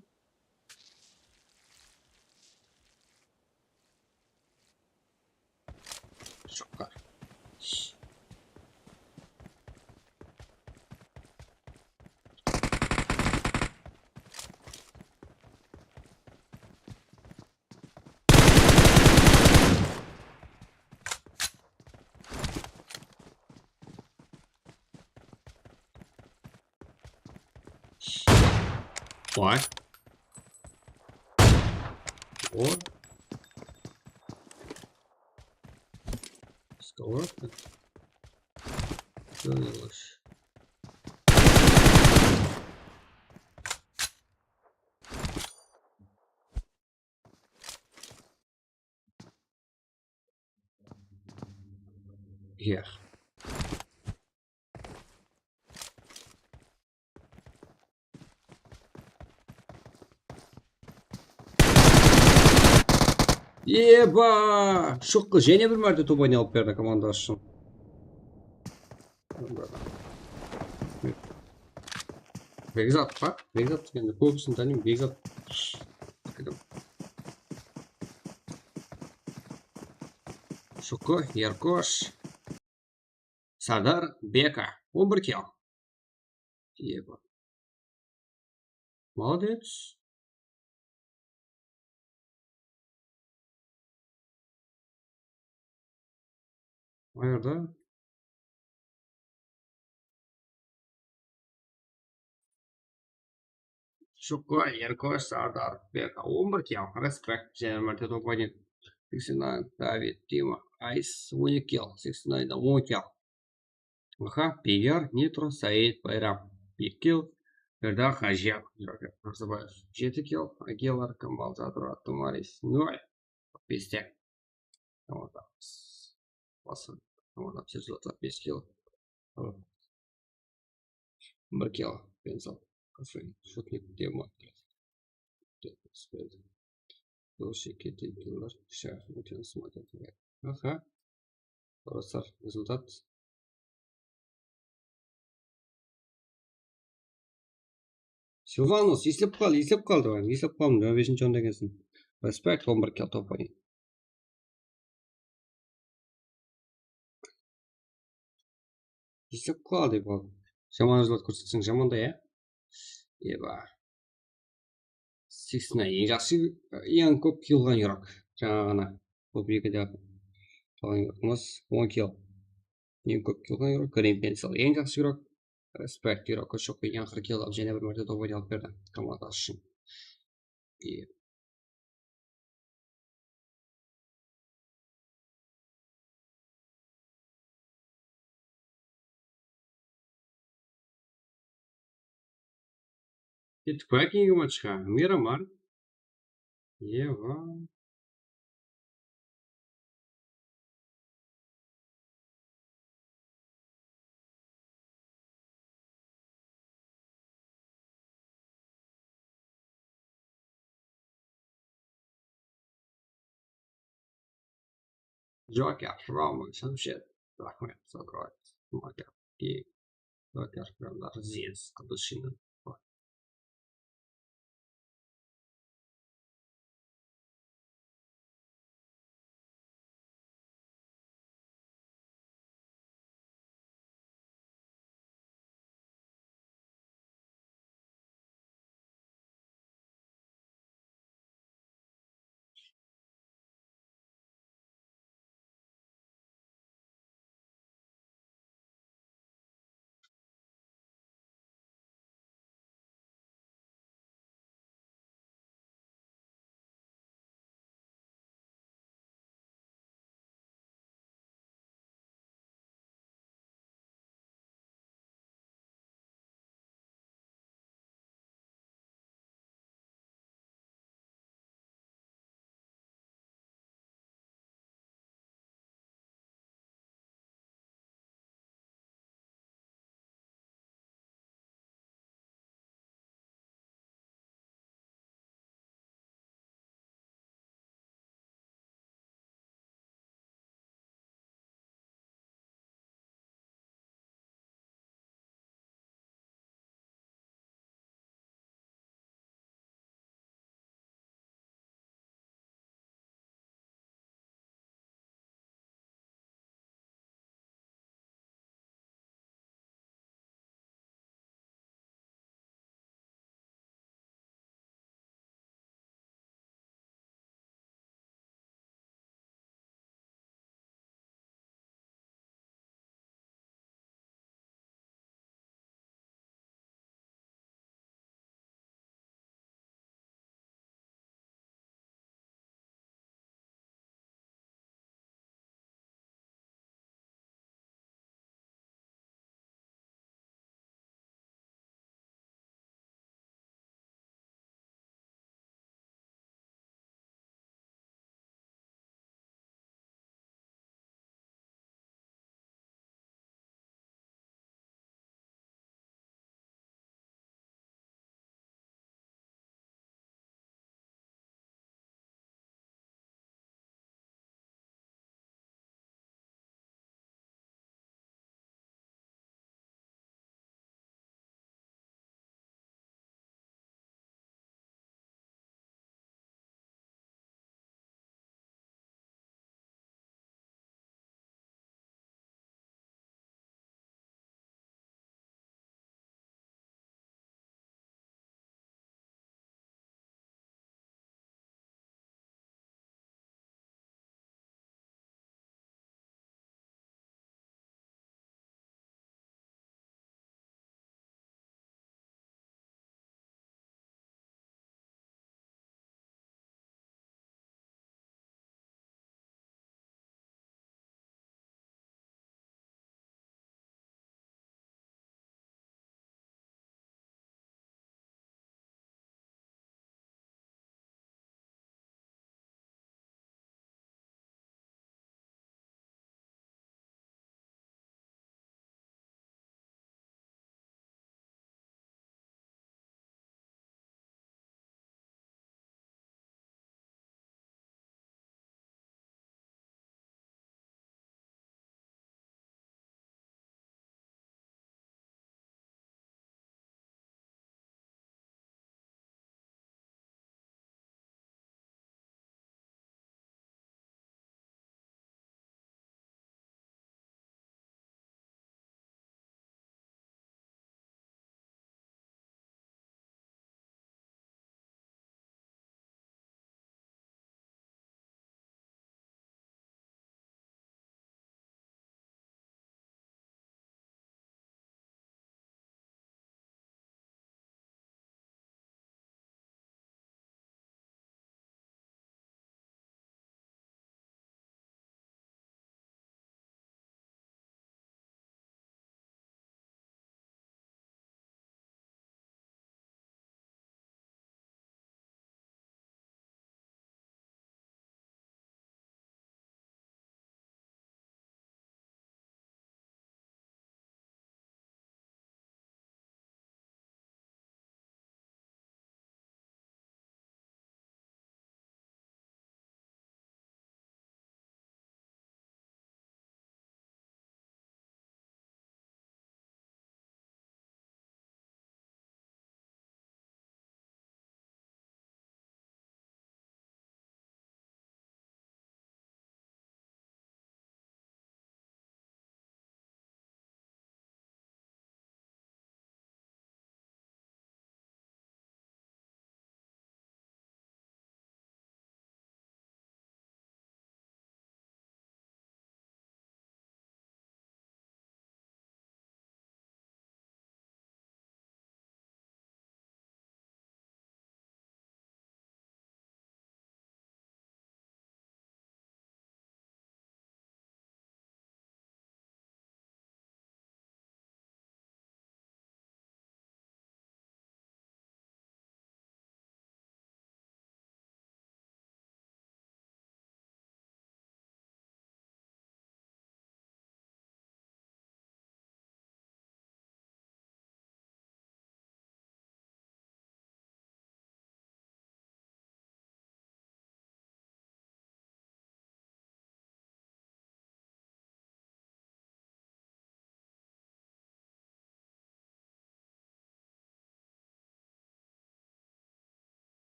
Шыққа. Ой. О. Сковородка. Залилось. Here. Еба! Шоққа және бір мәрте топ ойналып берді командасы үшін. Бекзат па? Бекзат дегенде көбісін танимын. Бекзат. Шоққа, Яркош. Сардар, Бека. 11 килл. Еба. Молодец. Ayarda. Шоққа, Яркош, Сардар, Бека. 11 килл. Респект. Және мәрте топ ойнайды. 69, Давид, Тима, Айс, 12 килл. 69, 10 килл. Аха, Пегер, Нитро, Саид, Байрам, 1 килл. Берда, Хажер, Назарбаев, 7 килл. Агилар, Камбал, Задура, Тумарис, 0. Пестек. Вот так. Басын. Вот так, 5 килл. 1 килл. Пенсал. Кафе. Шутник, Тема. Доши, кети, киллер. Шеф, мутин, смотрит. Аха. Достар, результат. Силванус, есеп қалды. Есеп қалдым. 25-ші онда келсін. Респект, 11 килл топ ойын. Есеп қалды бұл. Жаман результат көрсетсең жаманда, е? Еба. 69, ең жақсы, ең көп киллған ирак. Жаңағына. Бұл бригада. 10 килл. Ең көп киллған ирак. Крем пенсил. Ең жақсы ирак. Респект, ирак. Шоққа ең ақыр килл алып, және бір мәрте топ ойналып берді. Командасы үшін. Кеттік па кейінгі матчқа? Мирамар. Ева. Джокер, Рома, Шамшет. Рахмет, Садрой. Макер. И Джокер, прям даже здесь, от души.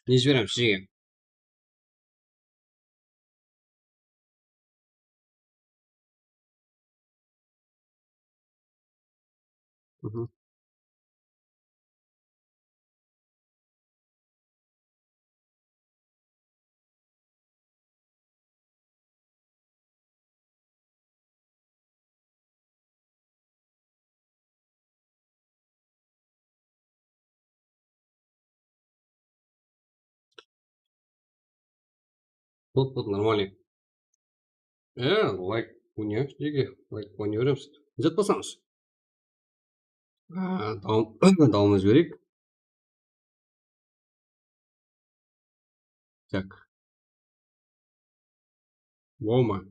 Не жіберем сізге. Мгм. Вот нормальный. Лайк ойнайық сізге. Лайк ойнай береміз. Жатпасаңыз. Дауымыз жіберейік. Так. Болма.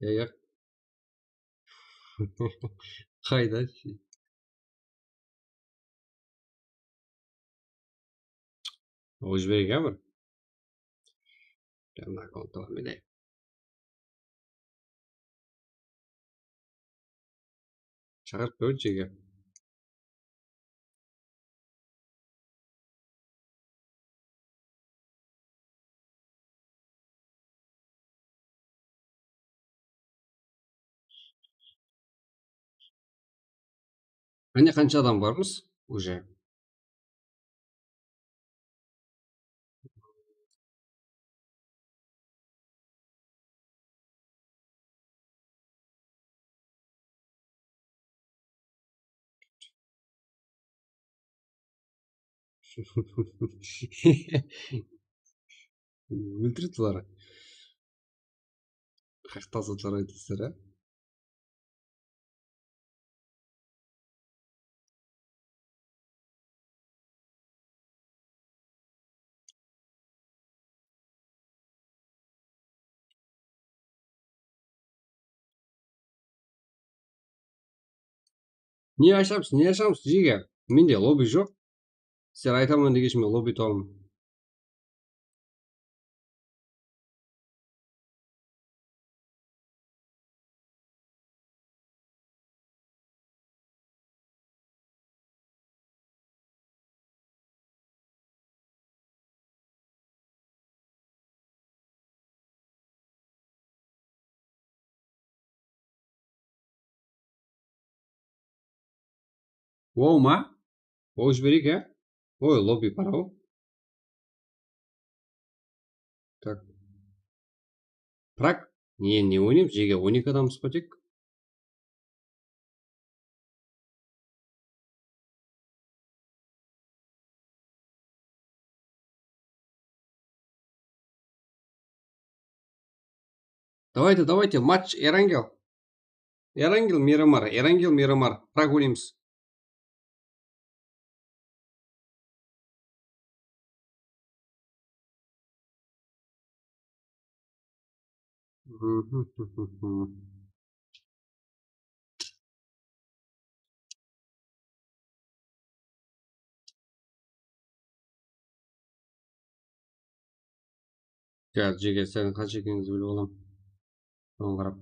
Я. Қайда? Ол жіберейік, ә бір? Мына аккаунтты білейік. Шығарып көрді жеге. Әне қанша адам бармыз? Уже. Өлтіреді бұлар. Қақтасып айтасыздар, ә? Не ашамыз жеге. Менде лобби жоқ. Сіздер айтамын дегенше мен лобби табамын. Оу ма? Оу жіберейік, ә? Ой, лобби бар ау. Так. Прак? Не ойнаймыз? Жеге 12 адамбыз ба тек? Давайте, матч Эрангел. Эрангел, Мирамар. Прак ойнаймыз. Қазір жеге сәлін қанша екеніңізді біліп аламын. Соған қарап.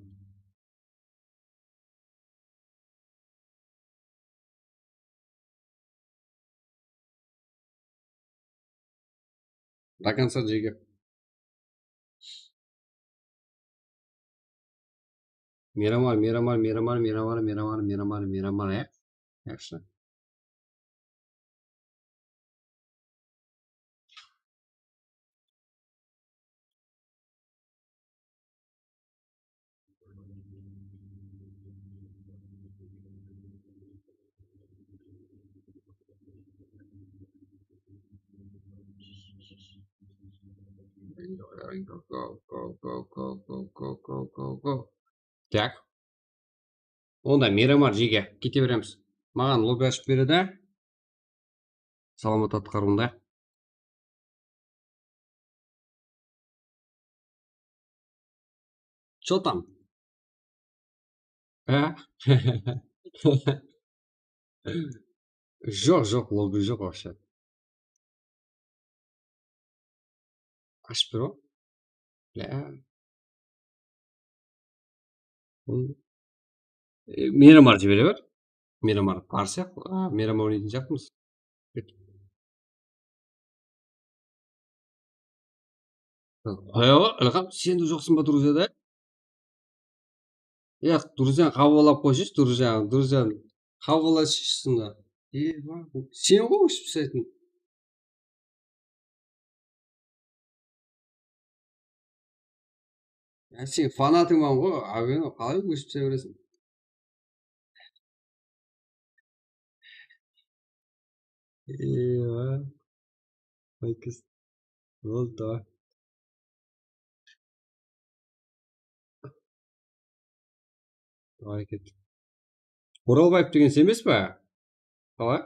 До конца жеге. Мирамар, ә? Жақсы. Go. Так. Онда Мирамар жеге кете береміз. Маған лобби ашып береді. Саламат атқаруында. Чё там? А? Жоқ, лобби жоқ вообще. Ашып бер ғой. Мирамар жібере бер. Мирамар бар сияқты. Мирамар ойнайтын сияқтымыз. Қоя ғой, Ілхам, сен де жоқсың ба друзьяда? Друзьяны қабылдап қойшыш, друзьяны қабылдасың да. Сен ғой өшіп тастайтын. Сен фанатыңман ғой, қалай өшіп тастай бересің? Айкыз. Болды, давай. Давай кет. Оралбаев деген сен емес па? Қалай?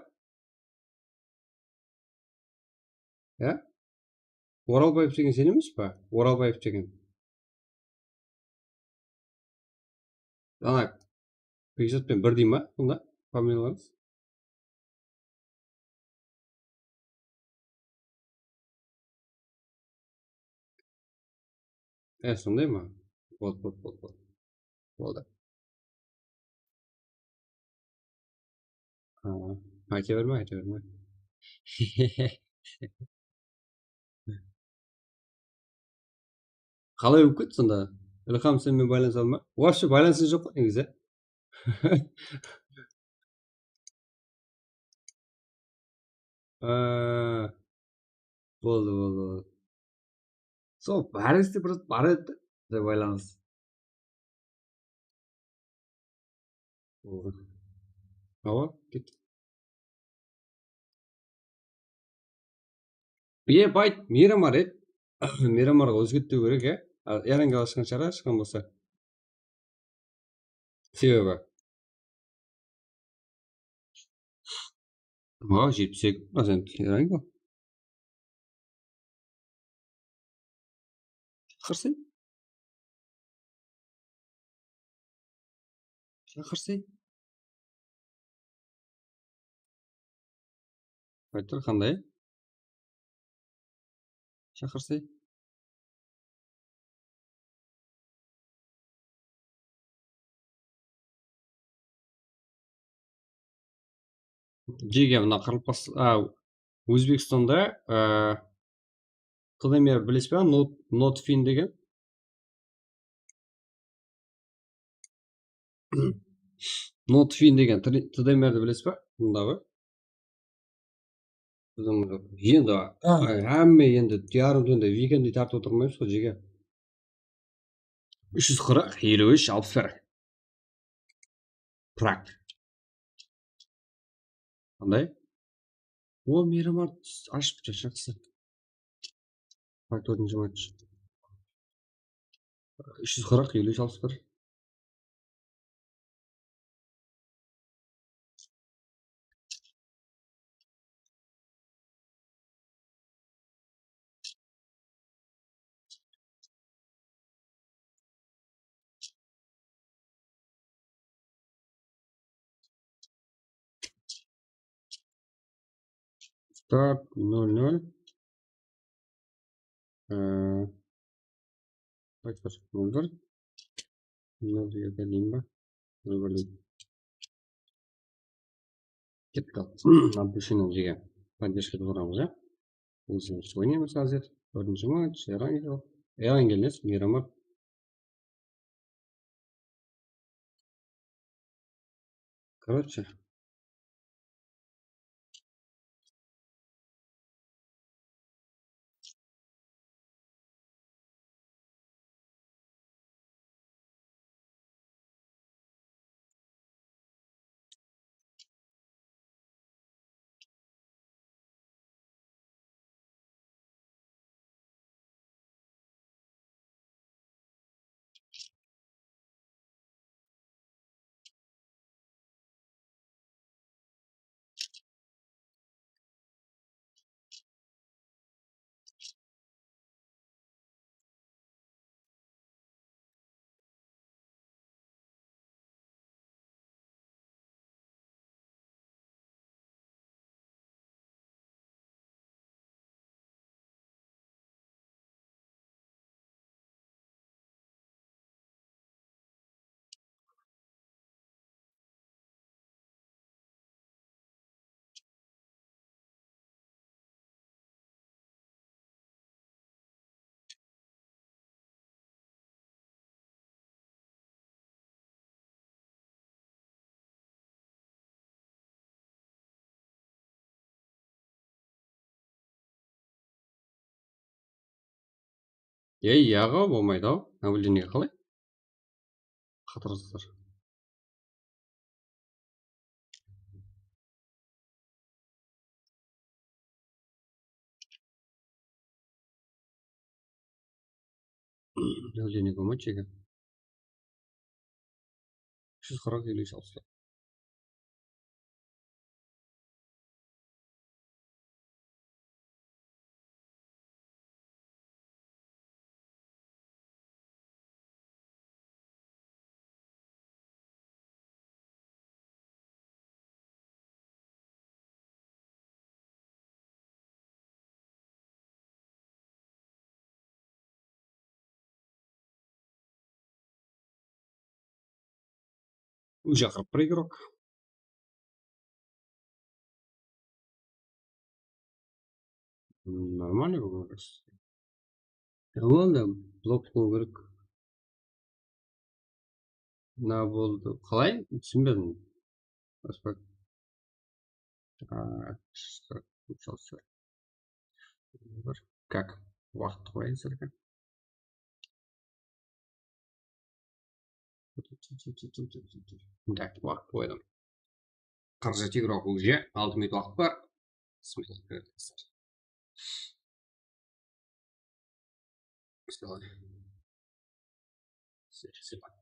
Оралбаев деген сен емес па? Оралбаев деген. Ана, Бекзатпен бір дей ма? Сонда, фамилияларыңыз? Сондай ма? Болды. Айта берме. Қалай болып кетті сонда? Ілхам сенімен байланыса алма? Вообще байланысы жоқ қой негізі. Болды. Сол бәріңізде бір бар еді байланыс. Ава, кет. Байт, Мирамар еді. Мирамарға өзгерттеу керек, Эренге ашқан шығар, ашқан болса. Себебі. 72% Эренге. Шақырсай. Айтыр, қандай? Шақырсай. Жеге мына қырылпас, Өзбекстанда Тыдемер білесіз бе? Notfin деген. Notfin деген Тыдемерді білесіз бе? Мұндағы. Енді әмме енді диарымды викенді тартып отырмаймыз ғой жеге. 340, 53, 61. Прак. Қандай? О, Мирамар ашып жақсы. Прак 4-ші матч. 340, 53, 61. Старт 0-0. Айтпаш 0-1. 0-2 дейін ба? 0-1 дейін. Кетіп қалды. Абдушиннің жеге поддержкада борамыз, Өзіміз ойнаймыз қазір. 4-ші матч, Эрангел емес, Мирамар. Короче. Ей, аға болмайды ау. Обновление қалай? Қатырсыздар. Обновление болмайды екен. 340 или салсы. Жақырып бір игрок. Нормально бұл кез. Ладно, блок қою керек. Мына болды. Қалай? Түсінбедім. Аспект. Салсы. Как? Уақытты қояйын сәлкін. Так, уақыт қойдым. 47 игрок уже. 6 минут уақыт бар. Смотрите, сделали. Спасибо.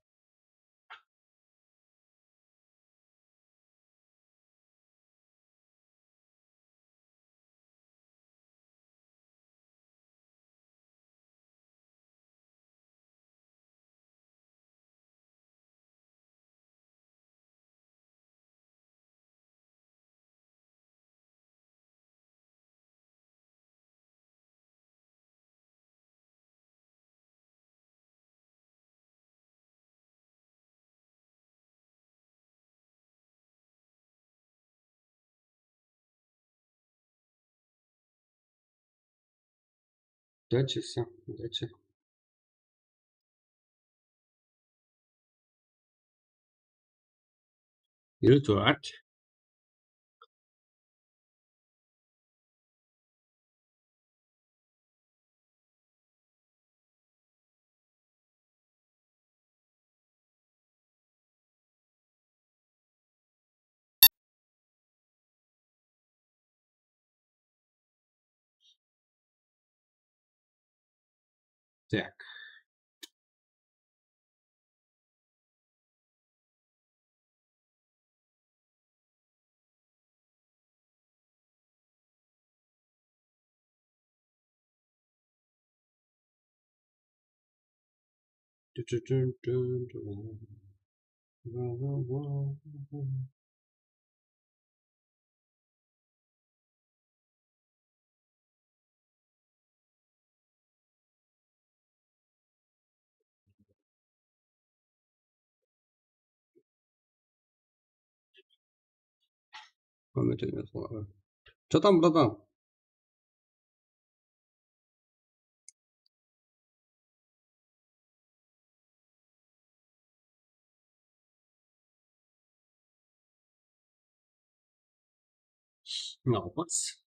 Удачи всем. Удачи. Ютуат. Так. Что там, братан? No, what's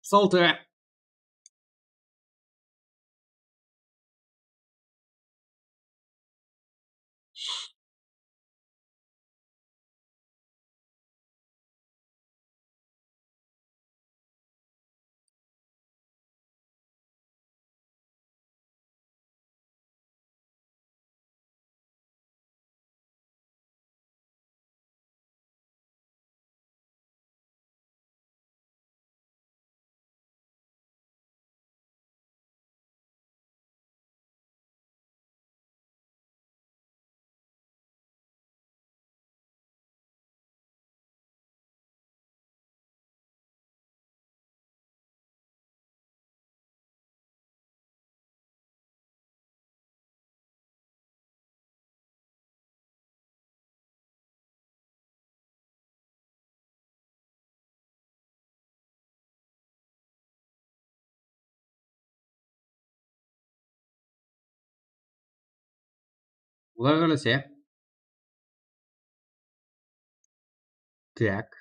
Salty. Құдай қаласа. Так.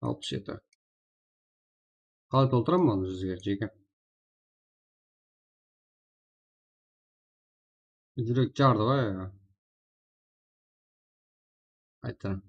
Алпыс жеті. Қалай толтырамын оны жүзге жеке? Жүрек жарды ғой. Қайтадан.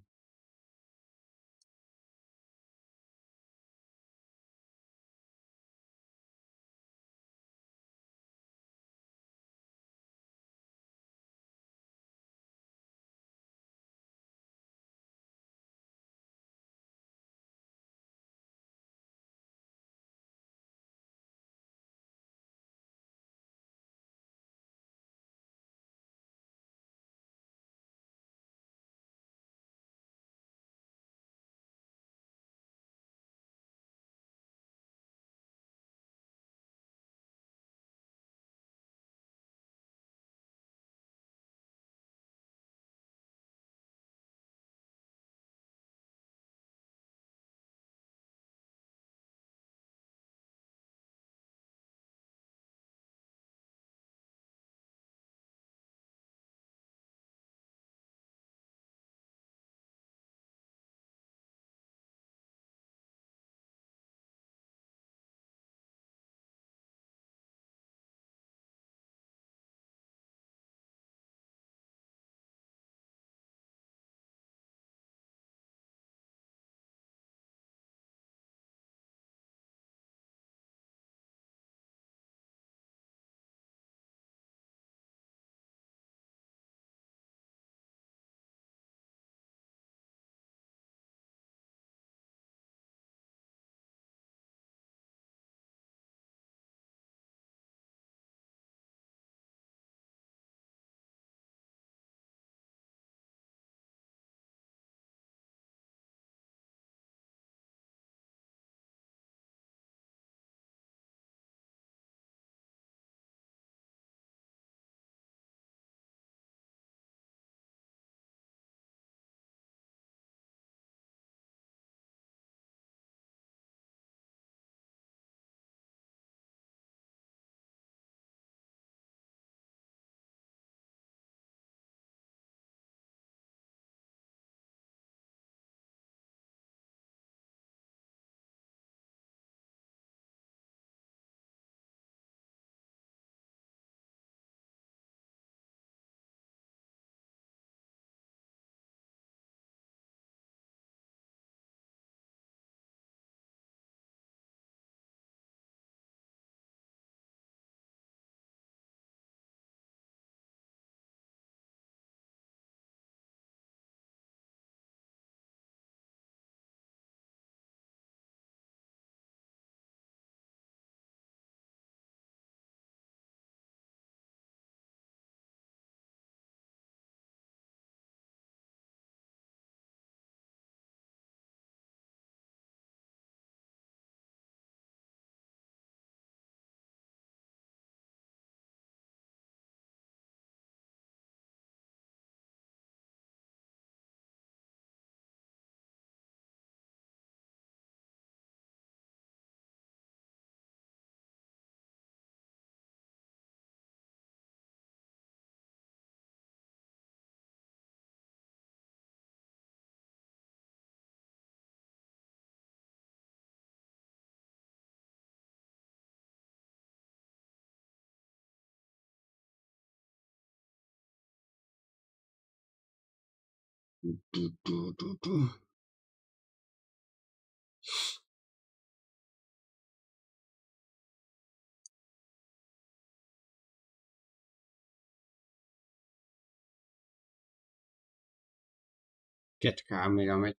Kettik عمي عمي.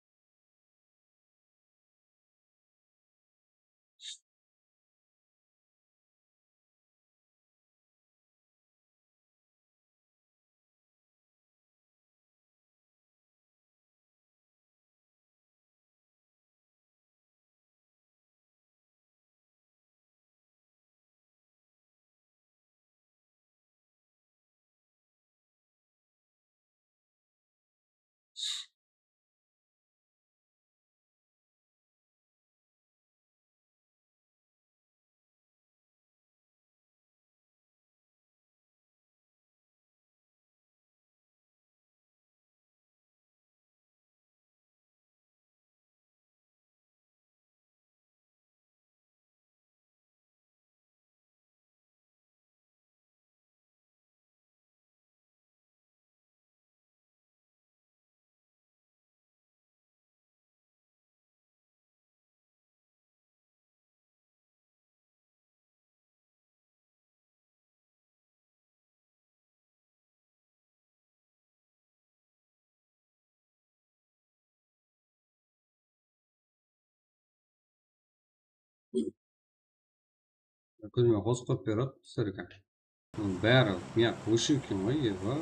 Көзіме қосып қойып береді сірка. Бәрі неғып өшіп екен ғой, еба.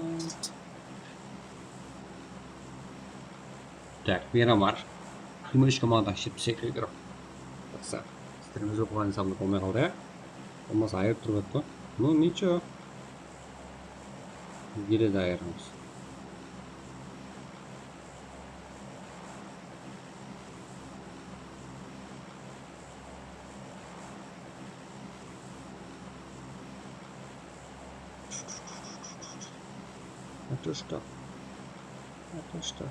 Так, мирамар. Немножечко мада шепсек игрок. Жақсы. Сіздеріміз оқыған сабылып болмай қалды, иә? Болмаса айырып тұрып еді ғой. Ну, ничего. Келеді айырымыз. Это что? Это что?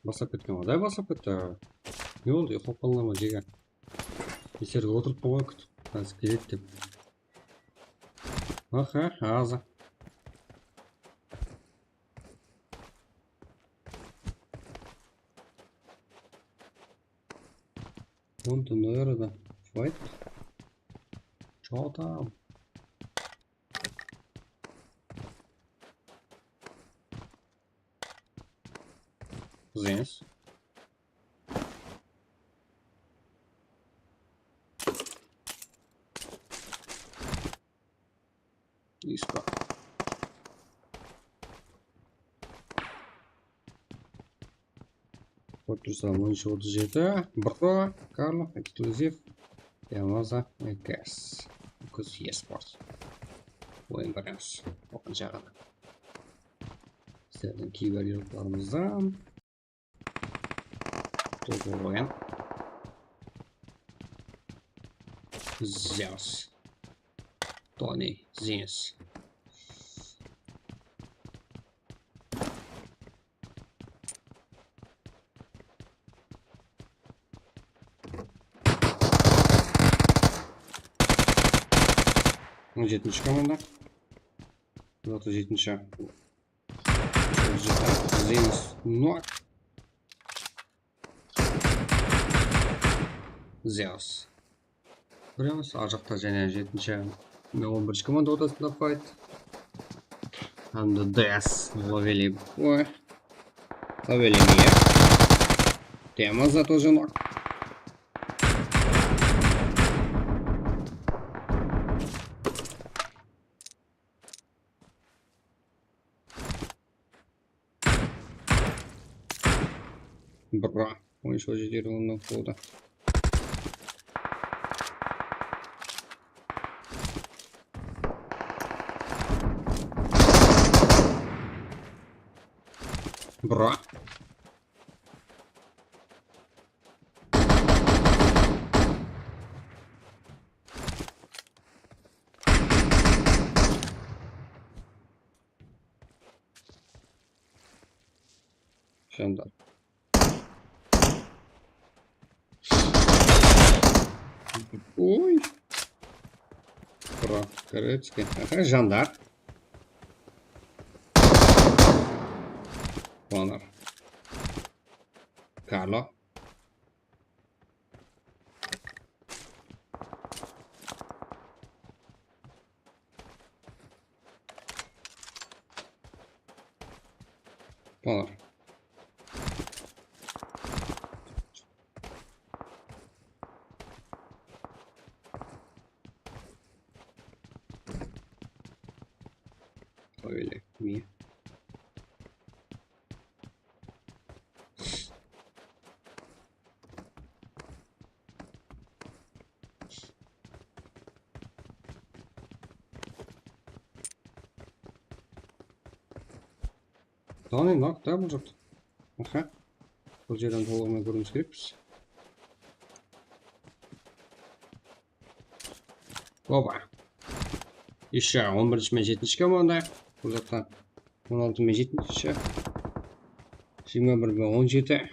Басап кеткен ғой. Дай басап кетті. Не болды? Ұйықтап қалған ма жеге? Есерге отырып қойған күтіп. Қазір келеді деп. Аха, азы. Вон ты, наверное, файт. Чё там? Здесь. Иска. Вот то самое еще вот жеті. Бро, Карло, эксклюзив. Ямаза, газ. Кыз еспорт. Ойын барамыз. Оған жағына. Сіздердің кейбір ерліктерімізден. Тоғы ойын. Зеус. Тони, Зинс. Жетінші команда. 27-ші. Зинс. Нок. Зеус. Көреміз. Ар жақта және 7-ші. 11-ші команда ортасында файт. ДС ловили бой. Ловили меня. Тема за тоже ног. Бра. Oyuncu hoca ondan kovdu. Bra. Jandarm. Ой. Bra. Короче, ага, жандарм. Конор. Карло. Конор. Öyle mi? Tamam nok da бұл жұрт. Аха. Бұл жерден толығымен көруіміз керекпіз. Опа. Еще 11 мен 7 команда. Бұл жақта 16 мен 7. 21 мен 17.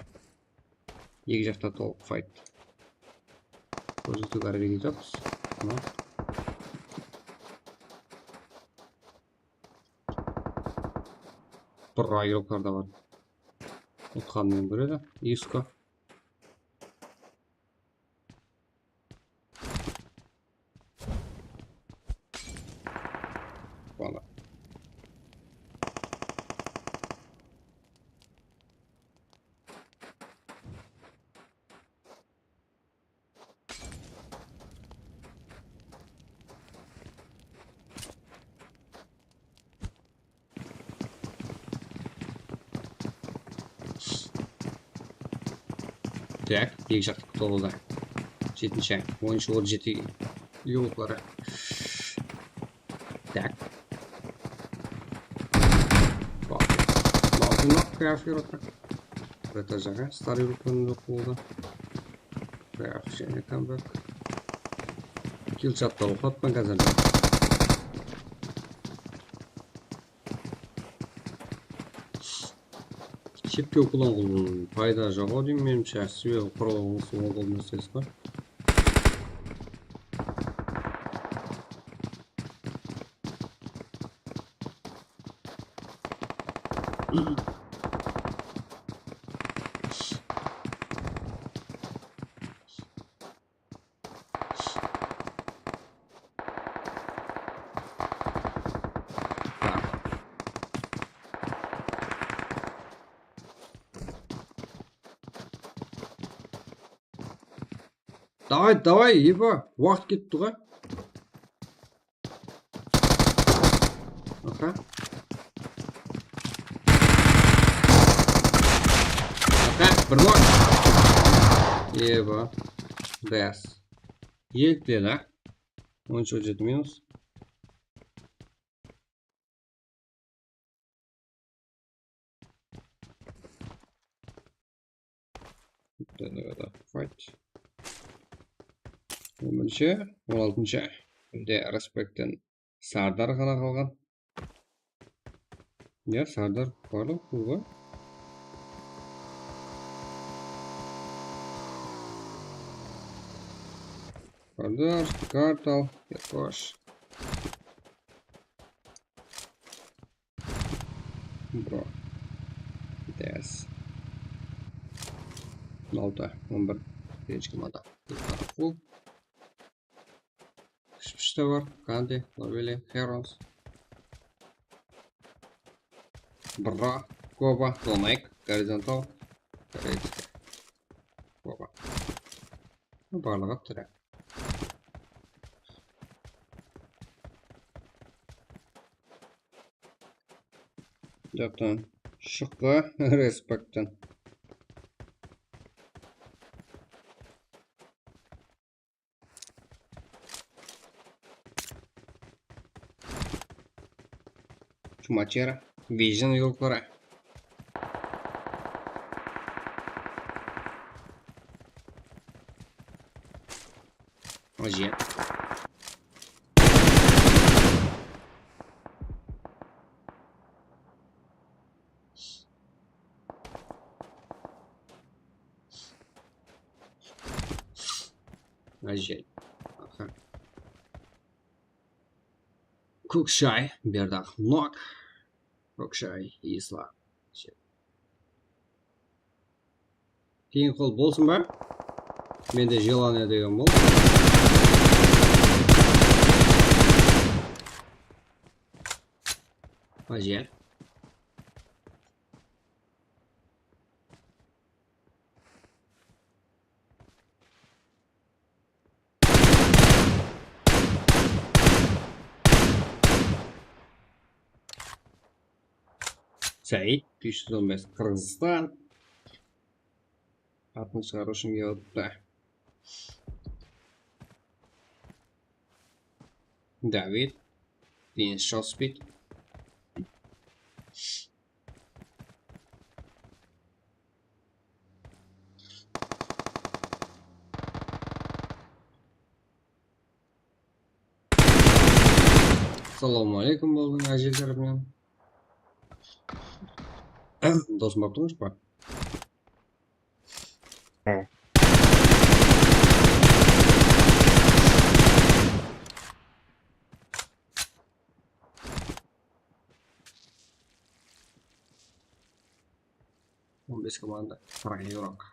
Екі жақта толық файт. Көрсетуге әрекет етеміз. Бір игроктар да бар. Ұтқанмен бірі де. Иско. Voilà. Так, екі жақтық толуда. 7-ші. 10-ші ол 7 юлуклары. Так. Малтынок крафирока. Это жага. Старый рукон болды. Крафшене камбек. Килчатта оқатпан қазір. Шепке оқылан пайда жоғы деймін менімше. Себебі құрылған осы оғыл мәселесі бар. Давай, еба, уақыт кетті ғой. Аха. Бір нок. Еба. Дәс. Елікті, да? 17 минус. Да, файт. 11-ші, 16-ші. Де респекттен Сардар ғана қалған. Я Сардар барлық бұл. Сардар, Картал, Якош. Бро. Дәс. 6, 11. Бірінші команда. Фул. Күшті бар. Канди, Лавели, Херонс. Бра, Коба, Тонайк, Горизонтал, Корейцкий. Коба. Барлығы түрі. Жақтан шыққа респекттен. Чумачера. Vision yukarı. Acı. Acı. Aha. Көкшай, бердақ нок. Көкшай, ислам. Кейін қол болсын ба? Менде желание деген бол. Ажел. Сәйт, 515 Қырғызстан. Атын шығарушым келіпті. Давид. Денис Шоспит. Ассаламу алейкум болдың әжелерімнен. Досым бап тұрмыш па? Он без команды. Проигрок.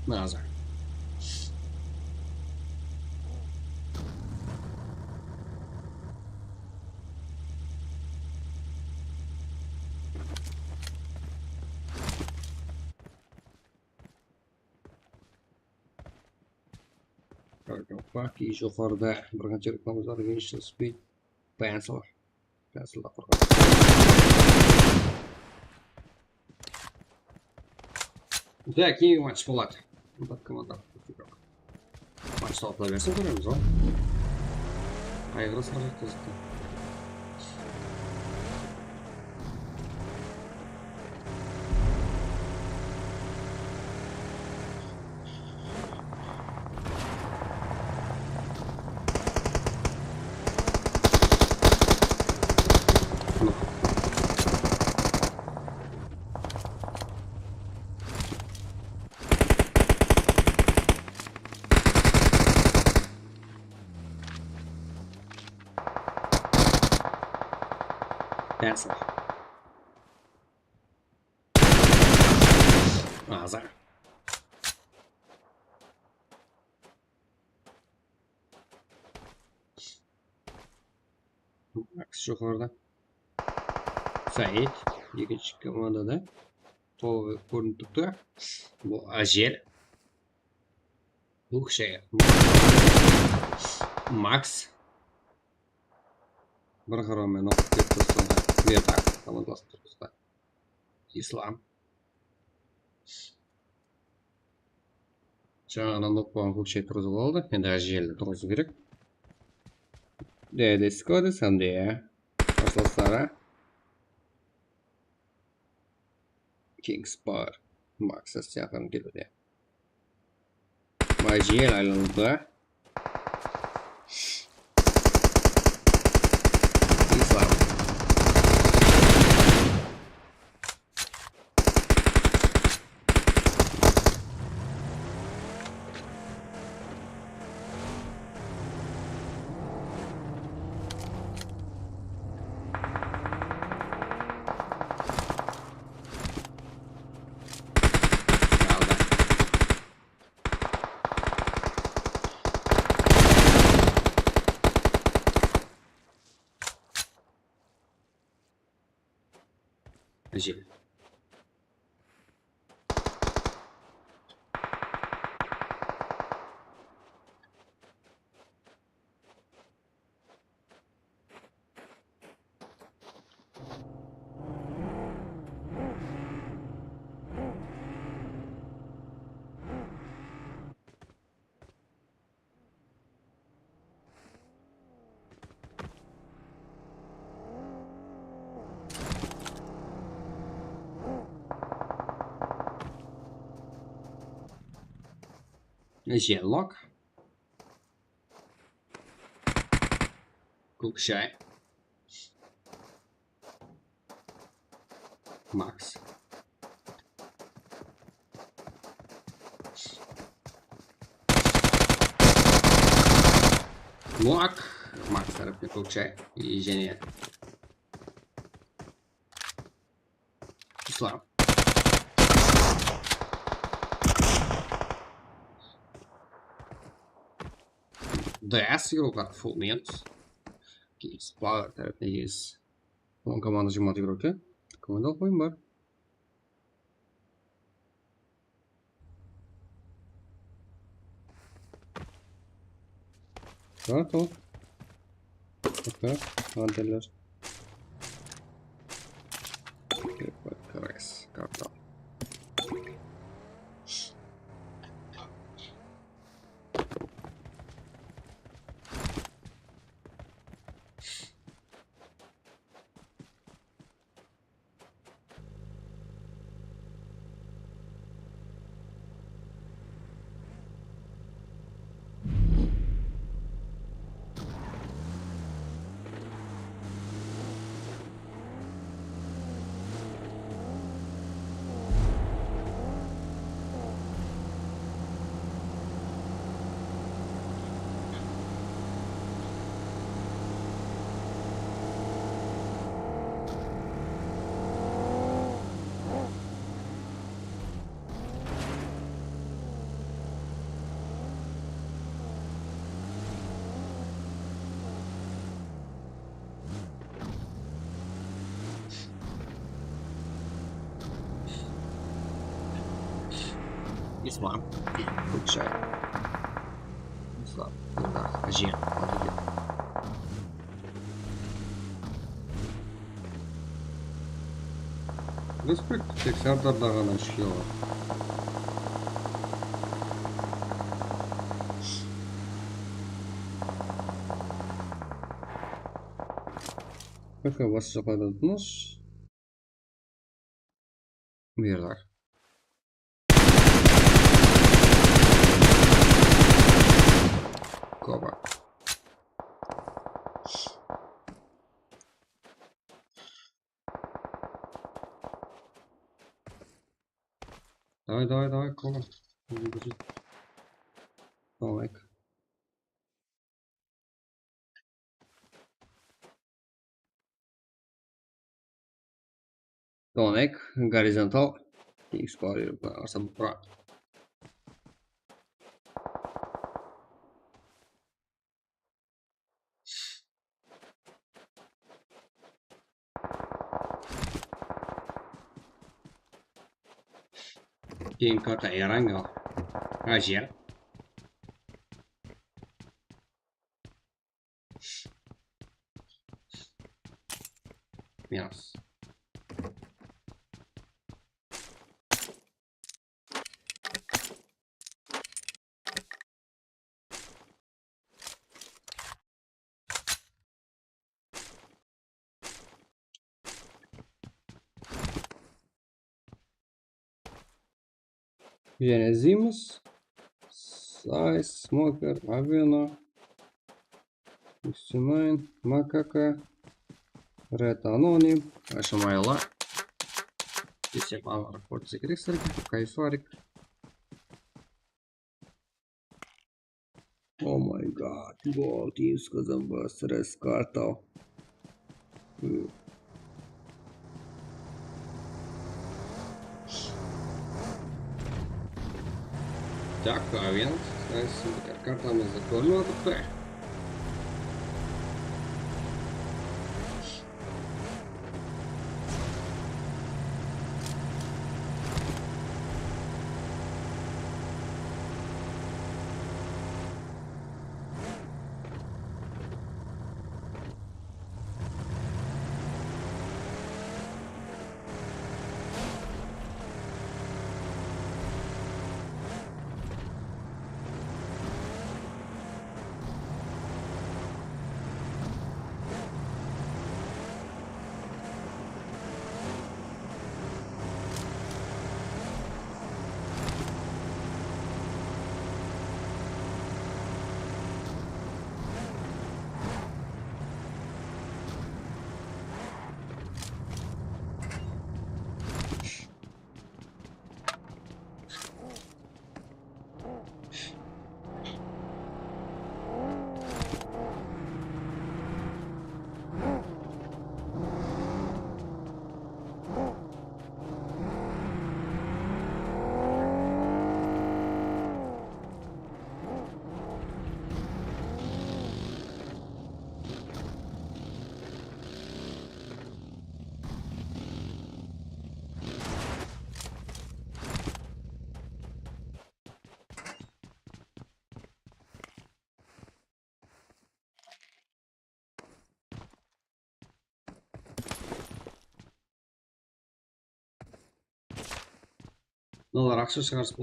Назар. Pak и жоғарыда бір қанша рекламамыз бар екен Speed Pencil. Pencil'да құрған. Да, кейін матч болады. Bat команда. Матч талқылай берсін көреміз ғой. Қайғыры саржақ қызықты. Pencil. Назар. Макс жоғарыда. Саид. Екінші командада. Толығы көрініп тұр. Бұл Ажел. Бұл кіші. Макс. Бір қараумен оқып кетті ұсталға. Бертақ, командасы тұрғызда. Ислам. Жаңағынан оқпаған көкшей тұрғызып алды. Енді Ажелді тұрғызу керек. Деді скоды сәнде. Қосылыстары. Kingspar. Макса сияқын келуде. Ажел айланды. Жел. Желлок. Кукшай. Макс. Лок. Макс тарапы Кукшай. И Женя. Слав. DS игрока full минус. Сплава тарапы есть. Он команда жимат игроки. Команда алпайым бар. Так, о. Так, аделер. Крайс, карта. Ислам. Кукшай. Ислам. Да, Жен. Респект, тек Сардарда ғана шықпай алады. ПК басшы қайдадыңыз? Бұйырдар. Коба. Давай, Коба. Лайк. Тонек, горизонтал. И эксплорирую, особо про. Кейін карта Эрангел. Жер. Минус. Genezimos. Сайз, смокер, авино. Устимайн, макака. Ред аноним. Ашамайла. Здесь мало рапорт секресарик. Кайфарик. О май гад. Гол, тимска замбас. Рескартал. Так, авиант. Картамızda kolladık be. мыналар ақша шығарысып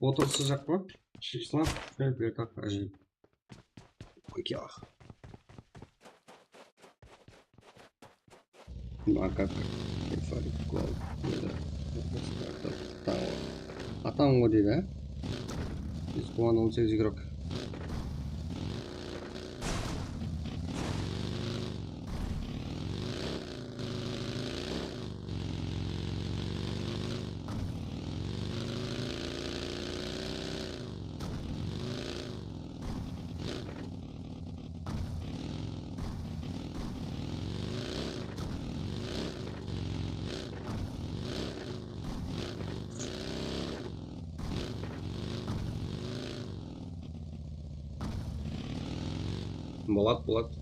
отырысы жақ па? Ислам, бер так ажип. Окей. Макак. Атаң ғой дейді, біз бұған 18 игрок. Болады.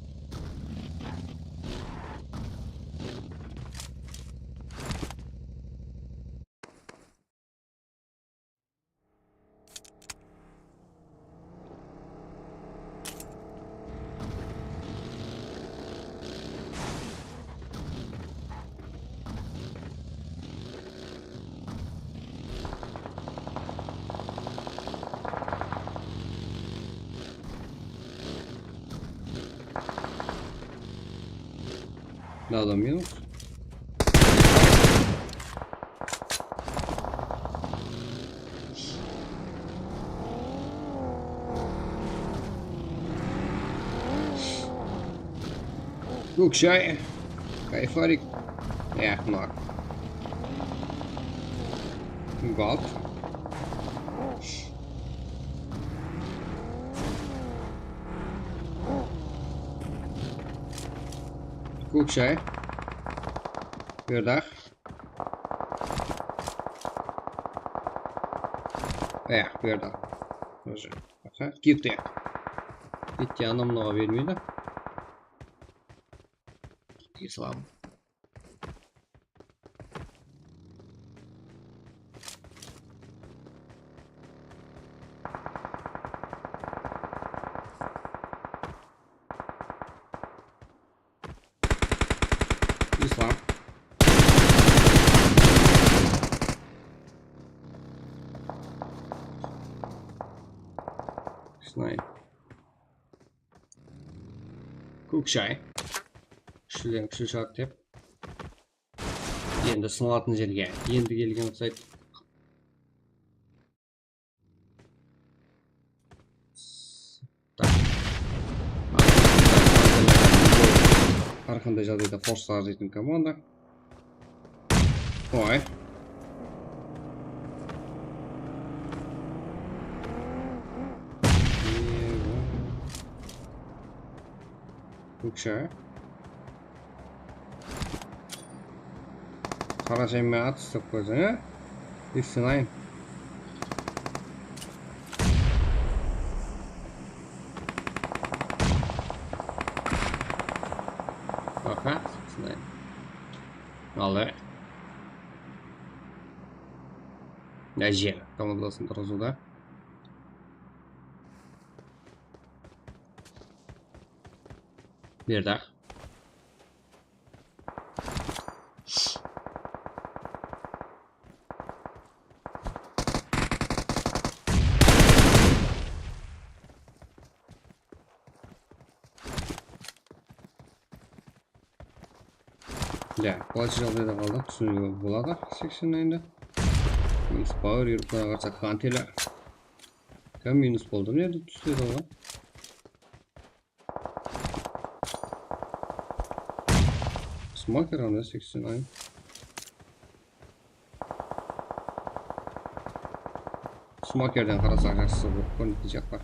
Да, да, минус. Көкшай, кайфарик. Мына. Галт. Көкшай. Бердақ. Бердақ. Кетті. Кетті, анамнаға бермейді. Ислам. Ислам. Снайп. Көкшай. Кішілден кіші шығады деп. Енді сыналатын жерге. Енді келген ұқсайды. Әрқандай жағдайда форсқа арзайтын команда. Ой. Көкшай. Қара жаймен ат ұстап қойсың, ә? Ексінайын. Аха, ексінайын. Алды. Әже, командасын тұрғызуда. Бердақ. Қолайшы жағдайда қалды, түсінуге болады 89-да. Минус пауэр, еріппен қарса қантелі. Кәм минус болды, неді түстеді оған? Смокер анда 89. Смокерден қараса жақсы болып көрінетін жаққа.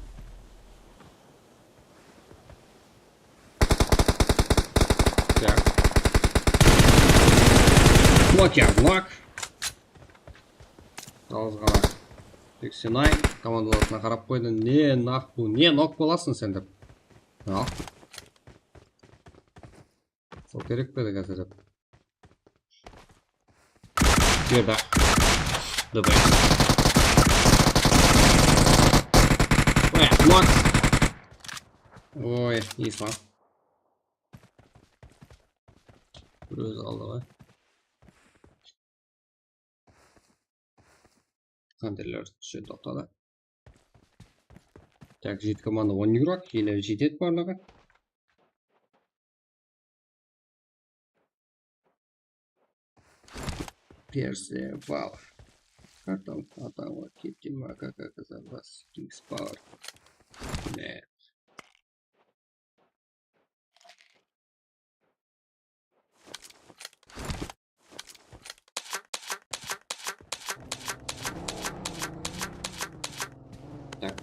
Смокер, блок. Жалғыз ғана 89. Командаласына қарап қойды. Не нақ бұл? Не нок боласың сен деп? Ал. Сол керек педі қазір деп. Берді. Дұбай. Блок. Ой, Ислам. Бір өзі алды ғой. Хантерлер түседі тоқтады. Так, жеті команда 10 игрок, елі жетеді барлығы. Персия, Вал. Картон, Атава, Китти, Макака, Казабас, Кингс Пауэр. Нет. Так.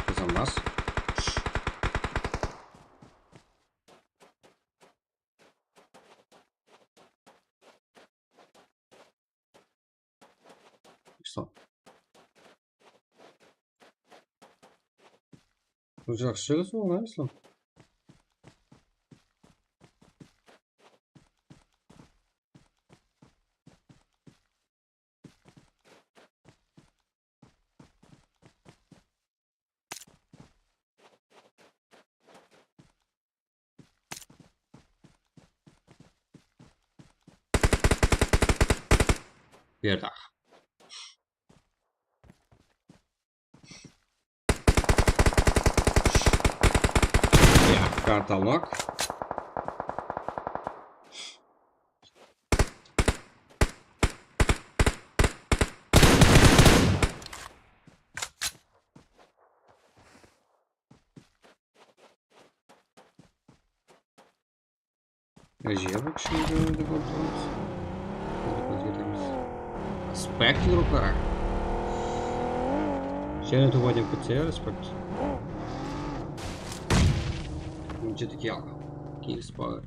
Kazanmaz. Что? Жақсы жерде сол ма, Ислам? Бердақ. Карта алмақ. Жевік ішінде деп отырмыз. Респект игрокларға. Және топ-1 ПЦ, респект. Жетіге алды. Кингс Пауэр.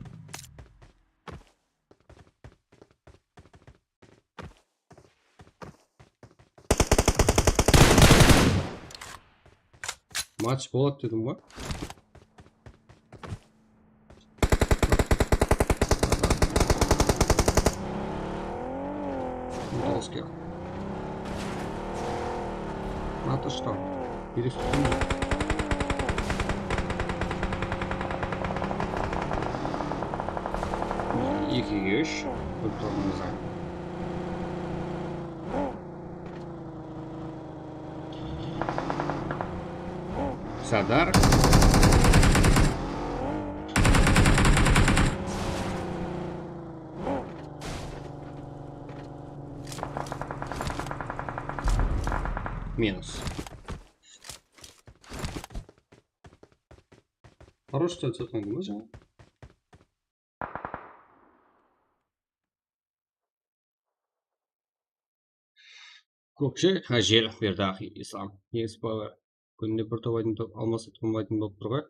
Матч болады дедім ғой. Удалский. А то что? Переступили. Екіге үш. Бір тұрмыз ай. Садар. Минус. Хорош, что это не нужно. Көкше, жел берді ақи ислам. Еңіс бауыр. Күнде бір топ-1 топ алмаса топ-1 болып тұр ғой.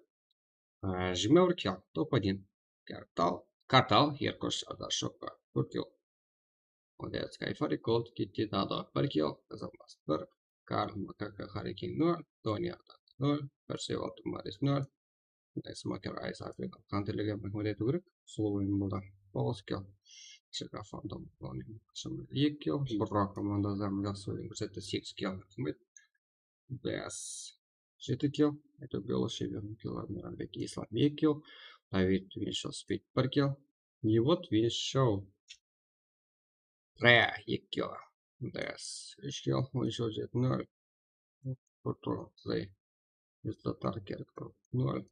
21 килл. Топ-1. Картал. Еркош Адашока. 1 килл. Молодец. Кайфари Колд. Кетти Дадо. 1 килл. Казалмас. 1. Карл Макака Харикин 0. Тони Атак 0. Персевал Тумарис 0. Смакер Айс Африка. Қантелеге мәкмет ету керек. Сол ойын болды. 9 килл. Шекафандом. 2 килл. Бұрға командазам жақсы ойын көрсетті. 8 килл. Бәс. 7 килл. Это было шебен килл. Миранбек Ислам 2 килл. Давид Виншоу Спид 1 килл. И вот Виншоу. 2 килл. Бәс. 3 килл. Виншоу 0. Потом зай. Результат керектор 0.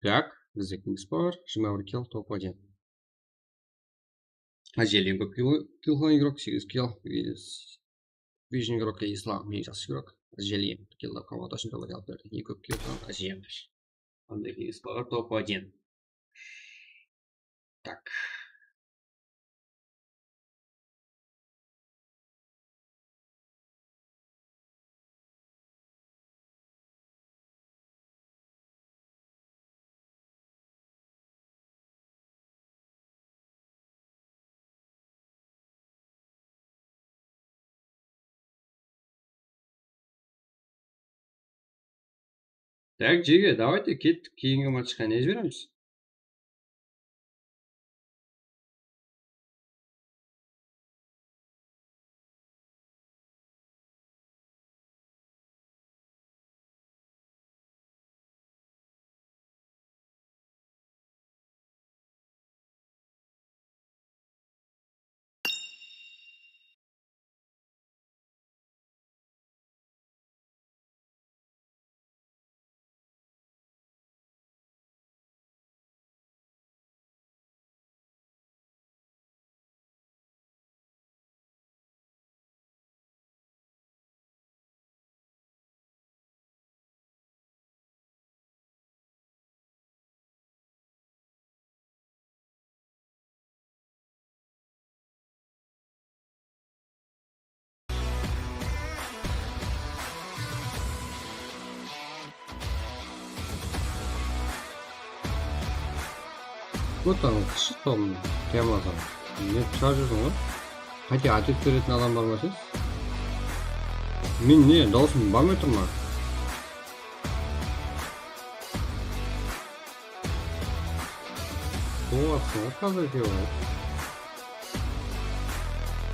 Так. Бізде Кингс Пауэр. 21 килл. Топ-1. Ажелин көп килл игрок. 8 килл. Vision игрок и ислам, мне сейчас игрок. Желим. Килла кого-то что говорил, не купил там азием. Андрея Испара топ-1. Так. Так, Джига, давайте кейінгі матчқа не жібереміз? 그것도 시도 없네. 대마사. 이게 찾아주는 거? 하지 아직 그랬나 난 말마시? 민니 너스 맘에 좀 말. 좋았어. 어떡하게 되어.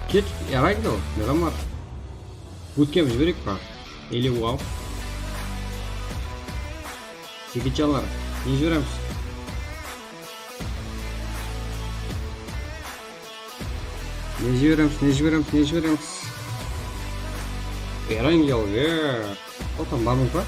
Git, yaraydı o. Neden var? Bootcamp жіберейік па? Или уау? Секретчалар, не жібереміз? Не жібереміз. Эрангел, О, там бармын па?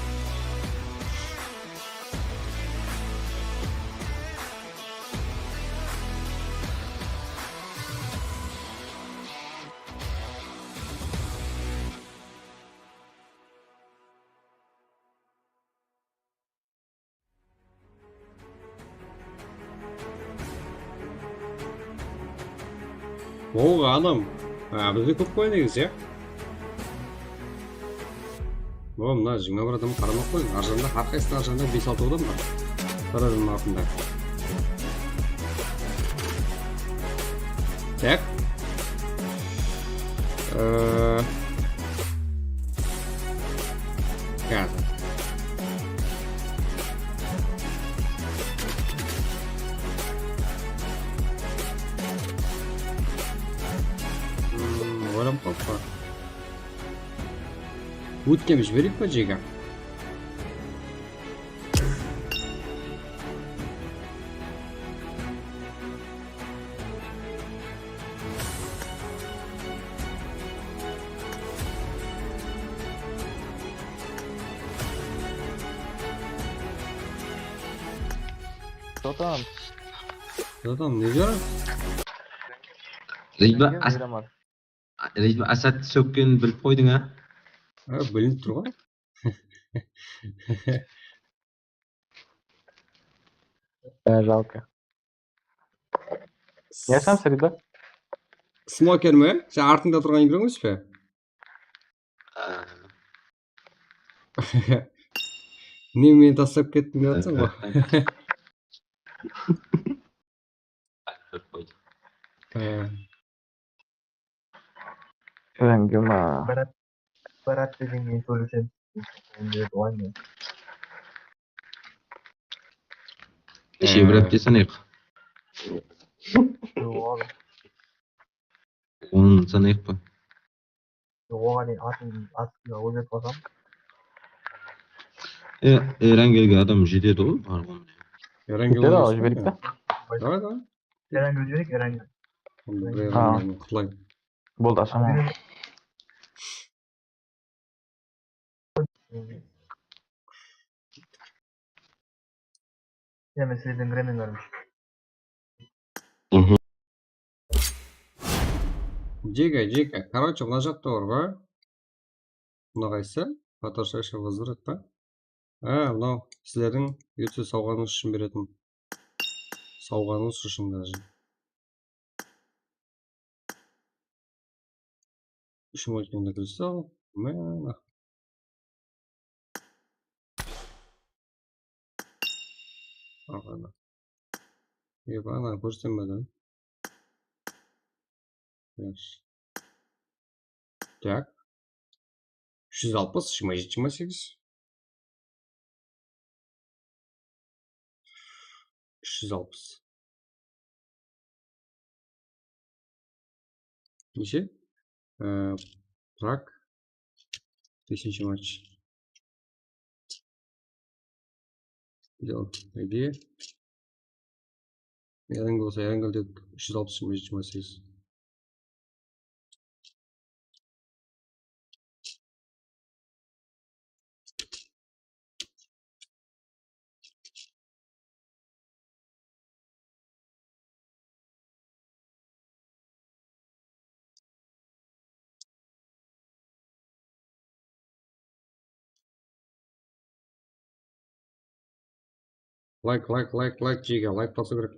Оу, адам. Бізде көп қой негізі, иә? О, мына 21 адам қарамақ қой. Аржанда, әрқайсының аржанда 5-6 адам бар. Бір адамның артында. Так. Қазір. Ойлам қалып. Bootcamp жіберейік па жега? Что там? Что там, не жіберем? Режим Асад сөккен біліп қойдың, а? Білініп тұр ғой. Жалко. Я сам среда. Смокер ме? Сен артыңда тұрған игрок емес пе? Не мені тастап кеттің деп жатсың ғой. Рангема. Berat dediğin solution. Oynuyor. Şey bırak desen ilk. Yok oğlum. Onun sana ilk bu. Yok hani atın oynuyor basam. Erengel'ge adam жетеді ғой бар ғой. Эрангел. Gitti de жіберейік та. Давай, давай. Eren gözüyoruz Eren göz. Құлай. Болды, ашамам. Hemen sizden Gremlin varmış. Жега. Короче, мына жақта бар ғой. Мына қайсы? Фотошаша возврат па? Мынау сіздердің өте сауғаныңыз үшін беретін. Сауғаныңыз үшін даже. Үшім өткенде күлсі ал. Мәна. Ағана. Ана көрсетемеді. Так. 360, 27, 360. Неше? Праг. 1000 матч. Дело. Идея. Янгол 360, 28. Лайк, жеге, лайк басу керек.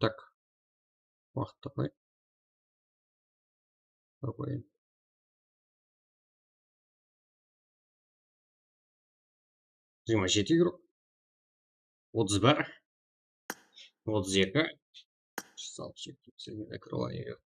Так. Уақыт тапай. Тапайын. 27 игрок. 31. 32. 66. Крылание.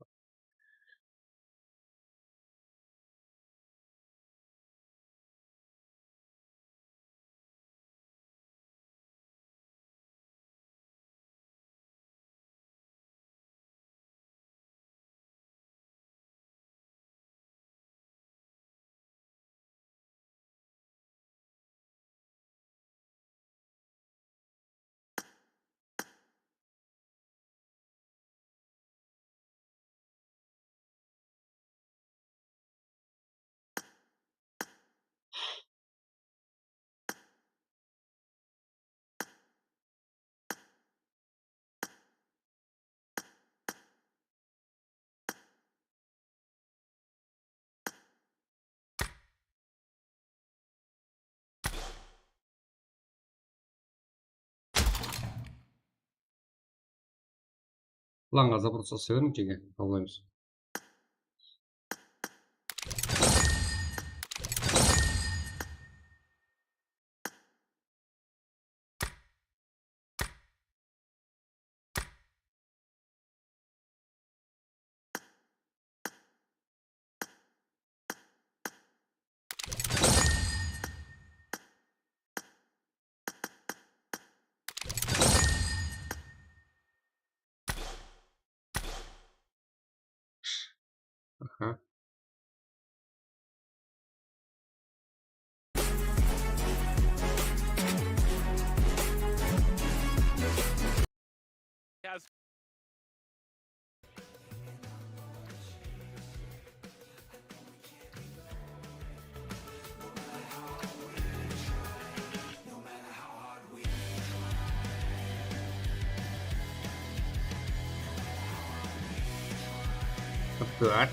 Планға запрос жасай беріңіз жеге. Алаймыз. Ага. Так.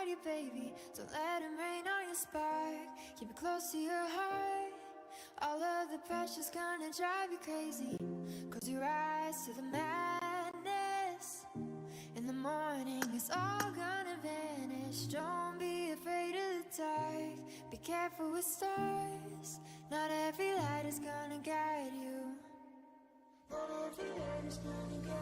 guide you, baby. Don't let him rain on your spark. Keep it close to your heart. All of the pressure's gonna drive you crazy. Close your eyes to the madness. In the morning, it's all gonna vanish. Don't be afraid of the dark. Be careful with stars. Not every light is gonna guide you. Not every light is gonna guide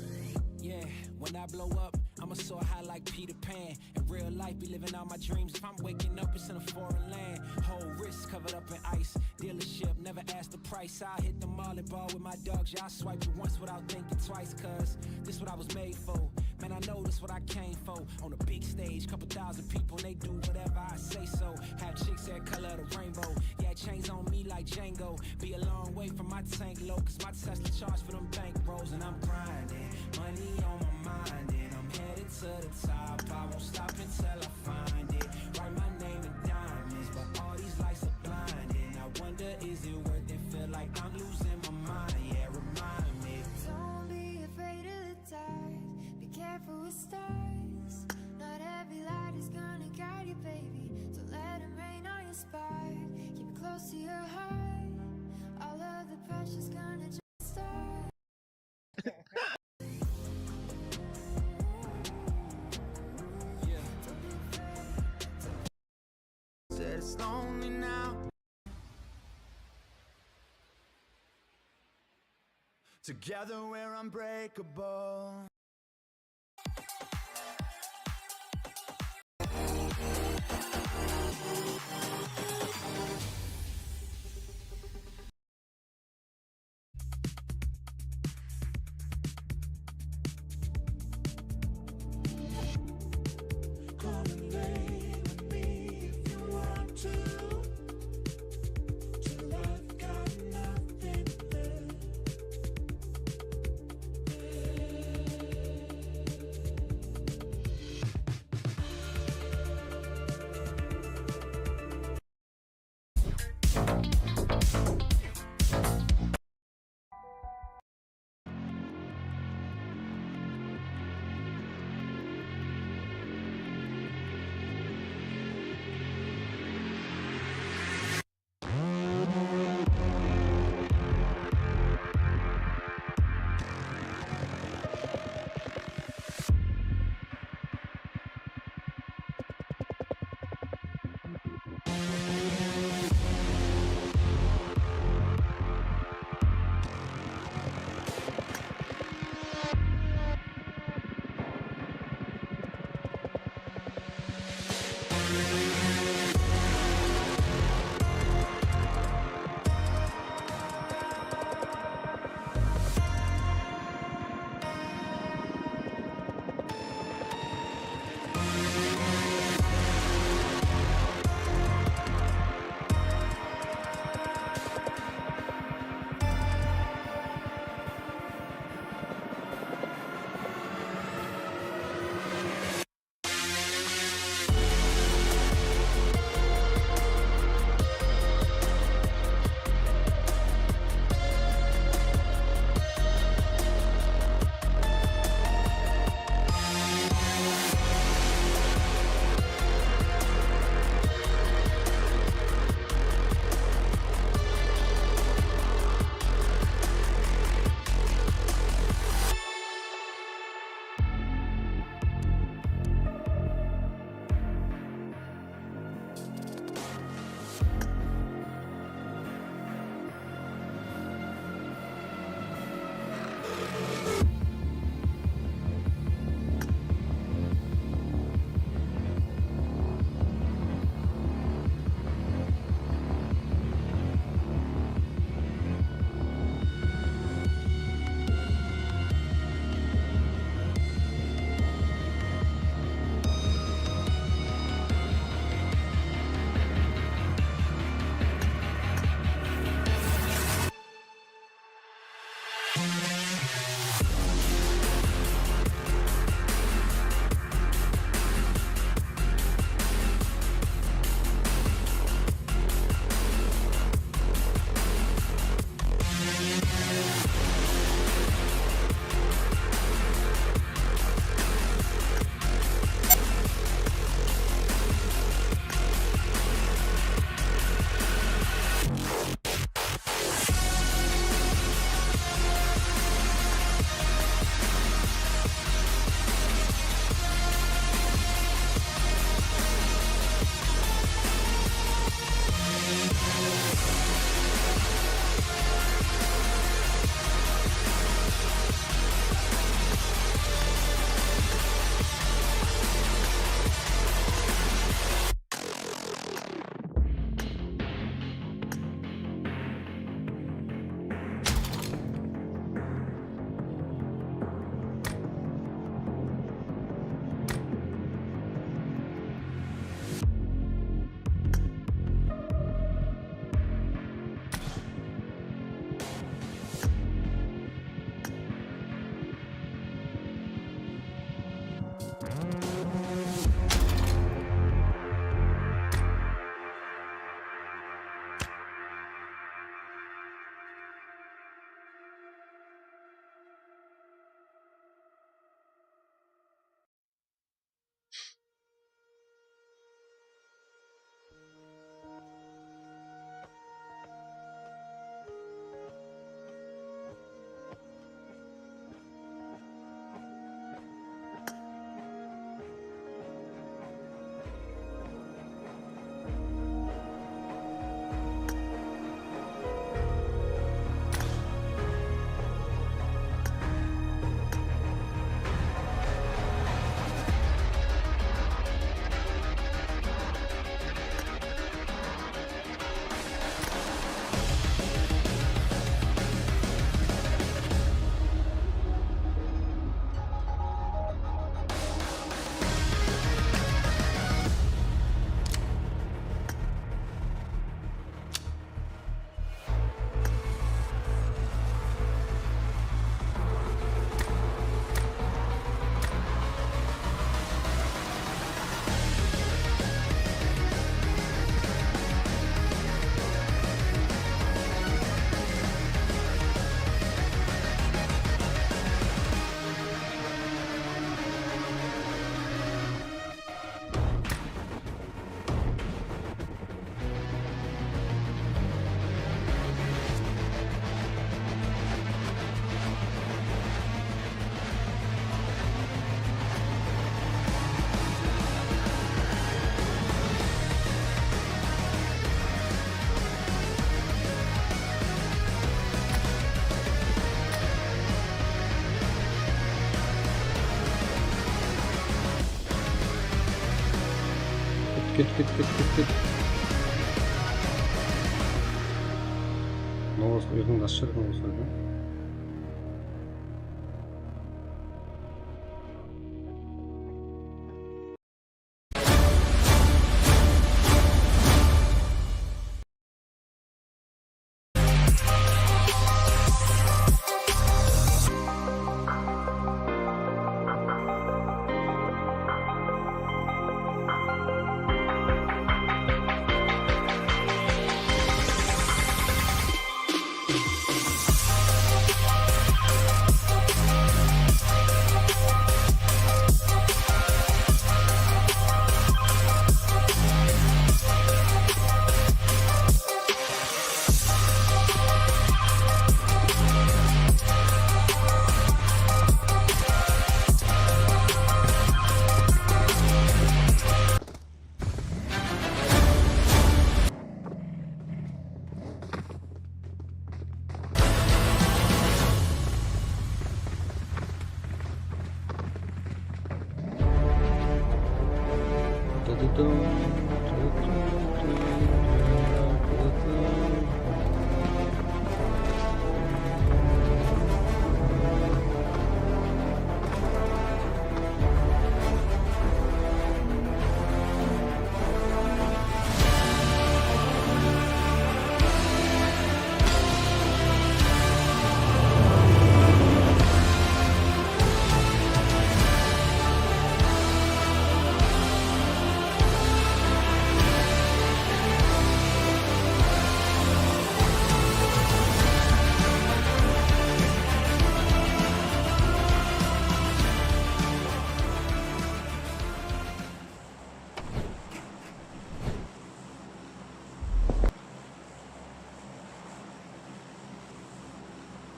you. Yeah, when I blow up, I'ma soar high like Peter Pan. In real life, be living out my dreams. If I'm waking up, it's in a foreign land. Whole wrist covered up in ice. Dealership, never ask the price. I hit the mall and ball with my dogs. Yeah, I swipe it once without thinking twice. Cause this what I was made for. Man, I know this what I came for. On a big stage, couple thousand people, and they do whatever I say so. Have chicks that color the rainbow. Yeah, chains on me like Django. Be a long way from my tank low. Cause my Tesla charge for them bank rolls. And I'm grinding, money on my mind. And I'm headed to the top. I won't stop until I find it. Write my name in diamonds, but all these lights are blinding. I wonder, is it worth it? Feel like I'm losing my mind. Yeah, remind me. Don't be afraid of the dark. Be careful with stars. Not every light is gonna guide you, baby. Don't let him rain on your spark. Keep it close to your heart. All of the pressure's gonna just start. Said it's lonely now. Together we're unbreakable. Come and lay with me if you want to. Till I've got nothing left. кет. Новос уйгунга ашык новос да.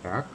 Так.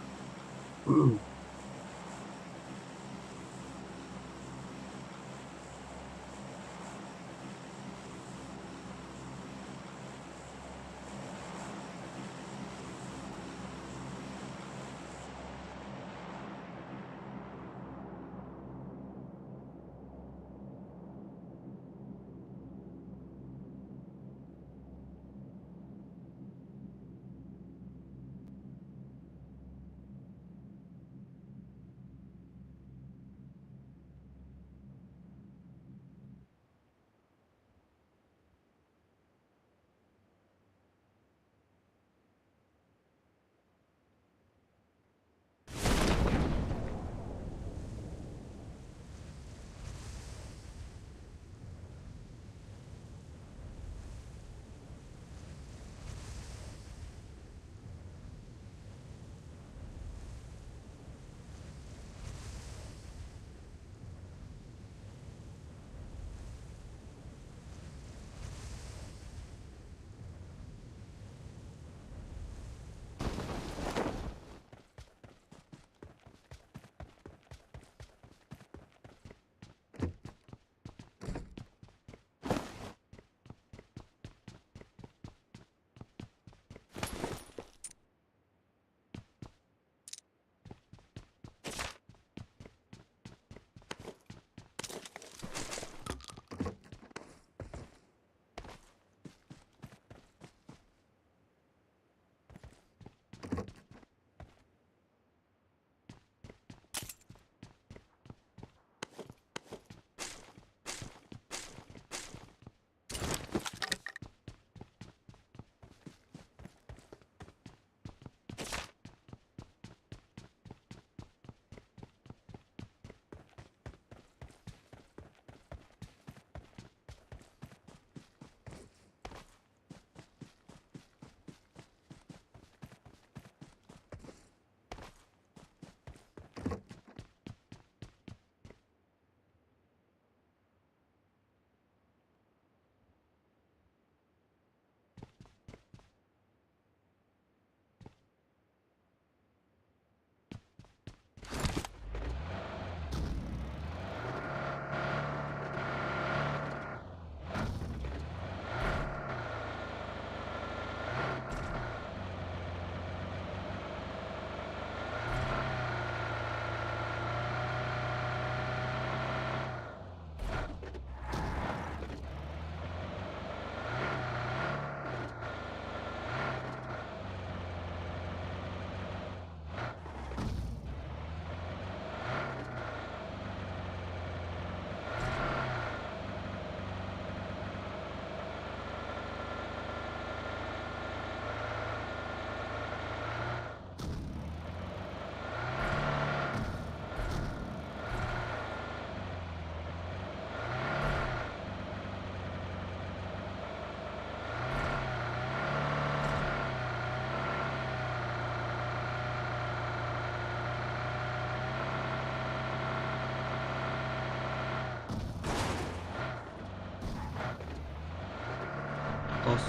тос.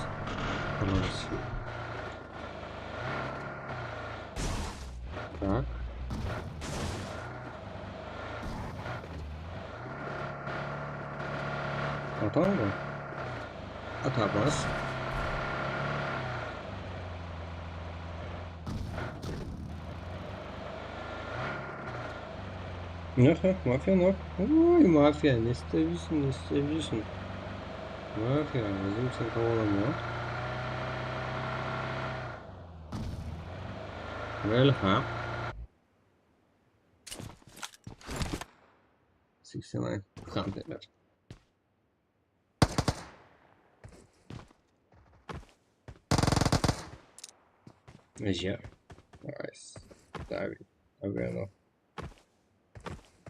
Пожалуйста. Так. Готово? Атабас. Ага, мафия ног. Ой, мафия, не ставишься, не ставишься. Мафия, возьмем кого нам. Welcome. 69 container. Yeah. Nice. David. Aveno.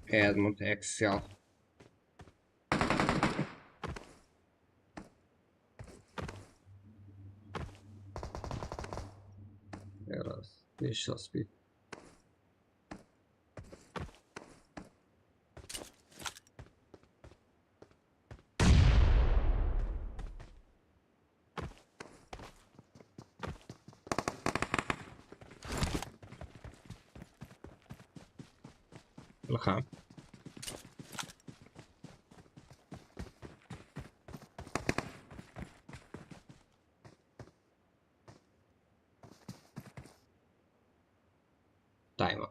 Edmund Excel. Раз. Еще спит. Ага. Тайма.